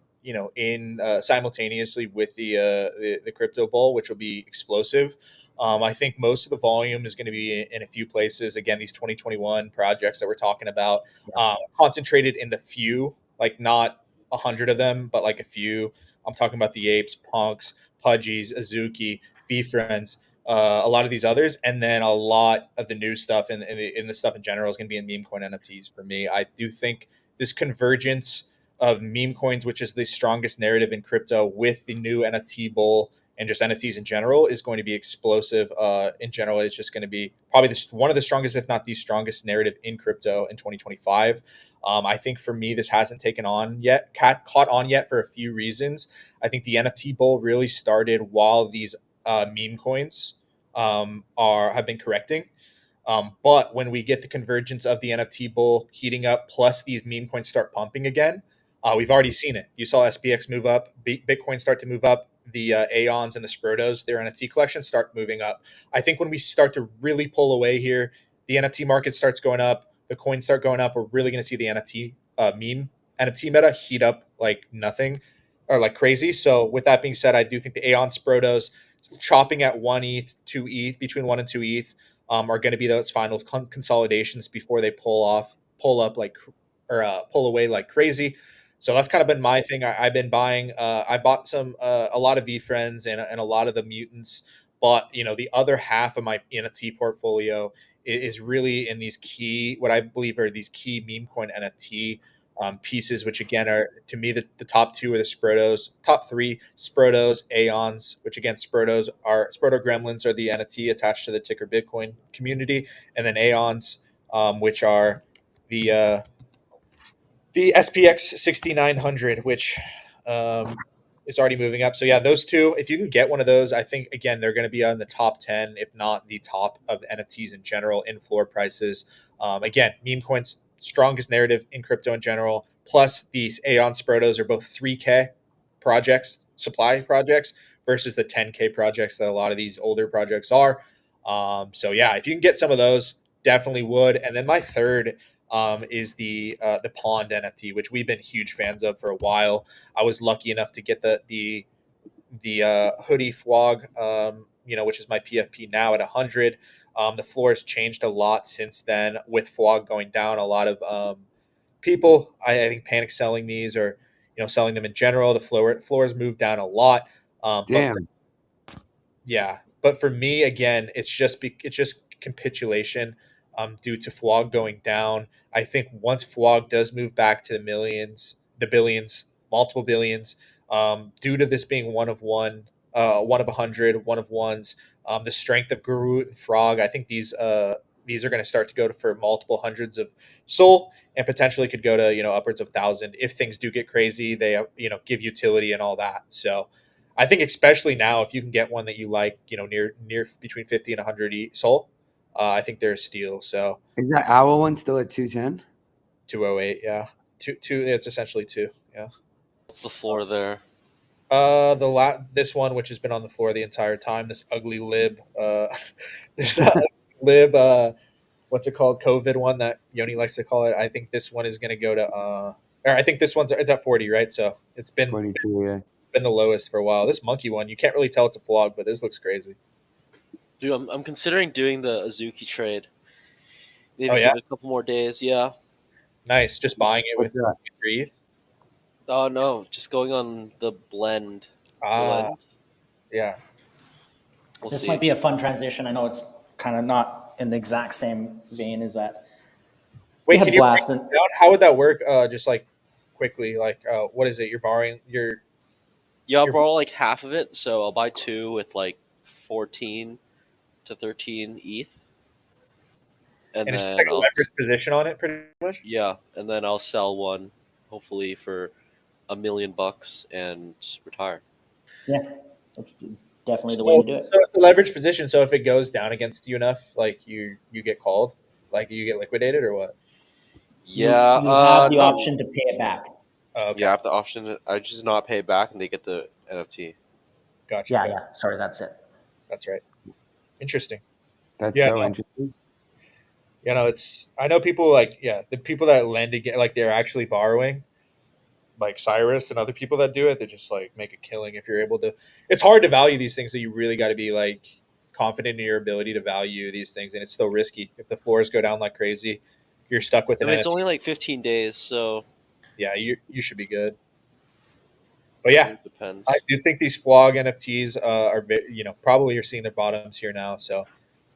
Speaker 1: simultaneously with the crypto bull, which will be explosive. I think most of the volume is going to be in a few places. Again, these 2021 projects that we're talking about,
Speaker 2: Yeah.
Speaker 1: concentrated in the few, like not 100 of them, but like a few. I'm talking about the apes, punks, pudgies, azuki, b friends, a lot of these others, and then a lot of the new stuff and in the stuff in general is going to be in meme coin NFTs for me. I do think this convergence of meme coins, which is the strongest narrative in crypto, with the new NFT bull and just NFTs in general, is going to be explosive. In general, it's just going to be probably one of the strongest, if not the strongest, narrative in crypto in 2025. I think for me, this hasn't taken on yet, caught on yet for a few reasons. I think the NFT bull really started while these meme coins are have been correcting. But when we get the convergence of the NFT bull heating up, plus these meme coins start pumping again, we've already seen it. You saw SPX move up, Bitcoin start to move up, the Aeons and the Sprotos, their NFT collection start moving up. I think when we start to really pull away here, the NFT market starts going up, the coins start going up. We're really going to see the NFT meta heat up like nothing or like crazy. So with that being said, I do think the Aeon Sprotos chopping at 1 ETH, 2 ETH, between 1 and 2 ETH are going to be those final consolidations before they pull up like, or pull away like crazy. So that's kind of been my thing. I've been buying. I bought a lot of V friends and a lot of the mutants. But the other half of my NFT portfolio is really in these key, what I believe are these key meme coin NFT pieces, which again are to me the top two are the Sprotos, top three Sprotos, Aeons, which again Sproto Gremlins are the NFT attached to the ticker Bitcoin community, and then Aeons, which are the uh, the SPX 6900, which um, is already moving up. So yeah, those two, if you can get one of those, I think again they're going to be on the top 10, if not the top of NFTs in general in floor prices. Again, meme coins, strongest narrative in crypto in general. Plus these Aeon Sprotos are both 3K projects, supply projects, versus the 10K projects that a lot of these older projects are. So yeah, if you can get some of those, definitely would. And then my third is the Pond NFT, which we've been huge fans of for a while. I was lucky enough to get the hoodie Fwog, which is my PFP now at 100. The floor has changed a lot since then with Fwog going down. A lot of people, I think, panic selling these or selling them in general. The floor has moved down a lot. But
Speaker 4: Damn.
Speaker 1: yeah, but for me, again, it's just capitulation due to Fwog going down. I think once Fwog does move back to the millions, the billions, multiple billions, due to this being one of one, one of 100, one of ones, the strength of Guru and Frog, I think these are going to start to go to for multiple hundreds of soul and potentially could go to upwards of 1,000 if things do get crazy. They give utility and all that. So I think especially now, if you can get one that you like, near between 50 and 100 soul, I think they're a steal. So
Speaker 4: Is that owl one still at 210?
Speaker 1: 208, yeah, two. It's essentially two. Yeah.
Speaker 3: What's the floor there?
Speaker 1: This one, which has been on the floor the entire time, this ugly lib, this lib, what's it called? COVID one that Yoni likes to call it. I think this one is going to go to, or I think this one's it's at 40, right? So it's been
Speaker 4: 42, yeah.
Speaker 1: been the lowest for a while. This monkey one, you can't really tell it's a vlog, but this looks crazy.
Speaker 3: Dude, I'm considering doing the Azuki trade.
Speaker 1: Oh
Speaker 3: Maybe
Speaker 1: yeah,
Speaker 3: give it a couple more days. Yeah.
Speaker 1: nice. Just buying it
Speaker 4: What's
Speaker 1: with
Speaker 4: that?
Speaker 1: your ETH.
Speaker 3: Oh no, just going on the blend.
Speaker 1: Ah,
Speaker 3: Blend.
Speaker 1: yeah.
Speaker 3: We'll
Speaker 2: This
Speaker 3: see.
Speaker 2: might be a fun transition. I know it's kind of not in the exact same vein as that. We
Speaker 1: Wait, can
Speaker 2: had
Speaker 1: you break
Speaker 2: Blast, and
Speaker 1: it down? How would that work? Just like quickly, like what is it? You're borrowing
Speaker 3: Yeah, I'll
Speaker 1: your,
Speaker 3: borrow like half of it, so I'll buy two with like 14 to 13 ETH, and
Speaker 1: and it's just
Speaker 3: then
Speaker 1: like a leverage position on it, pretty much.
Speaker 3: and then I'll sell one, hopefully for $1 million and retire.
Speaker 2: yeah, that's definitely
Speaker 1: So,
Speaker 2: the way
Speaker 1: so
Speaker 2: to do it.
Speaker 1: it's a leverage position. So if it goes down against you enough, like you get called, like you get liquidated, or what?
Speaker 3: Yeah,
Speaker 2: You have the
Speaker 3: not
Speaker 2: option to pay it back.
Speaker 1: Oh,
Speaker 3: yeah. I
Speaker 1: okay,
Speaker 3: have the option. I just not pay back, and they get the NFT.
Speaker 1: gotcha.
Speaker 2: Yeah,
Speaker 1: Okay,
Speaker 2: yeah. Sorry, that's it.
Speaker 1: that's right. Interesting.
Speaker 4: That's
Speaker 1: Yeah,
Speaker 4: so
Speaker 1: no,
Speaker 4: interesting.
Speaker 1: it's. I know people like the people that lend again, like they're actually borrowing, like Cyrus and other people that do it. They just like make a killing if you're able to. It's hard to value these things, so you really got to be like confident in your ability to value these things, and it's still risky. If the floors go down like crazy, you're stuck with
Speaker 3: I
Speaker 1: an
Speaker 3: mean, it's
Speaker 1: NFT.
Speaker 3: only like 15 days, so
Speaker 1: Yeah, you should be good. But yeah,
Speaker 3: it
Speaker 1: I
Speaker 3: depends.
Speaker 1: do think these flog NFTs probably you're seeing their bottoms here now. So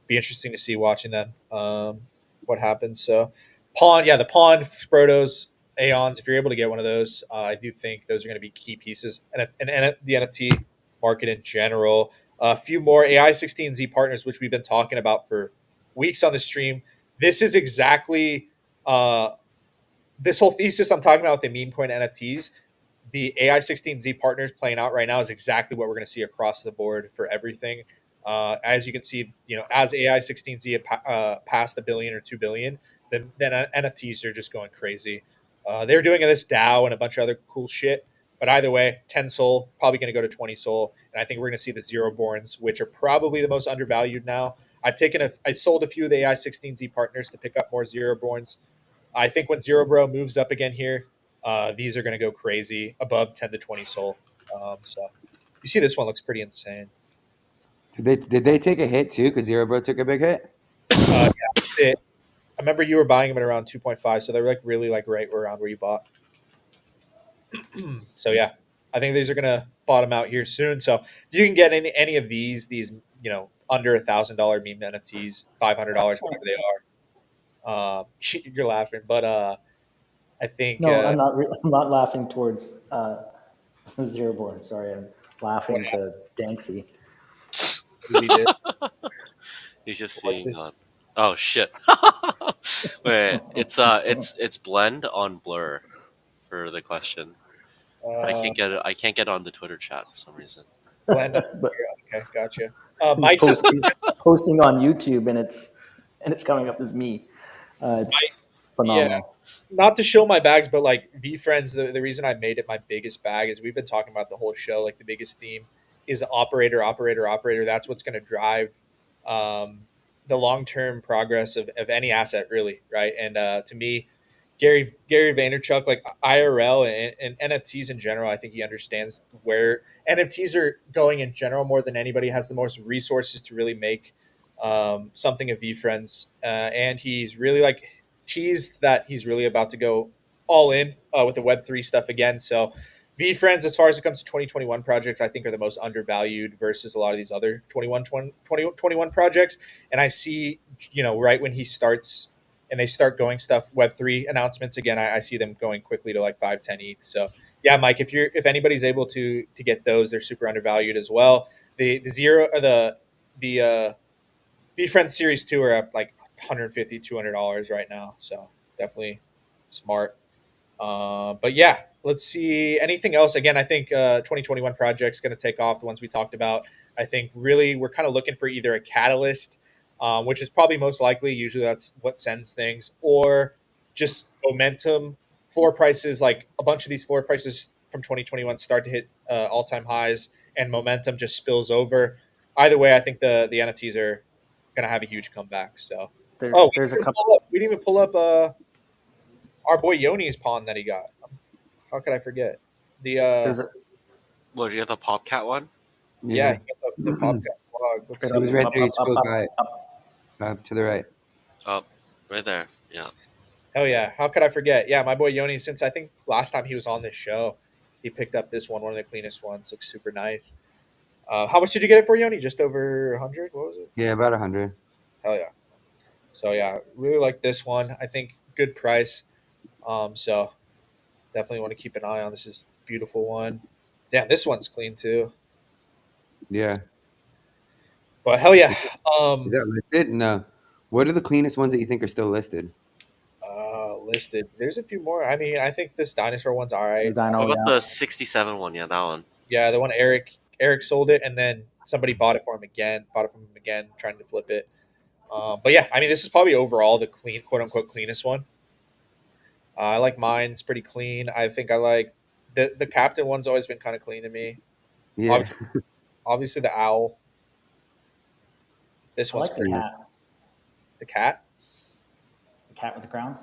Speaker 1: be interesting to see watching them. What happens? So the pawn, Sprotos, Aeons. If you're able to get one of those, I do think those are going to be key pieces. And the NFT market in general. A few more AI 16Z partners, which we've been talking about for weeks on the stream. This is exactly this whole thesis I'm talking about with the Memecoin NFTs. The AI 16Z partners playing out right now is exactly what we're going to see across the board for everything. As you can see, as AI 16Z passed a billion or 2 billion, then NFTs are just going crazy. They're doing this DAO and a bunch of other cool shit. But either way, 10 Sol, probably going to go to 20 Sol. And I think we're going to see the Zero Borns, which are probably the most undervalued now. I sold a few of the AI 16Z partners to pick up more Zero Borns. I think when Zero Bro moves up again here, these are going to go crazy above 10 to 20 Sol. So you see, this one looks pretty insane.
Speaker 4: Did they take a hit too? Because Zero Bro took a big hit.
Speaker 1: Yeah, I remember you were buying them at around 2.5, so they're like really like right around where you bought. So yeah, I think these are gonna bottom out here soon. So if you can get any of these under $1,000 meme NFTs, $500, whatever they are. You're laughing, but I think
Speaker 2: No, I'm not. I'm not laughing towards Zero Board. Sorry, I'm
Speaker 1: what
Speaker 2: laughing to Danksy.
Speaker 1: we did.
Speaker 3: He's just
Speaker 1: What
Speaker 3: seeing
Speaker 1: did-
Speaker 3: on. Oh shit! Wait, it's blend on blur for the question. I
Speaker 1: Uh,
Speaker 3: can't get it. I can't get on the Twitter chat for some reason.
Speaker 1: blend up.
Speaker 2: But
Speaker 1: Okay, gotcha.
Speaker 2: he's
Speaker 1: Mike says
Speaker 2: he's posting on YouTube, and it's coming up as me. It's
Speaker 1: yeah,
Speaker 2: phenomenal.
Speaker 1: not to show my bags, but like V Friends, the reason I made it my biggest bag is we've been talking about the whole show. Like the biggest theme is the operator, operator, operator. That's what's going to drive um, the long term progress of any asset, really, right? And to me, Gary Vaynerchuk, like IRL and NFTs in general, I think he understands where NFTs are going in general more than anybody. Has the most resources to really make something of V Friends, and he's really like teased that he's really about to go all in with the Web3 stuff again. So V Friends, as far as it comes to 2021 projects, I think are the most undervalued versus a lot of these other 2021 projects. And I see, right when he starts and they start going stuff Web3 announcements again, I see them going quickly to like 5, 10 ETH. So yeah, Mike, if anybody's able to get those, they're super undervalued as well. The zero or the Befriend Series 2 are up like 150 $200 right now. So definitely smart. But yeah, let's see anything else. Again, I think 2021 project's going to take off. The ones we talked about. I think really we're kind of looking for either a catalyst, which is probably most likely. Usually that's what sends things, or just momentum floor prices, like a bunch of these floor prices from 2021 start to hit all-time highs and momentum just spills over. Either way, I think the NFTs are going to have a huge comeback. So, oh,
Speaker 2: There's a couple.
Speaker 1: we didn't even pull up our boy Yoni's pawn that he got. How could I forget? The
Speaker 2: There's a
Speaker 3: What, did you get the Popcat one?
Speaker 1: yeah,
Speaker 4: Yeah.
Speaker 1: he got the podcast blog. Let's
Speaker 2: straight
Speaker 4: It
Speaker 2: up,
Speaker 4: was
Speaker 1: see.
Speaker 4: right
Speaker 2: up,
Speaker 4: there. You
Speaker 2: up, up,
Speaker 4: scrolled by
Speaker 2: up,
Speaker 4: it,
Speaker 2: up.
Speaker 4: to the right.
Speaker 3: Oh, right there. Yeah.
Speaker 1: Hell yeah! How could I forget? Yeah, my boy Yoni. Since I think last time he was on this show, he picked up this one of the cleanest ones. Looks super nice. How much did you get it for, Yoni? Just over 100. What was it?
Speaker 4: Yeah, about 100.
Speaker 1: Hell yeah! So yeah, really like this one. I think good price. So definitely want to keep an eye on. This is a beautiful one. Damn, this one's clean too.
Speaker 4: Yeah.
Speaker 1: But hell yeah.
Speaker 4: Is that listed? No. What are the cleanest ones that you think are still listed?
Speaker 1: Listed. There's a few more. I mean, I think this dinosaur one's all
Speaker 2: The
Speaker 1: right.
Speaker 3: What
Speaker 2: Dino,
Speaker 3: about
Speaker 2: yeah.
Speaker 3: the 67 one? Yeah, that one.
Speaker 1: Yeah, the one Eric sold it, and then somebody bought it for him again. Bought it from him again, trying to flip it. But yeah, I mean, this is probably overall the clean, quote unquote, cleanest one. I like mine; it's pretty clean. I think I like the captain one's always been kind of clean to me.
Speaker 4: Yeah.
Speaker 1: Obviously, obviously the owl. This
Speaker 2: I
Speaker 1: one's
Speaker 2: like the
Speaker 1: pretty.
Speaker 4: Yeah.
Speaker 2: cat.
Speaker 1: The cat.
Speaker 2: The cat with the crown.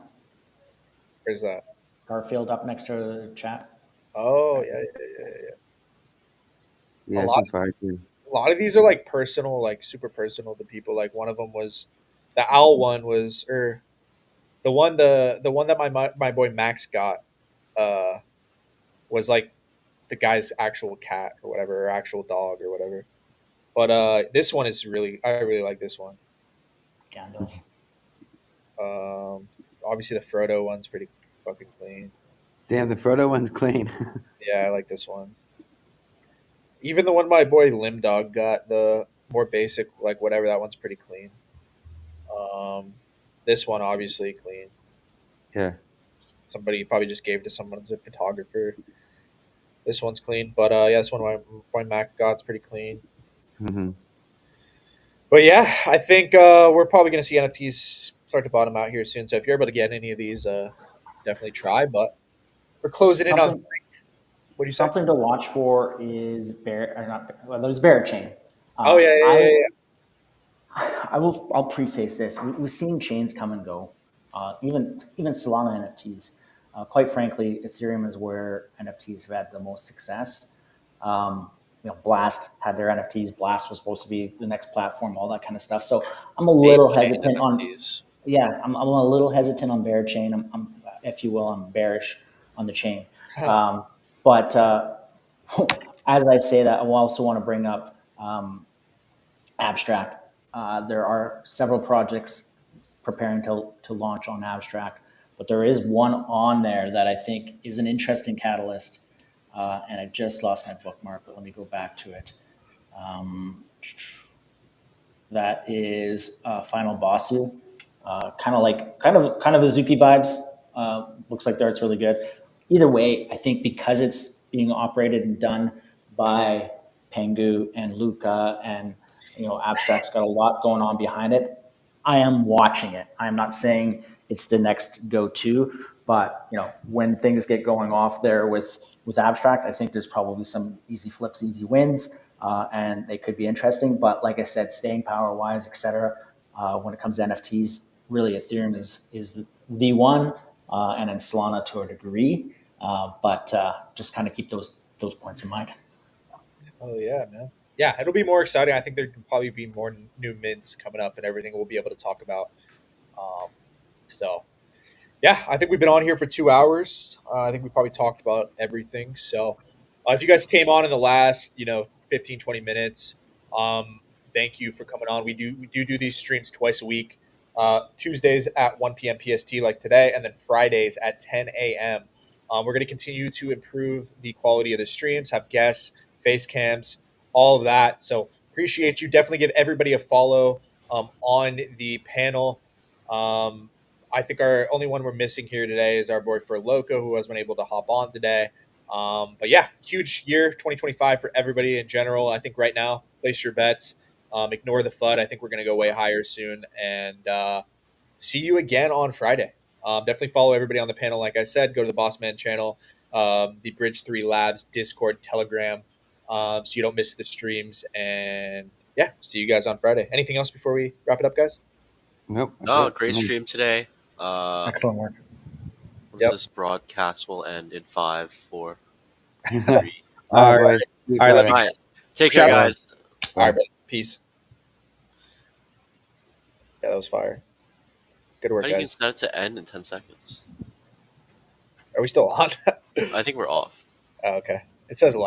Speaker 1: Where's that?
Speaker 2: Garfield up next to the chat.
Speaker 1: Oh
Speaker 2: Right.
Speaker 1: yeah, yeah. A
Speaker 4: Yeah, it
Speaker 1: lot.
Speaker 4: seems fire too.
Speaker 1: A lot of these are like personal, like super personal to people. Like one of them was the owl one was, or the one that my boy Max got uh was like the guy's actual cat or whatever, or actual dog or whatever. But this one is really, I really like this one.
Speaker 2: Gandalf.
Speaker 1: Um, Obviously the Frodo one's pretty fucking clean.
Speaker 4: Damn, the Frodo one's clean.
Speaker 1: Yeah, I like this one. Even the one my boy Lim Dog got, the more basic, like whatever, that one's pretty clean. Um, this one obviously clean.
Speaker 4: Yeah.
Speaker 1: Somebody probably just gave it to someone as a photographer. This one's clean, but yeah, this one my Mac got's pretty clean.
Speaker 4: Hmm.
Speaker 1: But yeah, I think we're probably going to see NFTs start to bottom out here soon. So if you're able to get any of these, definitely try. But we're closing in on.
Speaker 2: Something
Speaker 1: What do you say?
Speaker 2: something to watch for is bear or not. Well, there's bear chain.
Speaker 1: Oh yeah, yeah, yeah,
Speaker 2: I
Speaker 1: yeah.
Speaker 2: I'll preface this. We've seen chains come and go, even Solana NFTs. Quite frankly, Ethereum is where NFTs have had the most success. Blast had their NFTs. Blast was supposed to be the next platform, all that kind of stuff. So I'm a little
Speaker 3: Chain
Speaker 2: hesitant on.
Speaker 3: NFTs.
Speaker 2: Yeah, I'm a little hesitant on bear chain. If you will, I'm bearish on the chain. But as I say that, I also want to bring up Abstract. There are several projects preparing to launch on Abstract, but there is one on there that I think is an interesting catalyst. And I just lost my bookmark, but let me go back to it. That is Final Bossu. Kind of Azuki vibes. Looks like the art's really good. Either way, I think because it's being operated and done by Pengu and Luca, and Abstract's got a lot going on behind it. I am watching it. I'm not saying it's the next go-to, but when things get going off there with Abstract, I think there's probably some easy flips, easy wins, and they could be interesting. But like I said, staying power wise, etc. When it comes to NFTs, really Ethereum is the one, and then Solana to a degree. But just kind of keep those points in mind.
Speaker 1: Oh yeah, man. Yeah, it'll be more exciting. I think there can probably be more new mints coming up and everything we'll be able to talk about. Um, so yeah, I think we've been on here for 2 hours. I think we probably talked about everything. So if you guys came on in the last, 15, 20 minutes, um, thank you for coming on. We do these streams twice a week. Tuesdays at 1 p.m. PST like today, and then Fridays at 10 a.m. We're going to continue to improve the quality of the streams, have guests, face cams, all of that. So appreciate you. Definitely give everybody a follow on the panel. Um, I think our only one we're missing here today is our boy for Loco, who hasn't been able to hop on today. But yeah, huge year 2025 for everybody in general. I think right now, place your bets. Ignore the FUD. I think we're going to go way higher soon. And see you again on Friday. Definitely follow everybody on the panel. Like I said, go to the Boss Man channel, the Bridge 3 Labs, Discord, Telegram, so you don't miss the streams. And yeah, see you guys on Friday. Anything else before we wrap it up, guys?
Speaker 4: Nope. That's
Speaker 3: Oh,
Speaker 4: it.
Speaker 3: great stream today.
Speaker 2: Excellent work.
Speaker 1: Yep.
Speaker 3: This broadcast will end in 5, 4,
Speaker 4: All
Speaker 3: 3.
Speaker 4: right,
Speaker 1: All
Speaker 4: boys.
Speaker 1: right.
Speaker 4: See you
Speaker 1: All right, let
Speaker 4: Friday.
Speaker 1: me-
Speaker 3: Nice. Take
Speaker 1: Shout
Speaker 3: care,
Speaker 1: out.
Speaker 3: guys.
Speaker 1: All right,
Speaker 4: Bye.
Speaker 1: brother. Peace. Yeah, that was fire. Good
Speaker 3: How
Speaker 1: work,
Speaker 3: do you can
Speaker 1: guys.
Speaker 3: set it to end in 10 seconds?
Speaker 1: Are we still on?
Speaker 3: I think we're off.
Speaker 1: Oh, okay. It says live.